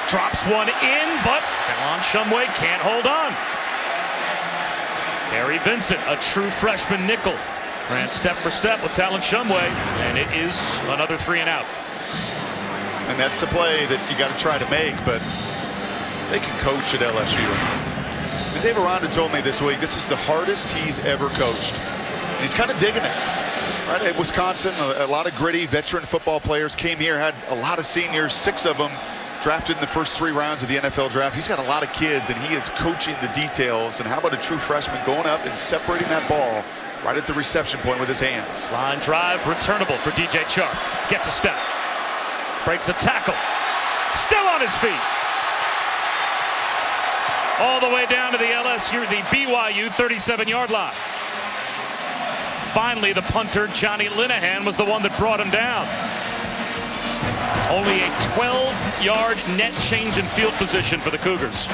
drops one in, but Talon Shumway can't hold on. Gary Vincent, a true freshman nickel, ran step for step with Talon Shumway, and it is another 3 and out. And that's the play that you got to try to make, but they can coach at LSU. And Dave Aranda told me this week, this is the hardest he's ever coached. And he's kind of digging it. Right at Wisconsin, a lot of gritty veteran football players came here, had a lot of seniors, 6 of them drafted in the first 3 rounds of the NFL draft. He's got a lot of kids, and he is coaching the details. And how about a true freshman going up and separating that ball right at the reception point with his hands? Line drive, returnable for DJ Chark. Gets a step. Breaks a tackle. Still on his feet. All the way down to the LSU, the BYU 37-yard line. Finally, the punter, Johnny Linehan, was the one that brought him down. Only a 12-yard net change in field position for the Cougars.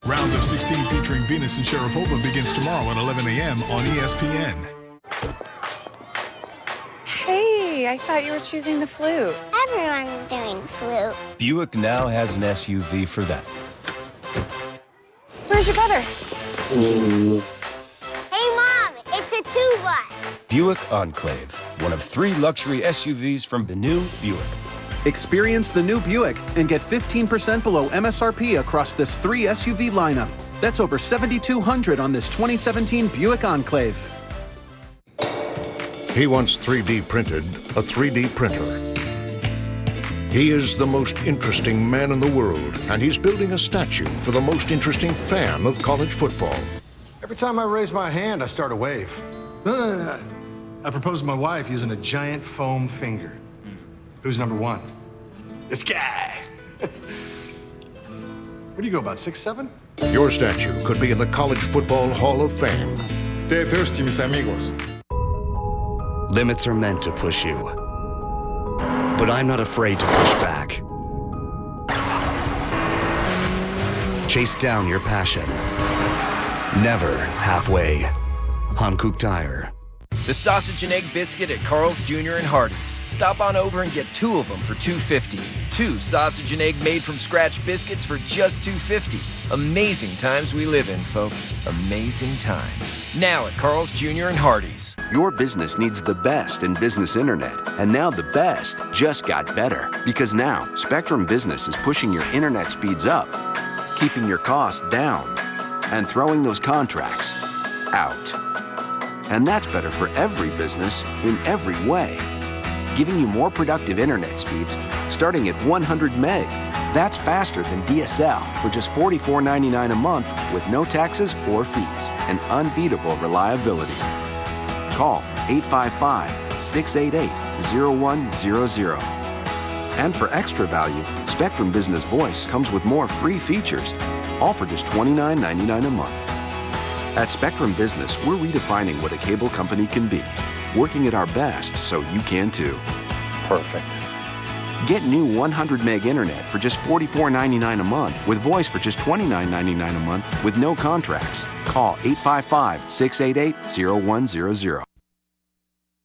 Round of 16 featuring Venus and Sharapova begins tomorrow at 11 a.m. on ESPN. Hey, I thought you were choosing the flute. Everyone's doing flute. Buick now has an SUV for that. Where's your brother? Hey, Mom, it's a 2-bus. Buick Enclave, one of 3 luxury SUVs from the new Buick. Experience the new Buick and get 15% below MSRP across this 3 SUV lineup. That's over $7,200 on this 2017 Buick Enclave. He wants 3D printed a 3D printer. He is the most interesting man in the world, and he's building a statue for the most interesting fan of college football. Every time I raise my hand, I start a wave. I propose to my wife using a giant foam finger. Who's number one? This guy. Where do you go, about 6'7"? Your statue could be in the College Football Hall of Fame. Stay thirsty, mis amigos. Limits are meant to push you. But I'm not afraid to push back. Chase down your passion. Never halfway. Hankook Tire. The sausage and egg biscuit at Carl's Jr. and Hardee's. Stop on over and get 2 of them for $2.50. 2 sausage and egg made from scratch biscuits for just $2.50. Amazing times we live in, folks. Amazing times. Now at Carl's Jr. and Hardee's. Your business needs the best in business internet. And now the best just got better. Because now, Spectrum Business is pushing your internet speeds up, keeping your costs down, and throwing those contracts out. And that's better for every business in every way. Giving you more productive internet speeds starting at 100 meg. That's faster than DSL for just $44.99 a month with no taxes or fees and unbeatable reliability. Call 855-688-0100. And for extra value, Spectrum Business Voice comes with more free features, all for just $29.99 a month. At Spectrum Business, we're redefining what a cable company can be, working at our best so you can too. Perfect. Get new 100 meg internet for just $44.99 a month with voice for just $29.99 a month with no contracts. Call 855-688-0100.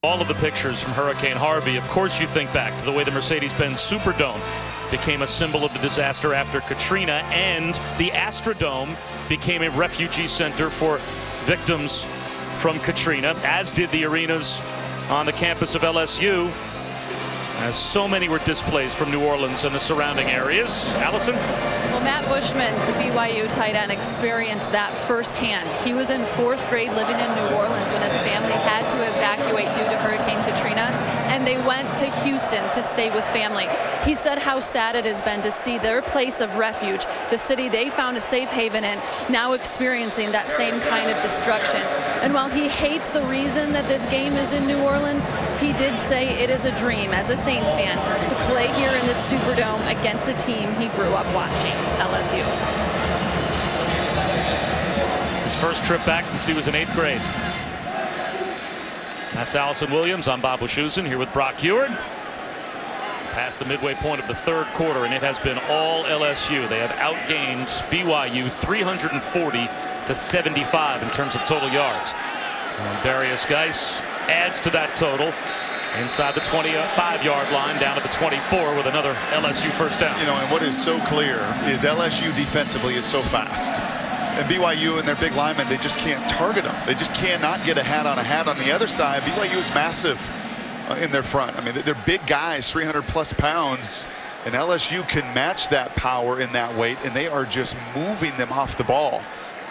All of the pictures from Hurricane Harvey, of course you think back to the way the Mercedes-Benz Superdome became a symbol of the disaster after Katrina, and the Astrodome became a refugee center for victims from Katrina, as did the arenas on the campus of LSU, as so many were displaced from New Orleans and the surrounding areas. Allison? Well, Matt Bushman, the BYU tight end, experienced that firsthand. He was in 4th grade living in New Orleans when his family had to evacuate due to Hurricane Katrina, and they went to Houston to stay with family. He said how sad it has been to see their place of refuge, the city they found a safe haven in, now experiencing that same kind of destruction. And while he hates the reason that this game is in New Orleans, he did say it is a dream as a Saints fan to play here in the Superdome against the team he grew up watching, LSU. His first trip back since he was in 8th grade. That's Allison Williams. I'm Bob Wischusen here with Brock Heward. Past the midway point of the 3rd quarter, and it has been all LSU. They have outgained BYU 340 to 75 in terms of total yards. And Darius Geis adds to that total inside the 25-yard line down to the 24 with another LSU first down. You know, and what is so clear is LSU defensively is so fast. And BYU and their big linemen, they just can't target them. They just cannot get a hat on the other side. BYU is massive in their front. I mean, they're big guys, 300-plus pounds, and LSU can match that power in that weight, and they are just moving them off the ball.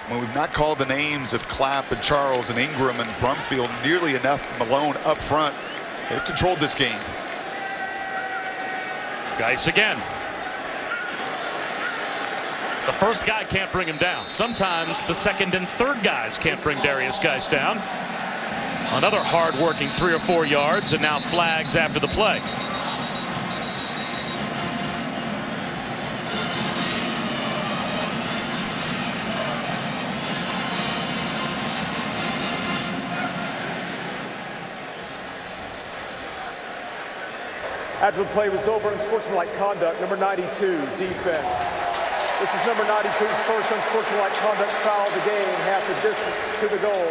When we've not called the names of Clapp and Charles and Ingram and Brumfield nearly enough, Malone up front, they've controlled this game. Geis again. The first guy can't bring him down. Sometimes the second and third guys can't bring Darius Geis down. Another hard-working 3 or 4 yards, and now flags after the play. After the play was over, unsportsmanlike conduct, number 92, defense. This is number 92's first unsportsmanlike conduct foul of the game, half the distance to the goal,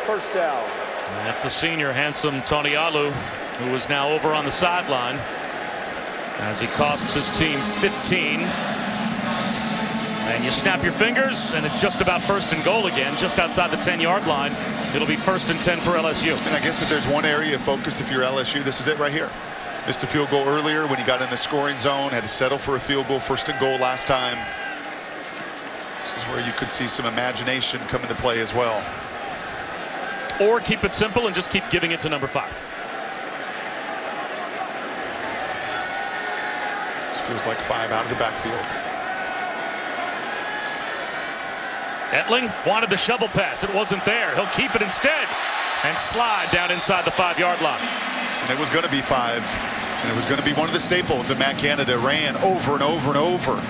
first down. And that's the senior, handsome Tonialu, who is now over on the sideline as he costs his team 15. And you snap your fingers, and it's just about first and goal again, just outside the 10-yard line. It'll be 1st and 10 for LSU. And I guess if there's one area of focus, if you're LSU, this is it right here. Missed a field goal earlier when he got in the scoring zone, had to settle for a field goal, 1st and goal last time. This is where you could see some imagination come into play as well. Or keep it simple and just keep giving it to number 5. Feels like 5 out of the backfield. Etling wanted the shovel pass. It wasn't there. He'll keep it instead and slide down inside the 5-yard line. And it was going to be 5. And it was going to be one of the staples that Matt Canada ran over and over and over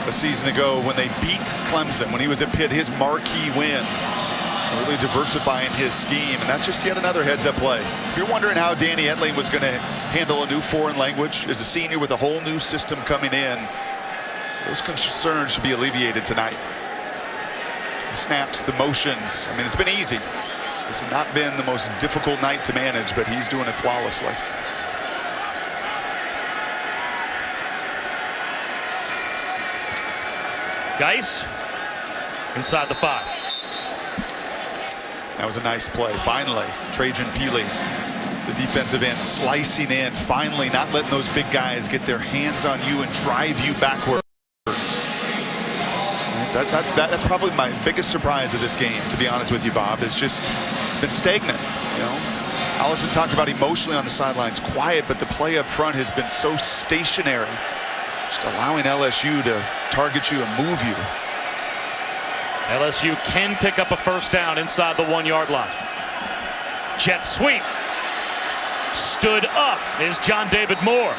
a season ago when they beat Clemson, when he was at Pitt, his marquee win. Really diversifying his scheme, and that's just yet another heads-up play. If you're wondering how Danny Etling was going to handle a new foreign language as a senior with a whole new system coming in, those concerns should be alleviated tonight. The snaps, the motions, I mean, it's been easy. This has not been the most difficult night to manage, but he's doing it flawlessly. Geis inside the 5. That was a nice play. Finally, Trajan Peely, the defensive end, slicing in. Finally, not letting those big guys get their hands on you and drive you backwards. That's probably my biggest surprise of this game, to be honest with you, Bob. It's just been stagnant. You know, Allison talked about emotionally on the sidelines, quiet, but the play up front has been so stationary, just allowing LSU to target you and move you. LSU can pick up a first down inside the 1-yard line. Jet sweep. Stood up is John David Moore.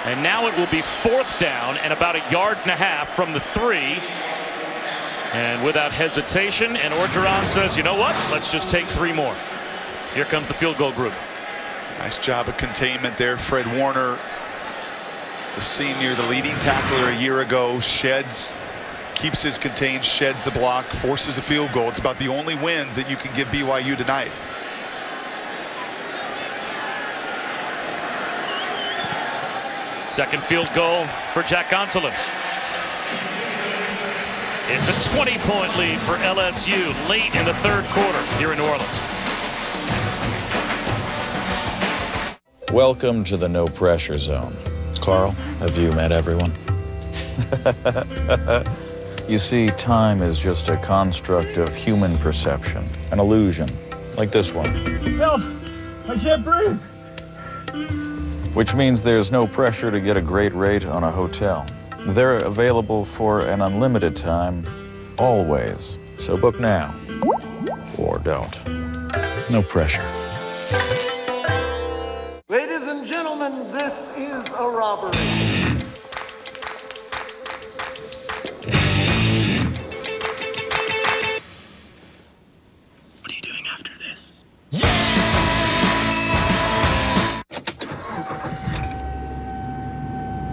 And now it will be 4th down and about 1.5 yards from the 3. And without hesitation, and Orgeron says, you know what? Let's just take 3 more. Here comes the field goal group. Nice job of containment there. Fred Warner, the senior, the leading tackler a year ago, keeps his contained, sheds the block, forces a field goal. It's about the only wins that you can give BYU tonight. Second field goal for Jack Gonsolin. It's a 20-point lead for LSU late in the 3rd quarter here in New Orleans. Welcome to the no pressure zone. Carl, have you met everyone? You see, time is just a construct of human perception, an illusion, like this one. Help! I can't breathe! Which means there's no pressure to get a great rate on a hotel. They're available for an unlimited time, always. So book now, or don't. No pressure. Ladies and gentlemen, this is a robbery.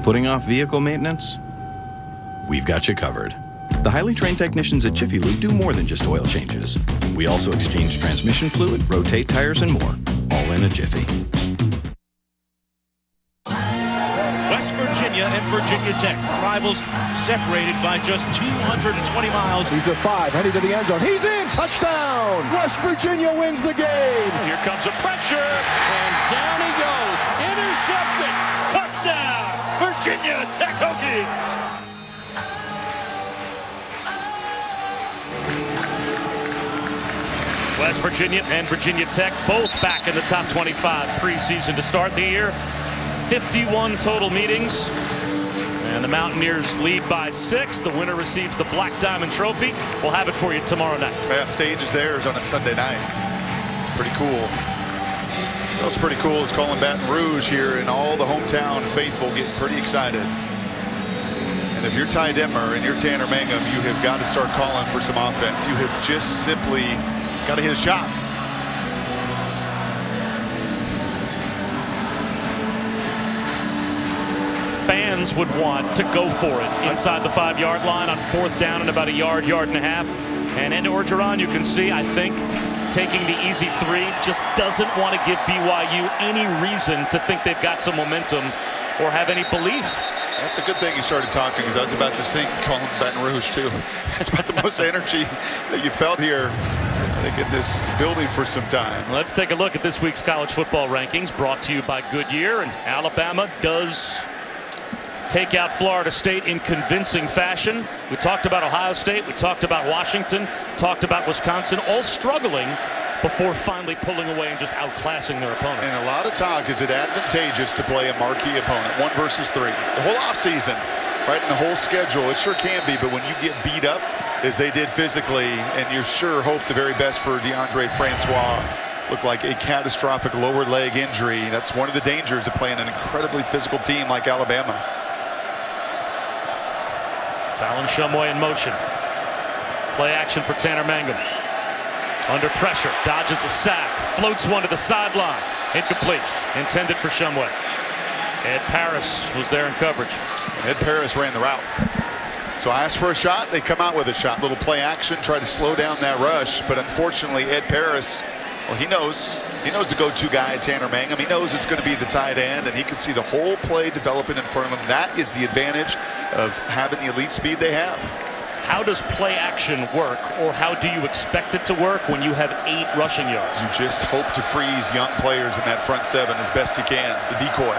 Putting off vehicle maintenance? We've got you covered. The highly trained technicians at Jiffy Lube do more than just oil changes. We also exchange transmission fluid, rotate tires, and more, all in a jiffy. West Virginia and Virginia Tech, rivals separated by just 220 miles. He's the 5, heading to the end zone. He's in! Touchdown! West Virginia wins the game! Here comes a pressure, and down he goes. Intercepted! Touchdown! Virginia Tech Hokies! West Virginia and Virginia Tech both back in the top 25 preseason to start the year. 51 total meetings. And the Mountaineers lead by 6. The winner receives the Black Diamond Trophy. We'll have it for you tomorrow night. Yeah, stage is theirs on a Sunday night. Pretty cool. What's pretty cool is calling Baton Rouge here, and all the hometown faithful getting pretty excited. And if you're Ty Detmer and you're Tanner Mangum, you have got to start calling for some offense. You have just simply got to hit a shot. Fans would want to go for it inside the 5-yard line on 4th down and about 1 yard, 1.5 yards. And into Orgeron, you can see, I think, taking the easy 3 just doesn't want to give BYU any reason to think they've got some momentum or have any belief. That's a good thing you started talking, because I was about to sing calling Baton Rouge too. It's about the most energy that you felt here, I think, in this building for some time. Let's take a look at this week's college football rankings, brought to you by Goodyear. And Alabama does take out Florida State in convincing fashion. We talked about Ohio State, we talked about Washington, talked about Wisconsin, all struggling. before finally pulling away and just outclassing their opponent. And a lot of talk, is it advantageous to play a marquee opponent, 1 versus 3? The whole offseason, right, and the whole schedule, it sure can be, but when you get beat up, as they did physically, and you sure hope the very best for DeAndre Francois, looked like a catastrophic lower leg injury. That's one of the dangers of playing an incredibly physical team like Alabama. Talon Shumway in motion. Play action for Tanner Mangum. Under pressure, dodges a sack, floats one to the sideline. Incomplete, intended for Shumway. Ed Paris was there in coverage. Ed Paris ran the route. So I asked for a shot, they come out with a shot. Little play action, try to slow down that rush, but unfortunately Ed Paris, well, he knows the go-to guy, Tanner Mangum. He knows it's going to be the tight end, and he can see the whole play developing in front of him. That is the advantage of having the elite speed they have. How does play action work, or how do you expect it to work when you have 8 rushing yards? You just hope to freeze young players in that front 7 as best you can. It's a decoy.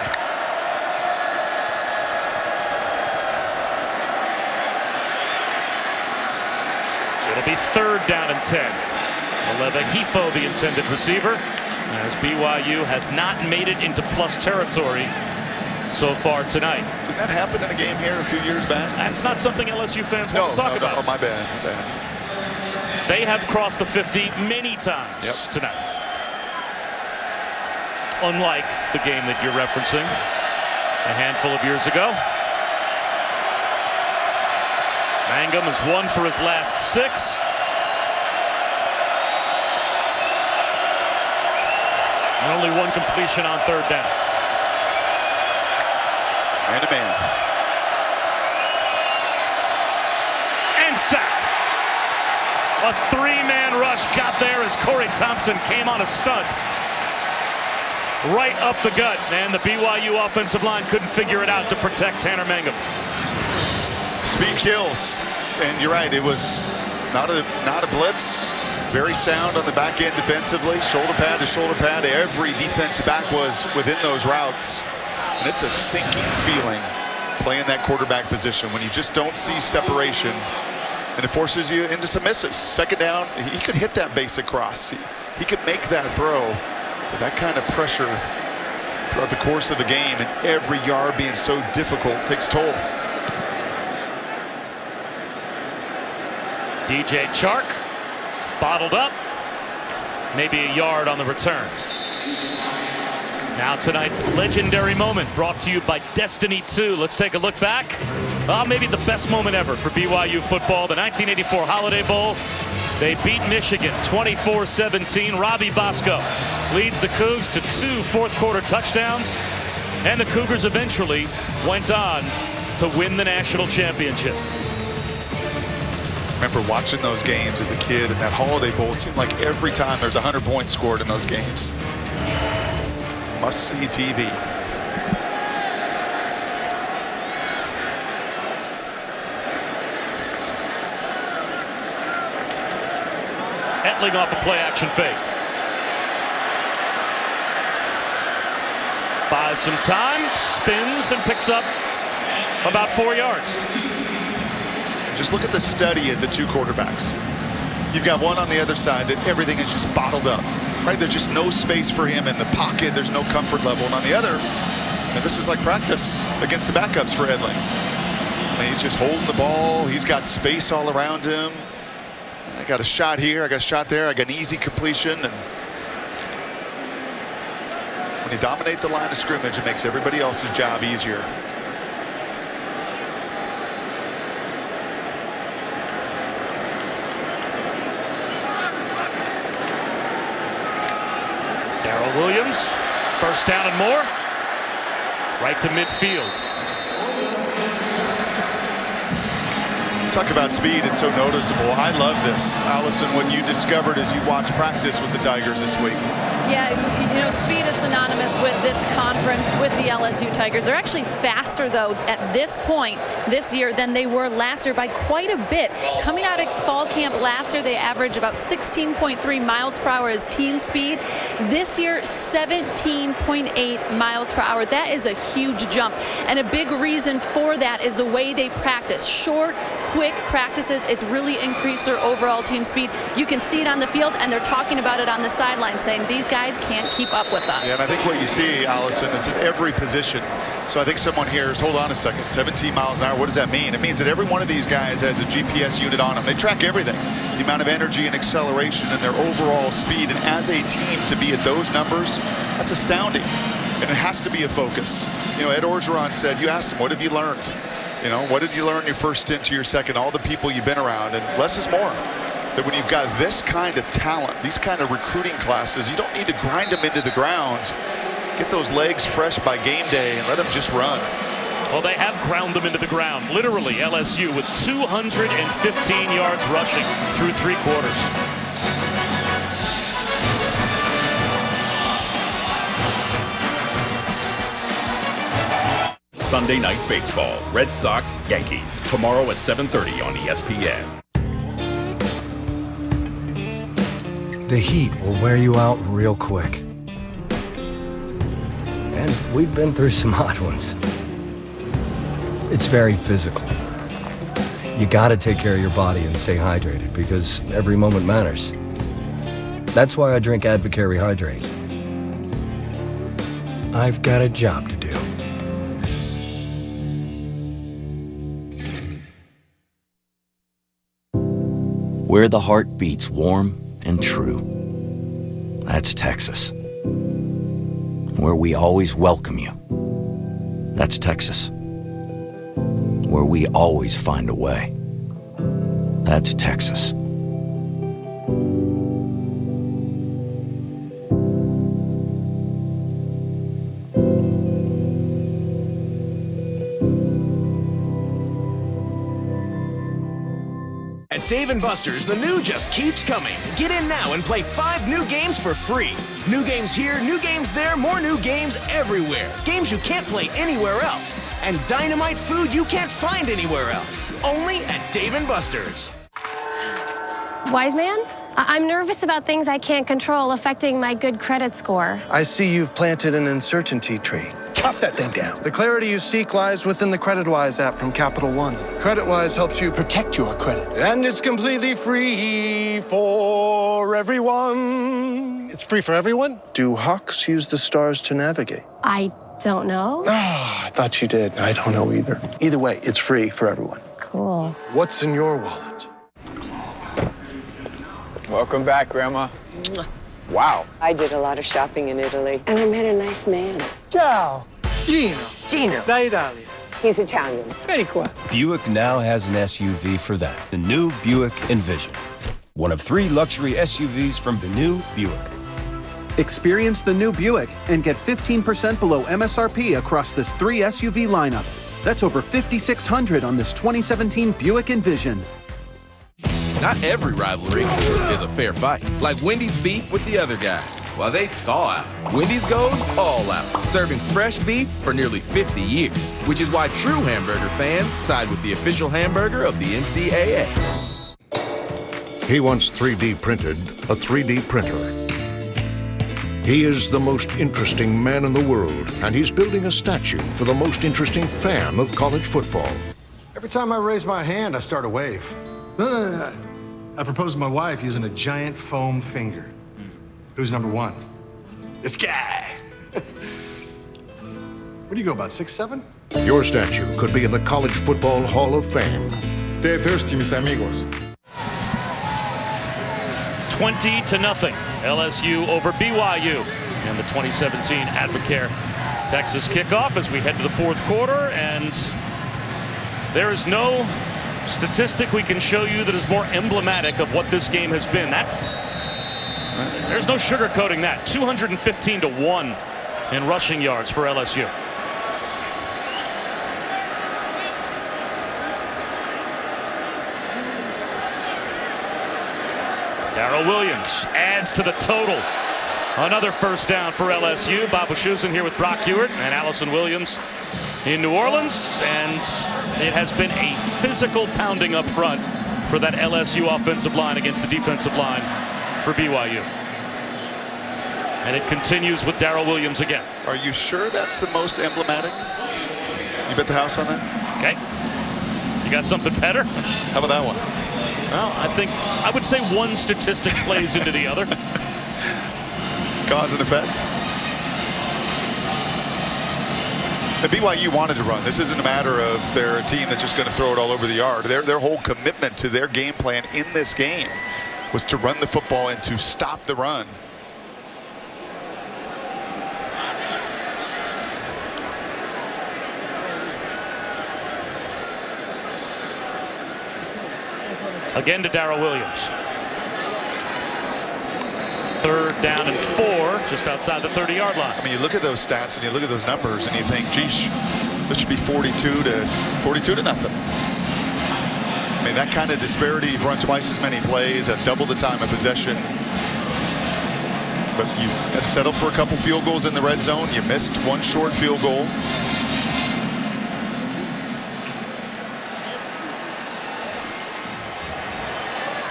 It'll be 3rd down and 10. Aleva Hifo, the intended receiver, as BYU has not made it into plus territory so far tonight. Did that happen in a game here a few years back? That's not something LSU fans want to talk about. Oh, my bad. They have crossed the 50 many times tonight. Unlike the game that you're referencing a handful of years ago. Mangum has won for his last 6. And only 1 completion on 3rd down. Man to man. And sacked. A 3-man rush got there as Corey Thompson came on a stunt. Right up the gut, and the BYU offensive line couldn't figure it out to protect Tanner Mangum. Speed kills, and you're right, it was not a blitz. Very sound on the back end defensively, shoulder pad to shoulder pad. Every defensive back was within those routes. And it's a sinking feeling playing that quarterback position when you just don't see separation, and it forces you into some misses. 2nd down, he could hit that basic cross. He could make that throw, but that kind of pressure throughout the course of the game and every yard being so difficult takes toll. DJ Chark bottled up, maybe a yard on the return. Now tonight's legendary moment brought to you by Destiny 2. Let's take a look back. Well, maybe the best moment ever for BYU football, the 1984 Holiday Bowl. They beat Michigan 24-17. Robbie Bosco leads the Cougs to 2 fourth-quarter touchdowns, and the Cougars eventually went on to win the national championship. Remember watching those games as a kid, and that Holiday Bowl seemed like every time there's 100 points scored in those games. Must-see TV. Etling off a play-action fake. Buys some time, spins, and picks up about 4 yards. Just look at the study of the 2 quarterbacks. You've got one on the other side that everything is just bottled up. Right, there's just no space for him in the pocket. There's no comfort level. And on the other, and this is like practice against the backups for Edling. I mean, he's just holding the ball. He's got space all around him. I got a shot here. I got a shot there. I got an easy completion. And when you dominate the line of scrimmage, it makes everybody else's job easier. Williams, 1st down and more, right to midfield. Talk about speed, it's so noticeable. I love this. Allison, what you discovered as you watched practice with the Tigers this week. Yeah, you know, speed is synonymous with this conference, with the LSU Tigers. They're actually faster, though, at this point this year than they were last year by quite a bit. Coming out of fall camp last year, they averaged about 16.3 miles per hour as team speed. This year, 17.8 miles per hour. That is a huge jump. And a big reason for that is the way they practice. Short, quick practices. It's really increased their overall team speed. You can see it on the field, and they're talking about it on the sideline, saying these guys can't keep up with us. Yeah, and I think what you see, Allison, it's at every position. So I think someone hears, hold on a second, 17 miles an hour, what does that mean? It means that every one of these guys has a GPS unit on them. They track everything, the amount of energy and acceleration and their overall speed. And as a team, to be at those numbers, that's astounding. And it has to be a focus. You know, Ed Orgeron said, you asked him, what have you learned? You know, what did you learn your first stint to your second? All the people you've been around, and less is more. That when you've got this kind of talent, these kind of recruiting classes, you don't need to grind them into the ground. Get those legs fresh by game day and let them just run. Well, they have ground them into the ground. Literally, LSU with 215 yards rushing through 3 quarters. Sunday Night Baseball, Red Sox, Yankees, tomorrow at 7:30 on ESPN. The heat will wear you out real quick. And we've been through some hot ones. It's very physical. You gotta take care of your body and stay hydrated because every moment matters. That's why I drink Advocare Rehydrate. I've got a job to do. Where the heart beats warm and true. That's Texas. Where we always welcome you. That's Texas. Where we always find a way. That's Texas. At Dave & Buster's, the new just keeps coming. Get in now and play 5 new games for free. New games here, new games there, more new games everywhere. Games you can't play anywhere else. And dynamite food you can't find anywhere else. Only at Dave & Buster's. Wise man? I'm nervous about things I can't control affecting my good credit score. I see you've planted an uncertainty tree. Chop that thing down. The clarity you seek lies within the CreditWise app from Capital One. CreditWise helps you protect your credit. And it's completely free for everyone. It's free for everyone? Do hawks use the stars to navigate? I don't know. I thought you did. I don't know either. Either way, it's free for everyone. Cool. What's in your wallet? Welcome back, Grandma. Wow. I did a lot of shopping in Italy, and I met a nice man. Ciao. Gino. Gino. Da Italia. He's Italian. Very cool. Buick now has an SUV for that. The new Buick Envision. One of 3 luxury SUVs from the new Buick. Experience the new Buick and get 15% below MSRP across this 3 SUV lineup. That's over $5,600 on this 2017 Buick Envision. Not every rivalry is a fair fight. Like Wendy's beef with the other guys, while they thaw out. Wendy's goes all out, serving fresh beef for nearly 50 years, which is why true hamburger fans side with the official hamburger of the NCAA. He wants 3D printed a 3D printer. He is the most interesting man in the world, and he's building a statue for the most interesting fan of college football. Every time I raise my hand, I start a wave. I proposed to my wife using a giant foam finger. Who's number 1? This guy. What do you go, about 6'7"? Your statue could be in the College Football Hall of Fame. Stay thirsty, mis amigos. 20-0. LSU over BYU in the 2017 Advocare Texas Kickoff as we head to the 4th quarter, and there is no statistic we can show you that is more emblematic of what this game has been. There's no sugarcoating that. 215-1 in rushing yards for LSU. Darrell Williams adds to the total. Another first down for LSU. Bob Wischusen here with Brock Hewitt and Allison Williams in New Orleans, and it has been a physical pounding up front for that LSU offensive line against the defensive line for BYU. And it continues with Darrell Williams again. Are you sure that's the most emblematic? You bet the house on that? Okay. You got something better? How about that one? Well, I would say one statistic plays into the other. Cause and effect. The BYU wanted to run. This isn't a matter of they're a team that's just going to throw it all over the yard. Their whole commitment to their game plan in this game was to run the football and to stop the run. Again to Darrell Williams. 3rd down and 4, just outside the 30-yard line. I mean, you look at those stats and you look at those numbers and you think, geez, this should be 42 to nothing. I mean, that kind of disparity. You've run twice as many plays at double the time of possession. But you had to settle for a couple field goals in the red zone. You missed one short field goal.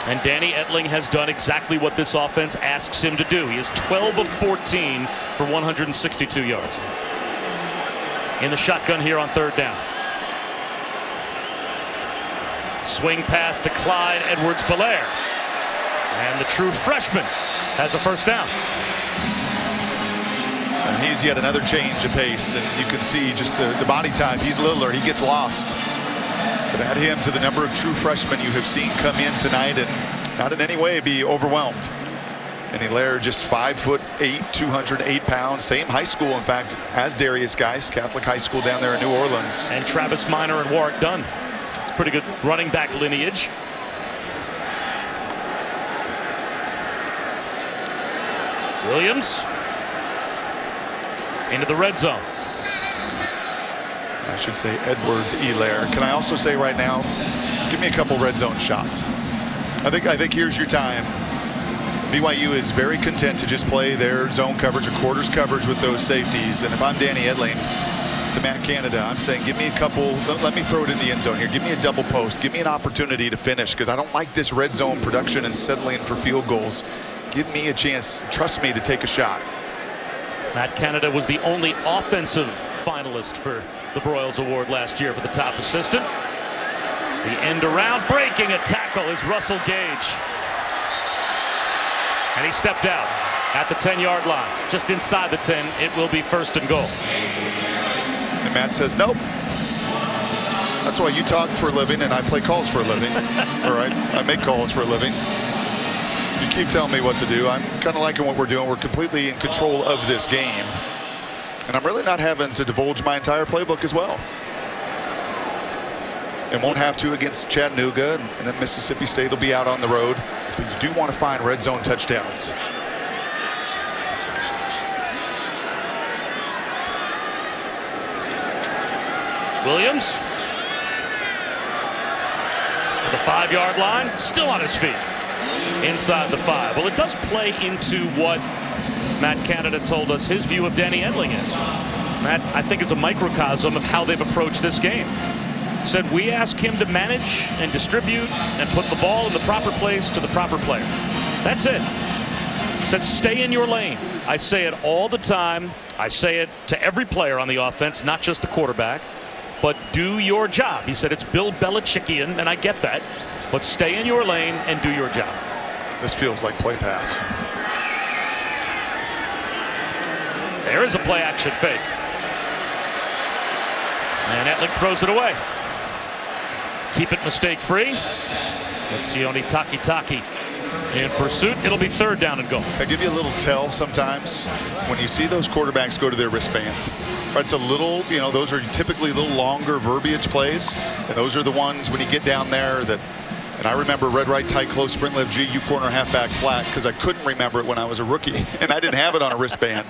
And Danny Etling has done exactly what this offense asks him to do. He is 12 of 14 for 162 yards. In the shotgun here on 3rd down. Swing pass to Clyde Edwards-Belaire. And the true freshman has a 1st down. And he's yet another change of pace. And you can see just the body type. He's littler. He gets lost. But add him to the number of true freshmen you have seen come in tonight and not in any way be overwhelmed. And Hilaire just 5'8", 208 pounds. Same high school, in fact, as Darius Geis, Catholic high school down there in New Orleans. And Travis Minor and Warwick Dunn. It's pretty good running back lineage. Williams into the red zone. I should say Edwards-Helaire. Can I also say right now, give me a couple red zone shots. I think here's your time. BYU is very content to just play their zone coverage or quarters coverage with those safeties. And if I'm Danny Etling to Matt Canada, I'm saying give me a couple, let me throw it in the end zone here. Give me a double post. Give me an opportunity to finish, because I don't like this red zone production and settling for field goals. Give me a chance, trust me, to take a shot. Matt Canada was the only offensive finalist for the Broyles Award last year for the top assistant. The end around, breaking a tackle is Russell Gage. And he stepped out at the 10-yard line. Just inside the 10, it will be 1st and goal. And Matt says, nope. That's why you talk for a living and I play calls for a living. All right, I make calls for a living. You keep telling me what to do. I'm kind of liking what we're doing. We're completely in control of this game. And I'm really not having to divulge my entire playbook as well. And won't have to against Chattanooga, and then Mississippi State will be out on the road. But you do want to find red zone touchdowns. Williams to the 5-yard line, still on his feet. Inside the 5. Well, it does play into what Matt Canada told us his view of Danny Etling is. That, I think, is a microcosm of how they've approached this game. Said we ask him to manage and distribute and put the ball in the proper place to the proper player. That's it. Said stay in your lane. I say it all the time. I say it to every player on the offense, not just the quarterback. But do your job. He said it's Bill Belichickian, and I get that. But stay in your lane and do your job. This feels like play pass. There is a play action fake. And Etling throws it away. Keep it mistake free. Let's see Sione Takitaki in pursuit. It'll be 3rd down and goal. I give you a little tell sometimes when you see those quarterbacks go to their wristband. Right, it's a little, you know, those are typically a little longer verbiage plays. And those are the ones when you get down there that, and I remember red, right, tight, close, sprint, left, G, U corner, halfback, flat, because I couldn't remember it when I was a rookie, and I didn't have it on a wristband.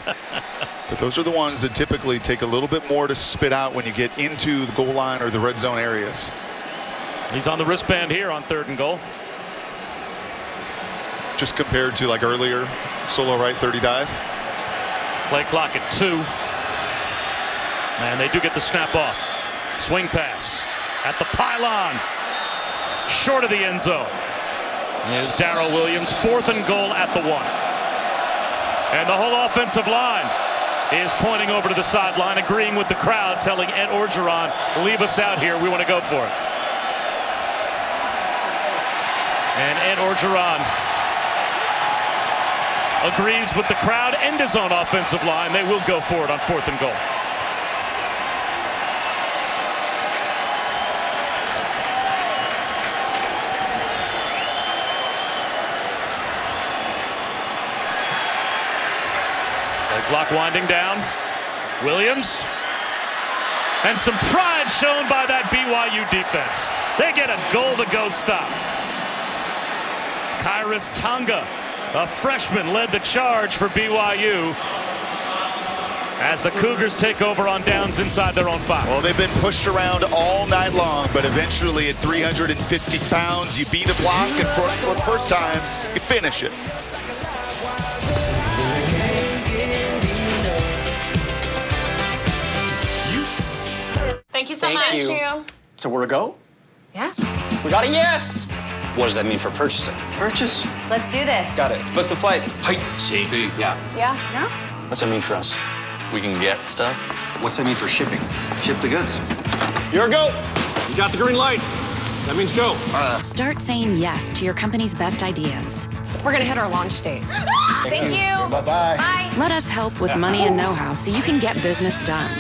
But those are the ones that typically take a little bit more to spit out when you get into the goal line or the red zone areas. He's on the wristband here on 3rd and goal. Just compared to like earlier, solo right 30 dive. Play clock at 2. And they do get the snap off. Swing pass at the pylon. Short of the end zone is Darrell Williams. 4th and goal at the 1. And the whole offensive line is pointing over to the sideline, agreeing with the crowd, telling Ed Orgeron, leave us out here. We want to go for it. And Ed Orgeron agrees with the crowd and his own offensive line. They will go for it on 4th and goal. Clock winding down. Williams. And some pride shown by that BYU defense. They get a goal-to-go stop. Kairos Tonga, a freshman, led the charge for BYU as the Cougars take over on downs inside their own 5. Well, they've been pushed around all night long, but eventually at 350 pounds, you beat a block, and for the first times, you finish it. Thank you so much. Thank you. So we're a go? Yes. We got a yes! What does that mean for purchasing? Purchase. Let's do this. Got it. Let's book the flights. Hey, see? Yeah. Yeah? What's that mean for us? We can get stuff. What's that mean for shipping? Ship the goods. You're a go. You got the green light. That means go. Start saying yes to your company's best ideas. We're going to hit our launch date. Thank you. Bye-bye. Bye. Let us help with money and know-how so you can get business done.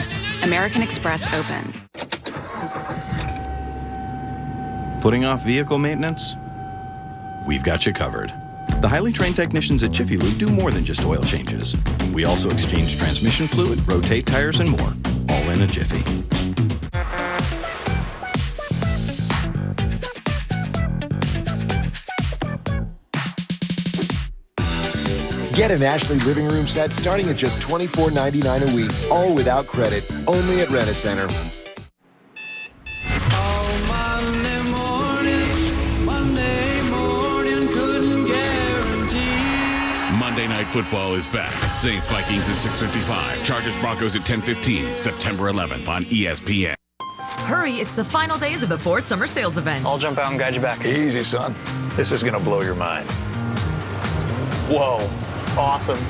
American Express Open. Putting off vehicle maintenance? We've got you covered. The highly trained technicians at Jiffy Lube do more than just oil changes. We also exchange transmission fluid, rotate tires, and more, all in a jiffy. Get an Ashley living room set starting at just $24.99 a week, all without credit, only at Rent-A-Center. Monday Night Football is back. Saints Vikings at 6:55. Chargers Broncos at 10:15. September 11th on ESPN. Hurry, it's the final days of the Ford Summer Sales Event. I'll jump out and guide you back. Easy, son. This is going to blow your mind. Whoa. Awesome.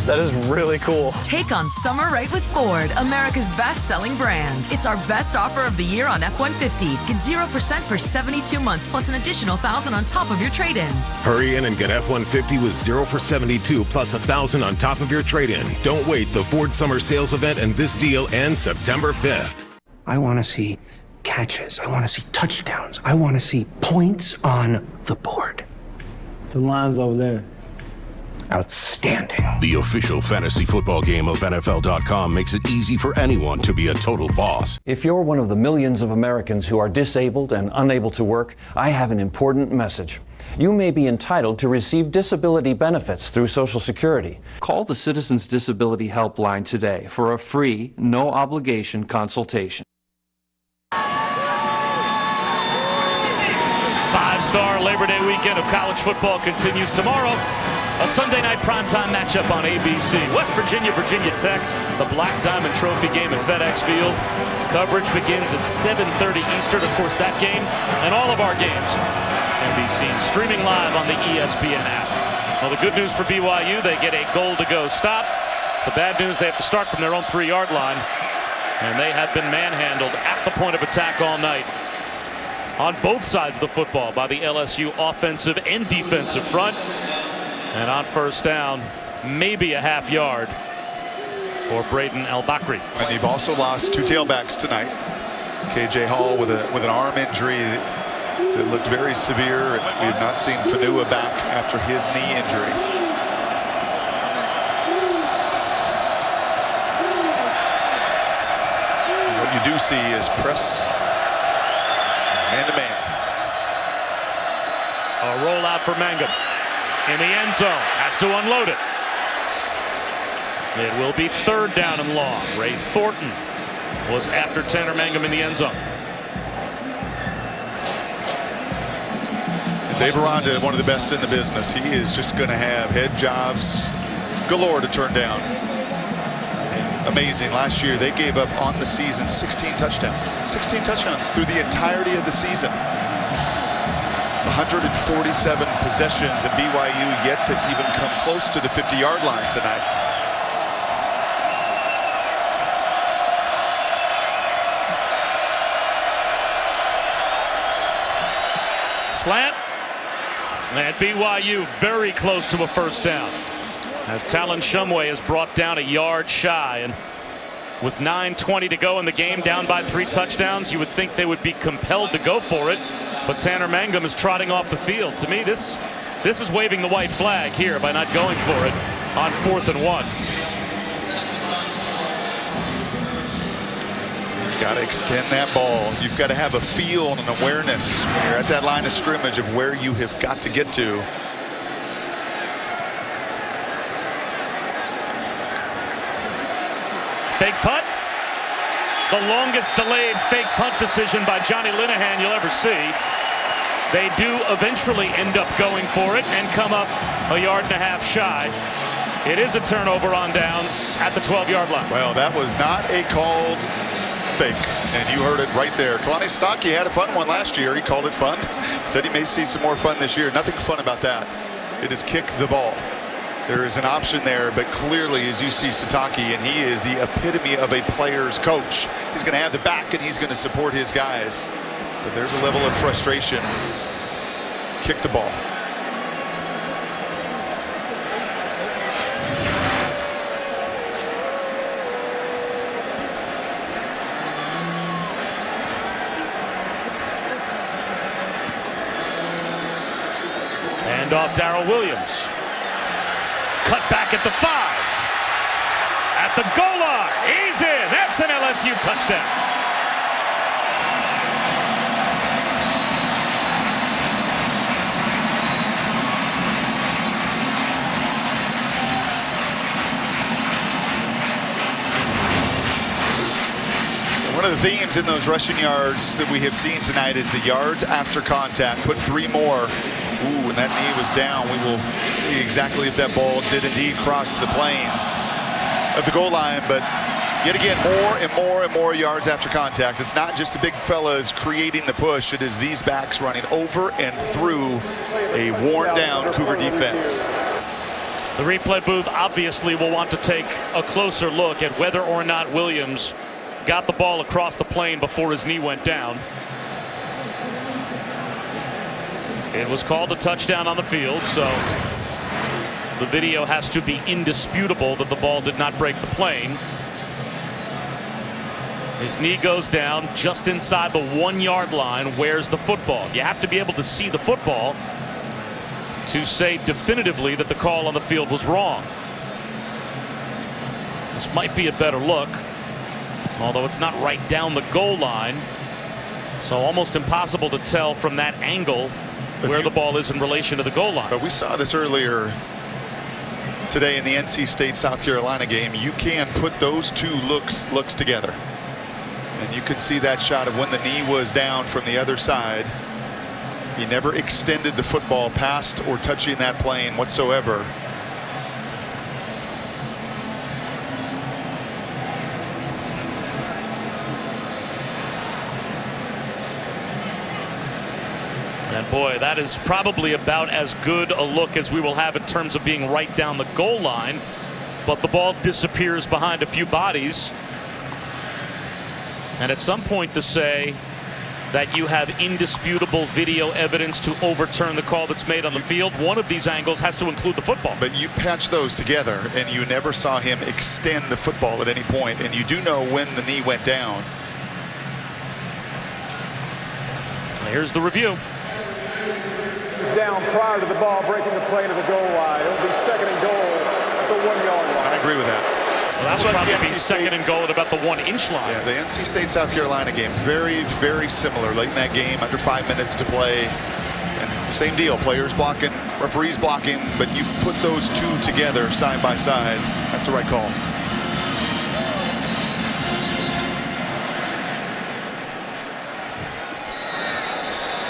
That is really cool. Take on summer right with Ford, America's best-selling brand. It's our best offer of the year on F-150. Get 0% for 72 months plus an additional $1,000 on top of your trade-in. Hurry in and get F-150 with 0 for 72 plus $1,000 on top of your trade-in. Don't wait. The Ford Summer Sales Event and this deal ends September 5th. I want to see catches. I want to see touchdowns. I want to see points on the board. The line's over there. Outstanding. The official fantasy football game of NFL.com makes it easy for anyone to be a total boss. If you're one of the millions of Americans who are disabled and unable to work, I have an important message. You may be entitled to receive disability benefits through Social Security. Call the Citizens Disability Helpline today for a free, no-obligation consultation. Five-star Labor Day weekend of college football continues tomorrow. A Sunday night primetime matchup on ABC. West Virginia, Virginia Tech, the Black Diamond Trophy game at FedEx Field. Coverage begins at 7:30 Eastern. Of course, that game and all of our games can be seen streaming live on the ESPN app. Well, the good news for BYU, they get a goal-to-go stop. The bad news, they have to start from their own 3-yard line. And they have been manhandled at the point of attack all night on both sides of the football by the LSU offensive and defensive front. And on first down, maybe a half yard for Braden El-Bakri. And you've also lost 2 tailbacks tonight. KJ Hall with an arm injury that looked very severe, and we have not seen Fanua back after his knee injury. What you do see is press man-to-man. A rollout for Mangum. In the end zone, has to unload it. It will be 3rd down and long. Ray Thornton was after Tanner Mangum in the end zone. Dave Aranda, one of the best in the business. He is just going to have head jobs galore to turn down. Amazing. Last year, they gave up on the season 16 touchdowns. 16 touchdowns through the entirety of the season. 147 possessions, and BYU yet to even come close to the 50-yard line tonight. Slant, And BYU very close to a first down, as Talon Shumway is brought down a yard shy. And with 9:20 to go in the game, down by 3 touchdowns, you would think they would be compelled to go for it. But Tanner Mangum is trotting off the field. To me, this is waving the white flag here by not going for it on 4th and 1. You've got to extend that ball. You've got to have a feel and an awareness when you're at that line of scrimmage of where you have got to get to. Fake punt. The longest delayed fake punt decision by Johnny Linehan you'll ever see. They do eventually end up going for it and come up a yard and a half shy. It is a turnover on downs at the 12-yard line. Well, that was not a called fake, and you heard it right there. Kalani Sitake had a fun one last year. He called it fun. Said he may see some more fun this year. Nothing fun about that. It is kick the ball. There is an option there, but clearly, as you see Sitake, and he is the epitome of a player's coach. He's going to have the back, and he's going to support his guys. But there's a level of frustration. Kick the ball. And off Darrell Williams. Cut back at the 5. At the goal line. He's in. That's an LSU touchdown. One of the themes in those rushing yards that we have seen tonight is the yards after contact. Put 3 more. Ooh, and that knee was down. We will see exactly if that ball did indeed cross the plane of the goal line. But yet again, more and more and more yards after contact. It's not just the big fellas creating the push. It is these backs running over and through a worn down Cougar defense. The replay booth obviously will want to take a closer look at whether or not Williams got the ball across the plane before his knee went down. It was called a touchdown on the field, so the video has to be indisputable that the ball did not break the plane. His knee goes down just inside the 1-yard line. Where's the football? You have to be able to see the football to say definitively that the call on the field was wrong. This might be a better look, although it's not right down the goal line, so almost impossible to tell from that angle where the ball is in relation to the goal line. But we saw this earlier today in the NC State South Carolina game. You can put those two looks together, and you could see that shot of when the knee was down from the other side. He never extended the football past or touching that plane whatsoever. And boy, that is probably about as good a look as we will have in terms of being right down the goal line. But the ball disappears behind a few bodies. And at some point to say that you have indisputable video evidence to overturn the call that's made on the field, one of these angles has to include the football. But you patch those together, and you never saw him extend the football at any point, and you do know when the knee went down. Here's the review. He's down prior to the ball breaking the plane of the goal line. It'll be 2nd and goal at the 1-yard line. I agree with that. Well, that would probably be 2nd and goal at about the 1-inch line. Yeah, the NC State South Carolina game, very, very similar. Late in that game, under 5 minutes to play. And same deal, players blocking, referees blocking, but you put those two together side by side. That's the right call.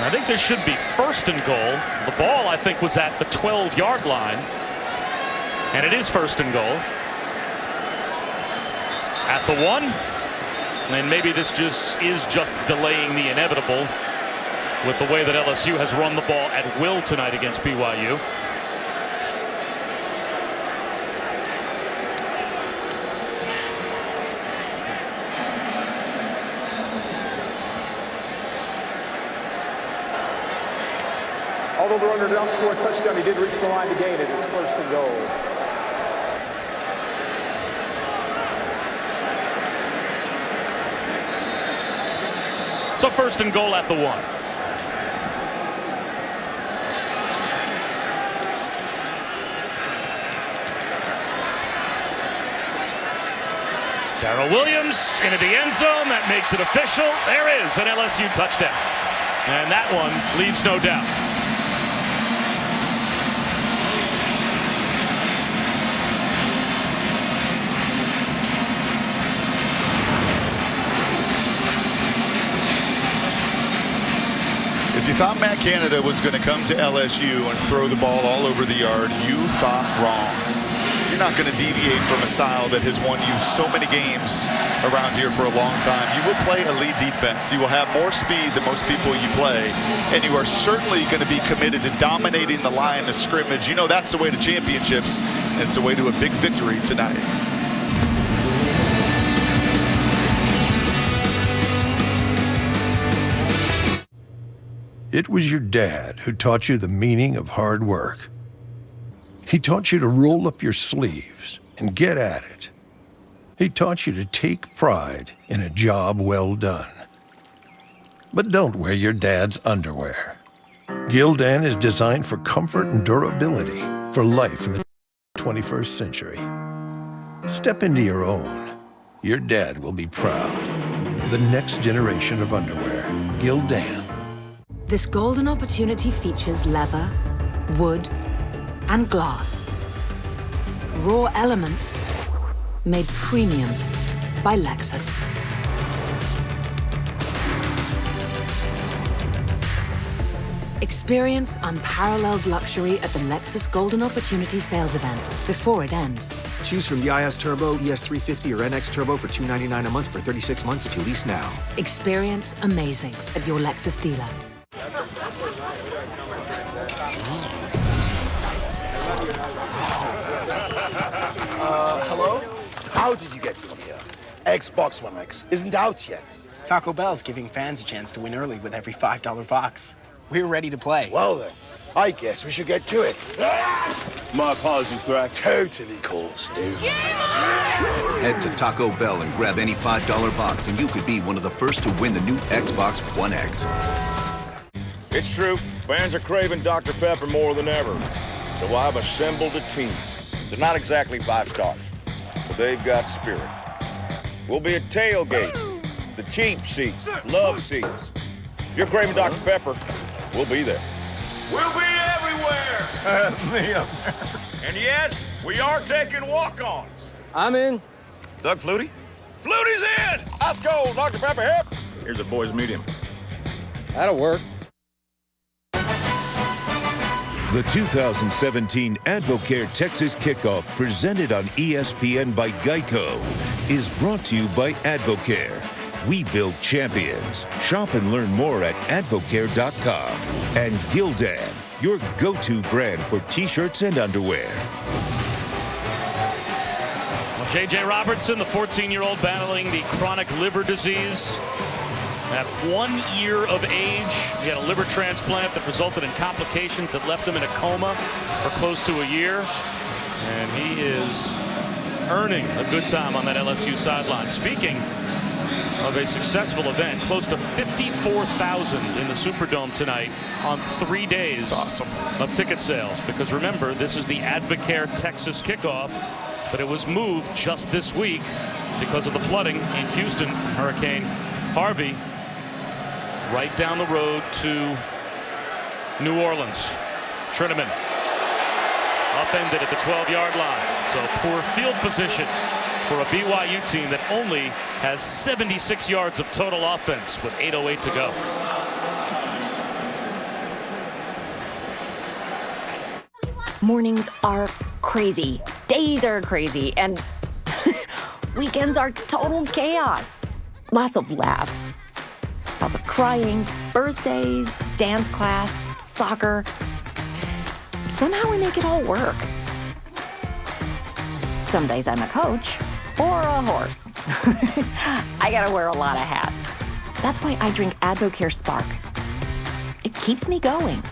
I think this should be 1st and goal. The ball, I think, was at the 12-yard line. And it is 1st and goal. At the 1. And maybe this is just delaying the inevitable with the way that LSU has run the ball at will tonight against BYU. Called over under, don't score a touchdown. He did reach the line to gain it. It's 1st and goal. So 1st and goal at the 1. Darrell Williams into the end zone. That makes it official. There is an LSU touchdown. And that one leaves no doubt. If you thought Matt Canada was going to come to LSU and throw the ball all over the yard, you thought wrong. You're not going to deviate from a style that has won you so many games around here for a long time. You will play elite defense. You will have more speed than most people you play, and you are certainly going to be committed to dominating the line of scrimmage. You know that's the way to championships, and it's the way to a big victory tonight. It was your dad who taught you the meaning of hard work. He taught you to roll up your sleeves and get at it. He taught you to take pride in a job well done. But don't wear your dad's underwear. Gildan is designed for comfort and durability for life in the 21st century. Step into your own. Your dad will be proud. The next generation of underwear. Gildan. This golden opportunity features leather, wood, and glass. Raw elements made premium by Lexus. Experience unparalleled luxury at the Lexus Golden Opportunity Sales Event before it ends. Choose from the IS Turbo, ES350, or NX Turbo for $299 a month for 36 months if you lease now. Experience amazing at your Lexus dealer. Hello? How did you get in here? Xbox One X isn't out yet. Taco Bell's giving fans a chance to win early with every $5 box. We're ready to play. Well then, I guess we should get to it. My apologies, Thrax. Totally cool, Stu. Head to Taco Bell and grab any $5 box, and you could be one of the first to win the new Xbox One X. It's true. Fans are craving Dr. Pepper more than ever. So I've assembled a team. They're not exactly 5 stars, but they've got spirit. We'll be at tailgate, the cheap seats, love seats. If you're craving Dr. Pepper, we'll be there. We'll be everywhere! Me up. And yes, we are taking walk-ons. I'm in. Doug Flutie? Flutie's in! Let's go, Dr. Pepper, hip! Here's a boys' medium. That'll work. The 2017 Advocare Texas Kickoff, presented on ESPN by Geico, is brought to you by Advocare. We build champions. Shop and learn more at advocare.com. And Gildan, your go-to brand for t-shirts and underwear. Well, J.J. Robertson, the 14-year-old battling the chronic liver disease. At 1 year of age, he had a liver transplant that resulted in complications that left him in a coma for close to a year. And he is earning a good time on that LSU sideline. Speaking of a successful event, close to 54,000 in the Superdome tonight on 3 days of ticket sales. Because remember, this is the Advocare Texas Kickoff, but it was moved just this week because of the flooding in Houston from Hurricane Harvey. Right down the road to New Orleans. Trinnaman upended at the 12-yard line. So poor field position for a BYU team that only has 76 yards of total offense with 8:08 to go. Mornings are crazy. Days are crazy. And weekends are total chaos. Lots of laughs. Lots of crying, birthdays, dance class, soccer. Somehow we make it all work. Some days I'm a coach or a horse. I gotta wear a lot of hats. That's why I drink Advocare Spark. It keeps me going.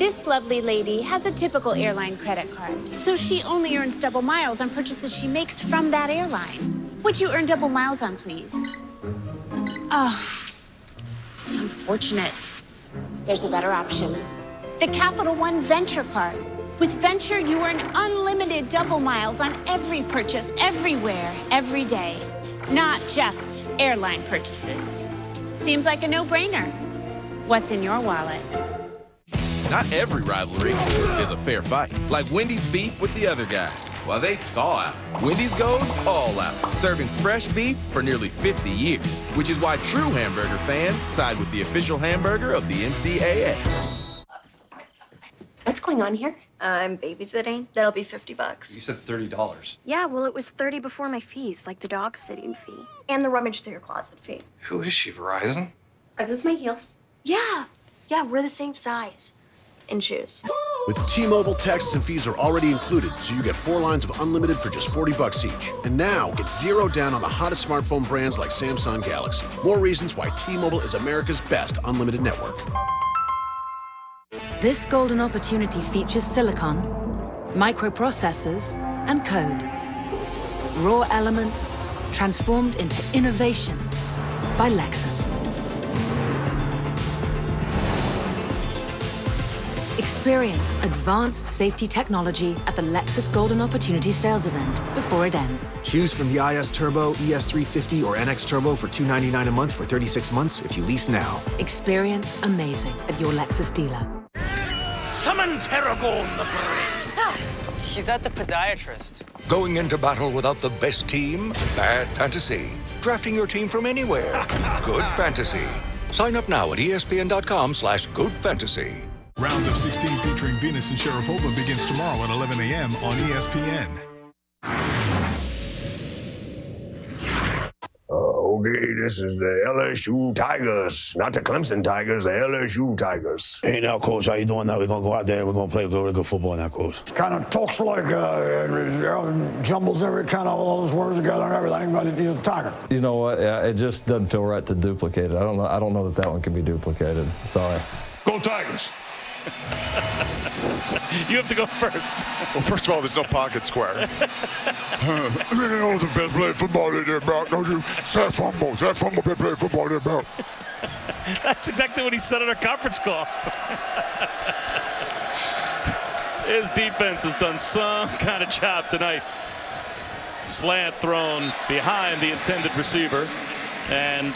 This lovely lady has a typical airline credit card, so she only earns double miles on purchases she makes from that airline. Would you earn double miles on, please? Oh, it's unfortunate. There's a better option. The Capital One Venture Card. With Venture, you earn unlimited double miles on every purchase, everywhere, every day. Not just airline purchases. Seems like a no-brainer. What's in your wallet? Not every rivalry is a fair fight. Like Wendy's beef with the other guys. While they thaw out, Wendy's goes all out, serving fresh beef for nearly 50 years, which is why true hamburger fans side with the official hamburger of the NCAA. What's going on here? I'm babysitting. That'll be $50. You said $30. Yeah, well, it was 30 before my fees, like the dog sitting fee and the rummage through your closet fee. Who is she, Verizon? Are those my heels? Yeah, we're the same size. And shoes. With T-Mobile, taxes and fees are already included, so you get 4 lines of unlimited for just $40 each. And now, get 0 down on the hottest smartphone brands like Samsung Galaxy. More reasons why T-Mobile is America's best unlimited network. This golden opportunity features silicon, microprocessors, and code. Raw elements transformed into innovation by Lexus. Experience advanced safety technology at the Lexus Golden Opportunity Sales Event before it ends. Choose from the IS Turbo, ES350, or NX Turbo for $299 a month for 36 months if you lease now. Experience amazing at your Lexus dealer. Summon Terragon the Brain. He's at the podiatrist. Going into battle without the best team? Bad fantasy. Drafting your team from anywhere? Good fantasy. Sign up now at ESPN.com/goodfantasy. Round of 16 featuring Venus and Sharapova begins tomorrow at 11 a.m. on ESPN. Okay, this is the LSU Tigers, not the Clemson Tigers, the LSU Tigers. Hey, now, Coach, how you doing now? We're going to go out there and we're going to play really good football now, Coach. Kind of talks like, jumbles every kind of all those words together and everything, but he's a Tiger. You know what? Yeah, it just doesn't feel right to duplicate it. I don't know that one can be duplicated. Sorry. Go Tigers. You have to go first. Well, first of all, there's no pocket square. You know the best play football in there, bro, don't you? That fumble best play football in there, bro. That's exactly what he said on our conference call. His defense has done some kind of job tonight. Slant thrown behind the intended receiver, and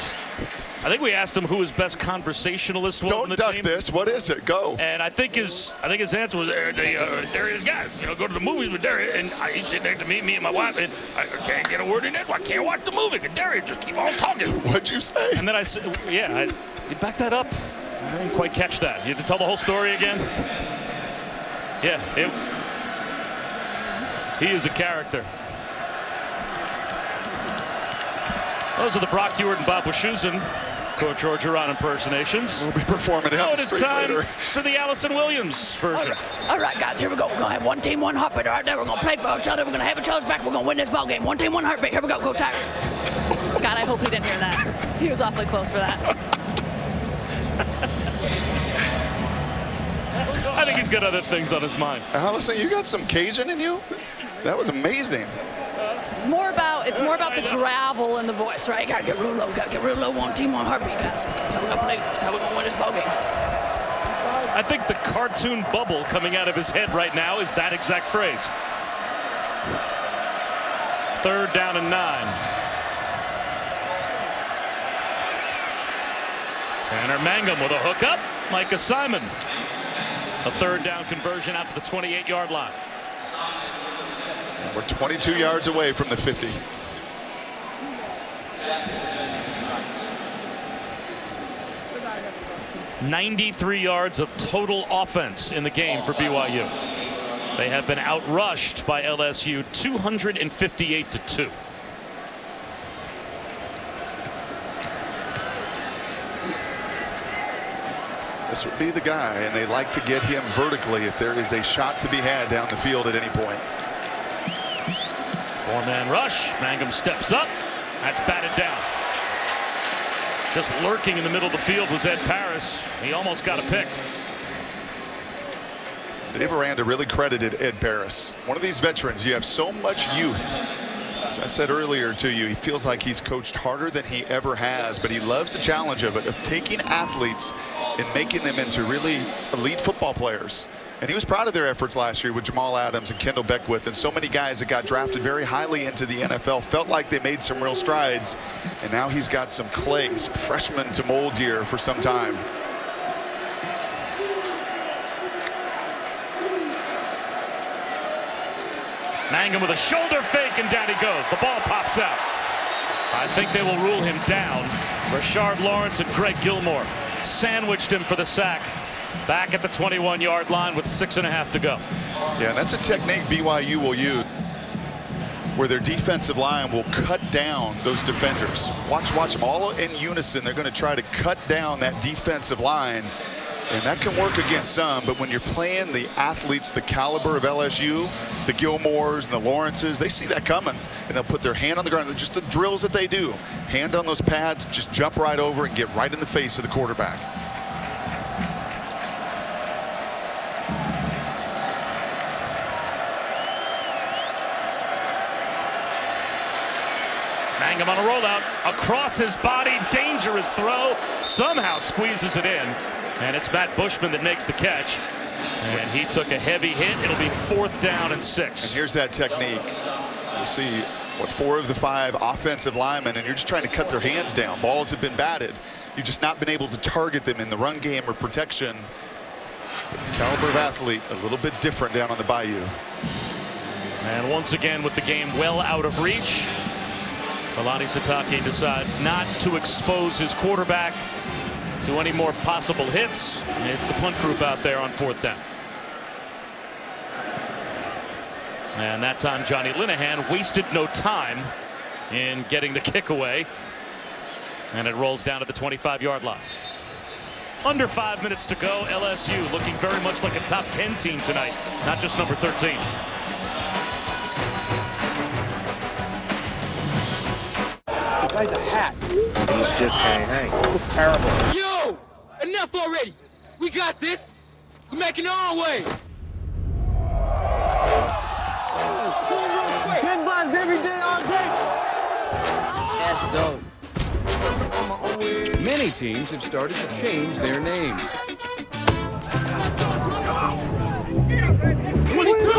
I think we asked him who his best conversationalist was. Don't duck this. What is it? Go. And I think his answer was Darius guy. Go to the movies with Darius, and he's sitting next to me and my wife, and I can't get a word in it. I can't watch the movie. And Darius just keep on talking. What'd you say? And then I said, you back that up. I didn't quite catch that. You had to tell the whole story again. Yeah, he is a character. Those are the Brock Ewart and Bob Wischusen Coach Orgeron impersonations. We'll be performing it is time for the Allison Williams version. All right, guys, here we go. We're going to have one team, one heartbeat. All right, now we're going to play for each other. We're going to have each other's back. We're going to win this ball game. One team, one heartbeat. Here we go. Go Tigers. God, I hope he didn't hear that. He was awfully close for that. I think he's got other things on his mind. Allison, you got some Cajun in you? That was amazing. It's more about the gravel in the voice, right? Gotta get real low. Gotta get real low. One team, one heartbeat, guys. That's how we're gonna play. That's how we're gonna win this ball game. I think the cartoon bubble coming out of his head right now is that exact phrase. 3rd down and 9. Tanner Mangum with a hookup. Micah Simon. A 3rd down conversion out to the 28-yard line. We're 22 yards away from the 50. $93 yards of total offense in the game for BYU. They have been outrushed by LSU 258-2. This would be the guy, and they like to get him vertically if there is a shot to be had down the field at any point. 4-man rush. Mangum steps up. That's batted down. Just lurking in the middle of the field was Ed Paris. He almost got a pick. Dave Aranda really credited Ed Paris. One of these veterans, you have so much youth. As I said earlier to you, he feels like he's coached harder than he ever has, but he loves the challenge of it, of taking athletes and making them into really elite football players. And he was proud of their efforts last year with Jamal Adams and Kendall Beckwith, and so many guys that got drafted very highly into the NFL felt like they made some real strides. And now he's got some clay, some freshmen to mold here for some time. Mangum with a shoulder fake, and down he goes. The ball pops out. I think they will rule him down. Rashard Lawrence and Greg Gilmore sandwiched him for the sack. Back at the 21-yard line with 6.5 to go. Yeah, that's a technique BYU will use, where their defensive line will cut down those defenders. Watch them all in unison. They're going to try to cut down that defensive line, and that can work against some. But when you're playing the athletes the caliber of LSU, the Gilmores and the Lawrences, they see that coming, and they'll put their hand on the ground. Just the drills that they do. Hand on those pads, just jump right over and get right in the face of the quarterback. Mangum on a rollout, across his body, dangerous throw, somehow squeezes it in, and it's Matt Bushman that makes the catch, and he took a heavy hit. It'll be 4th down and 6. And here's that technique. You see, 4 of the 5 offensive linemen, and you're just trying to cut their hands down. Balls have been batted. You've just not been able to target them in the run game or protection. But the caliber of athlete, a little bit different down on the Bayou. And once again, with the game well out of reach, Kalani Sitake decides not to expose his quarterback to any more possible hits. It's the punt group out there on 4th down. And that time Johnny Linehan wasted no time in getting the kick away. And it rolls down to the 25-yard line. Under 5 minutes to go. LSU looking very much like a top 10 team tonight, not just number 13. The guy's a hack. He's just can't hang. It's terrible. Yo! Enough already! We got this! We're making our own way! Good vibes every day, all day! That's dope. Many teams have started to change their names. 22!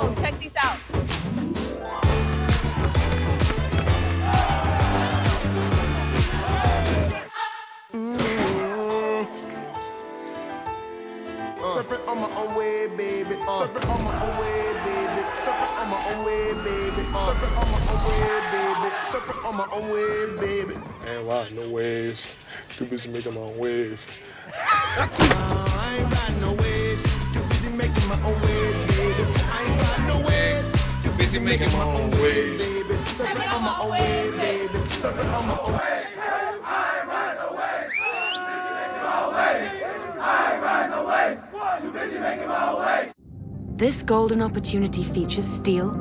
Yo, check these out. Separate on my own way, baby. Separate on my own way, baby. Separate on my own way, baby. Separate on my own way, baby. Separate on my own way, baby. Ain't riding no waves. Too busy making my own wave. I ain't riding no waves. Too busy making my own waves, baby. I ain't riding no waves. Too busy making my own waves, baby. Separate on my own way, baby. Separate on my own way. I ain't riding no waves. I ain't riding no waves. Too busy making my own way. This golden opportunity features steel,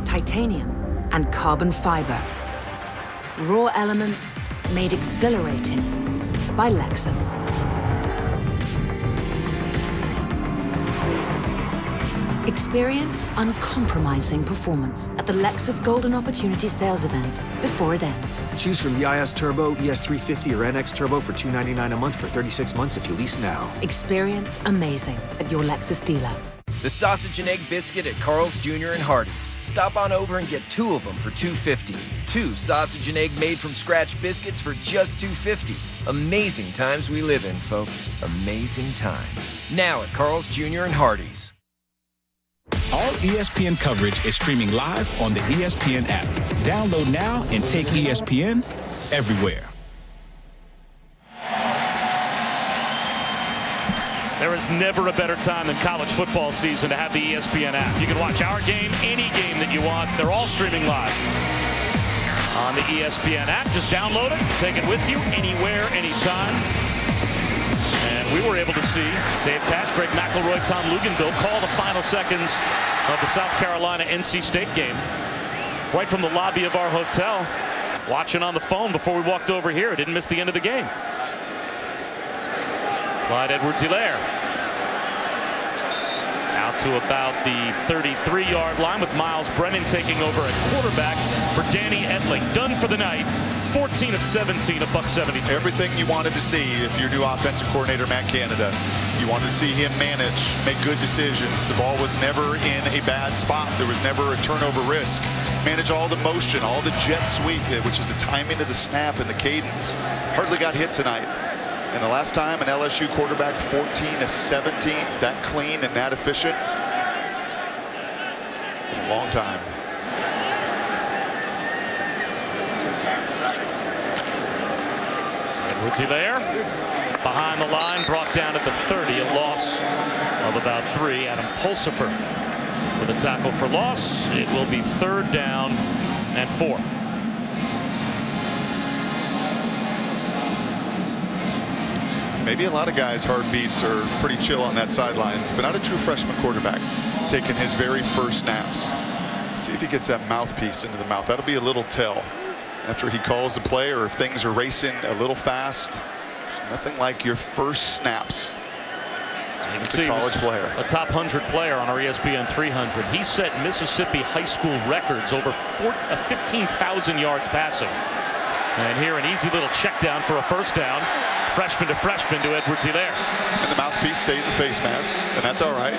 titanium, and carbon fiber. Raw elements made exhilarating by Lexus. Experience uncompromising performance at the Lexus Golden Opportunity Sales Event before it ends. Choose from the IS Turbo, ES350, or NX Turbo for $299 a month for 36 months if you lease now. Experience amazing at your Lexus dealer. The sausage and egg biscuit at Carl's Jr. and Hardee's. Stop on over and get 2 of them for $2.50. 2 sausage and egg made from scratch biscuits for just $2.50. Amazing times we live in, folks. Amazing times. Now at Carl's Jr. and Hardee's. All ESPN coverage is streaming live on the ESPN app. Download now and take ESPN everywhere. There is never a better time than college football season to have the ESPN app. You can watch our game, any game that you want. They're all streaming live on the ESPN app. Just download it, take it with you anywhere, anytime. And we were able to see Dave Pasch, Greg McElroy, Tom Luginbill call the final seconds of the South Carolina-NC State game right from the lobby of our hotel. watching on the phone before we walked over here. Didn't miss the end of the game. Clyde Edwards-Helaire out to about the 33-yard line with Miles Brennan taking over at quarterback for Danny Etling. Done for the night. 14 of 17, $173. Everything you wanted to see if your new offensive coordinator, Matt Canada. You wanted to see him manage, make good decisions. The ball was never in a bad spot. There was never a turnover risk. Manage all the motion, all the jet sweep, which is the timing of the snap and the cadence. Hardly got hit tonight. And the last time an LSU quarterback 14 of 17, that clean and that efficient, in a long time. Edwards-Helaire behind the line, brought down at the 30, a loss of about 3. Adam Pulsifer with a tackle for loss. It will be 3rd down and 4. Maybe a lot of guys' heartbeats are pretty chill on that sidelines, but not a true freshman quarterback taking his very first snaps. See if he gets that mouthpiece into the mouth. That'll be a little tell after he calls the play, or if things are racing a little fast. Nothing like your first snaps. It's a college player. A top 100 player on our ESPN 300. He set Mississippi high school records over 15,000 yards passing. And here an easy little check down for a first down. Freshman to freshman to Edwards-Helaire. And the mouthpiece stayed in the face mask, and that's all right.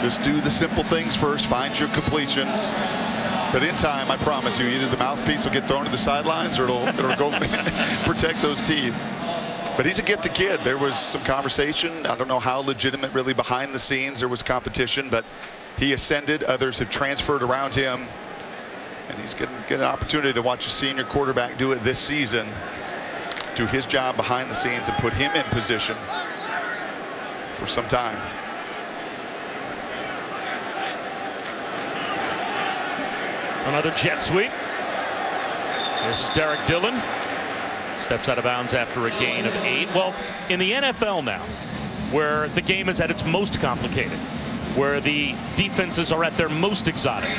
Just do the simple things first, find your completions. But in time, I promise you, either the mouthpiece will get thrown to the sidelines or it'll go protect those teeth. But he's a gifted kid. There was some conversation. I don't know how legitimate really behind the scenes. There was competition, but he ascended. Others have transferred around him. And he's going to get an opportunity to watch a senior quarterback do it this season. Do his job behind the scenes and put him in position for some time. Another jet sweep. This is Derek Dillon. Steps out of bounds after a gain of 8. Well, in the NFL now, where the game is at its most complicated, where the defenses are at their most exotic,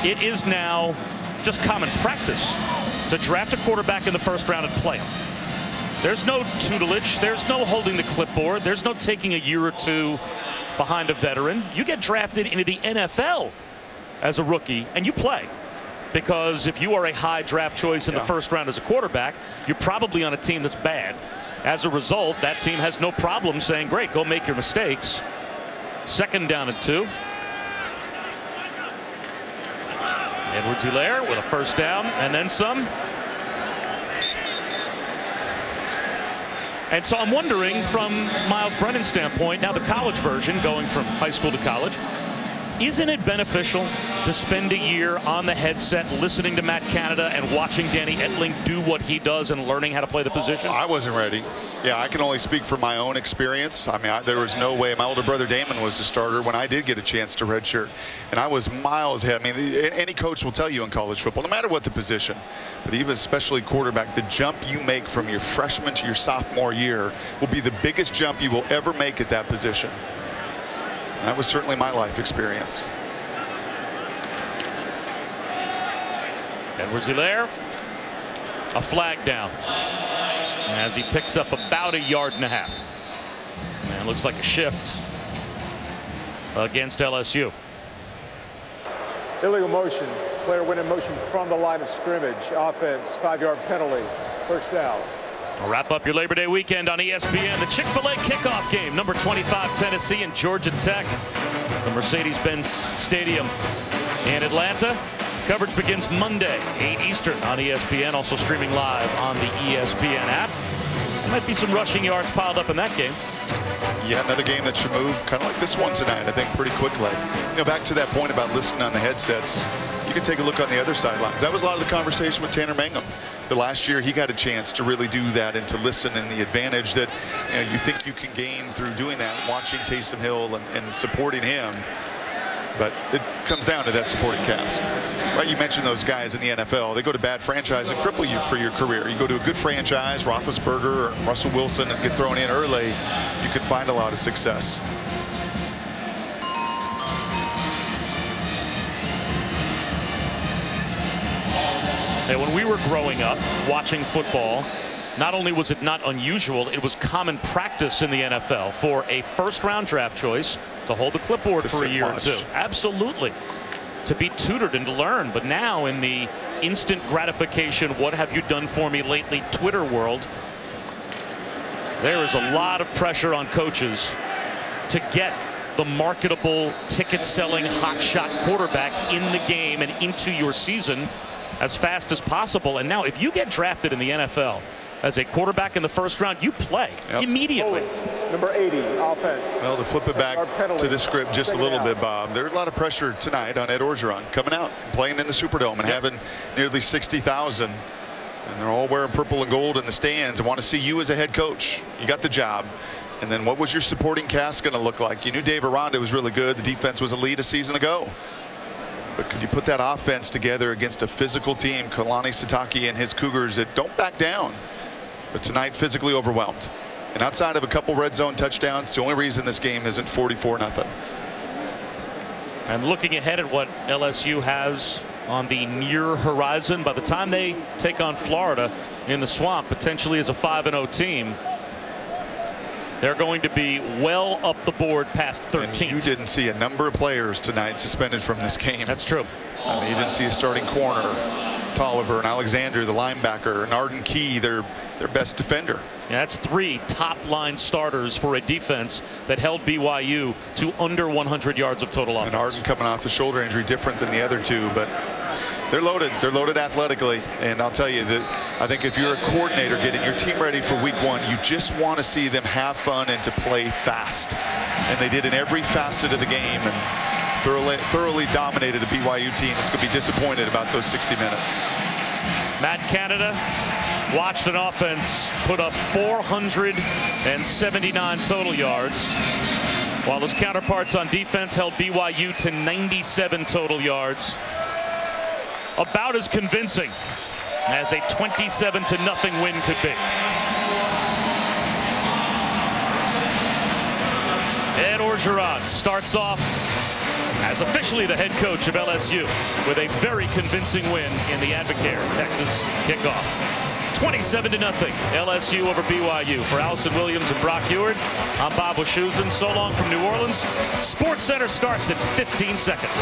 it is now just common practice to draft a quarterback in the first round and play him. There's no tutelage. There's no holding the clipboard. There's no taking a year or two behind a veteran. You get drafted into the NFL as a rookie and you play. Because if you are a high draft choice in the first round as a quarterback, you're probably on a team that's bad. As a result, that team has no problem saying, great, go make your mistakes. 2nd down and 2. Edwards-Helaire with a first down and then some. And so I'm wondering, from Miles Brennan's standpoint, now the college version, going from high school to college, isn't it beneficial to spend a year on the headset listening to Matt Canada and watching Danny Etling do what he does and learning how to play the position? I wasn't ready. Yeah, I can only speak from my own experience. I mean, there was no way. My older brother Damon was the starter when I did get a chance to redshirt, and I was miles ahead. I mean, any coach will tell you in college football, no matter what the position, but even especially quarterback, the jump you make from your freshman to your sophomore year will be the biggest jump you will ever make at that position. That was certainly my life experience. Edwards-Helaire, a flag down as he picks up about 1.5 yards. And looks like a shift against LSU. Illegal motion. Player went in motion from the line of scrimmage. Offense, 5-yard penalty. First down. We'll wrap up your Labor Day weekend on ESPN. The Chick-fil-A kickoff game, number 25 Tennessee and Georgia Tech, the Mercedes-Benz Stadium in Atlanta. Coverage begins Monday, 8 Eastern on ESPN, also streaming live on the ESPN app. There might be some rushing yards piled up in that game. Yeah, another game that should move kind of like this one tonight, I think, pretty quickly. You know, back to that point about listening on the headsets, you can take a look on the other sidelines. That was a lot of the conversation with Tanner Mangum. The last year he got a chance to really do that and to listen, and the advantage that you think you can gain through doing that, watching Taysom Hill and supporting him. But it comes down to that supporting cast. Right, you mentioned those guys in the NFL. They go to bad franchise and cripple you for your career. You go to a good franchise, Roethlisberger or Russell Wilson, and get thrown in early, you can find a lot of success. And when we were growing up watching football, not only was it not unusual, it was common practice in the NFL for a first-round draft choice to hold the clipboard for a year or two. Absolutely. To be tutored and to learn. But now in the instant gratification, what have you done for me lately Twitter world, there is a lot of pressure on coaches to get the marketable, ticket-selling, hotshot quarterback in the game and into your season as fast as possible. And now if you get drafted in the NFL as a quarterback in the first round, you play immediately. Number 80, offense. Well, to flip it back to the script just a little bit, Bob, there's a lot of pressure tonight on Ed Orgeron coming out, playing in the Superdome and having nearly 60,000. And they're all wearing purple and gold in the stands and want to see you as a head coach. You got the job. And then what was your supporting cast going to look like? You knew Dave Aranda was really good. The defense was elite a season ago. But could you put that offense together against a physical team, Kalani Sitake and his Cougars, that don't back down? But tonight, physically overwhelmed. And outside of a couple red zone touchdowns, the only reason this game isn't 44-0. And looking ahead at what LSU has on the near horizon, by the time they take on Florida in the Swamp, potentially as a 5-0 team, they're going to be well up the board past 13. You didn't see a number of players tonight suspended from this game. That's true. I mean, you didn't see a starting corner, Tolliver and Alexander, the linebacker, and Arden Key, their best defender. Yeah, that's 3 top-line starters for a defense that held BYU to under 100 yards of total offense. And Arden coming off the shoulder injury, different than the other two, but they're loaded. They're loaded athletically. And I'll tell you that I think if you're a coordinator getting your team ready for week 1, you just want to see them have fun and to play fast. And they did in every facet of the game and thoroughly dominated a BYU team that's going to be disappointed about those 60 minutes. Matt Canada watched an offense put up 479 total yards, while his counterparts on defense held BYU to 97 total yards. About as convincing as a 27-0 win could be. Ed Orgeron starts off as officially the head coach of LSU with a very convincing win in the Advocare Texas kickoff. 27-0 LSU over BYU. For Allison Williams and Brock Ewart, I'm Bob Wischusen. So long from New Orleans. Sports Center starts in 15 seconds.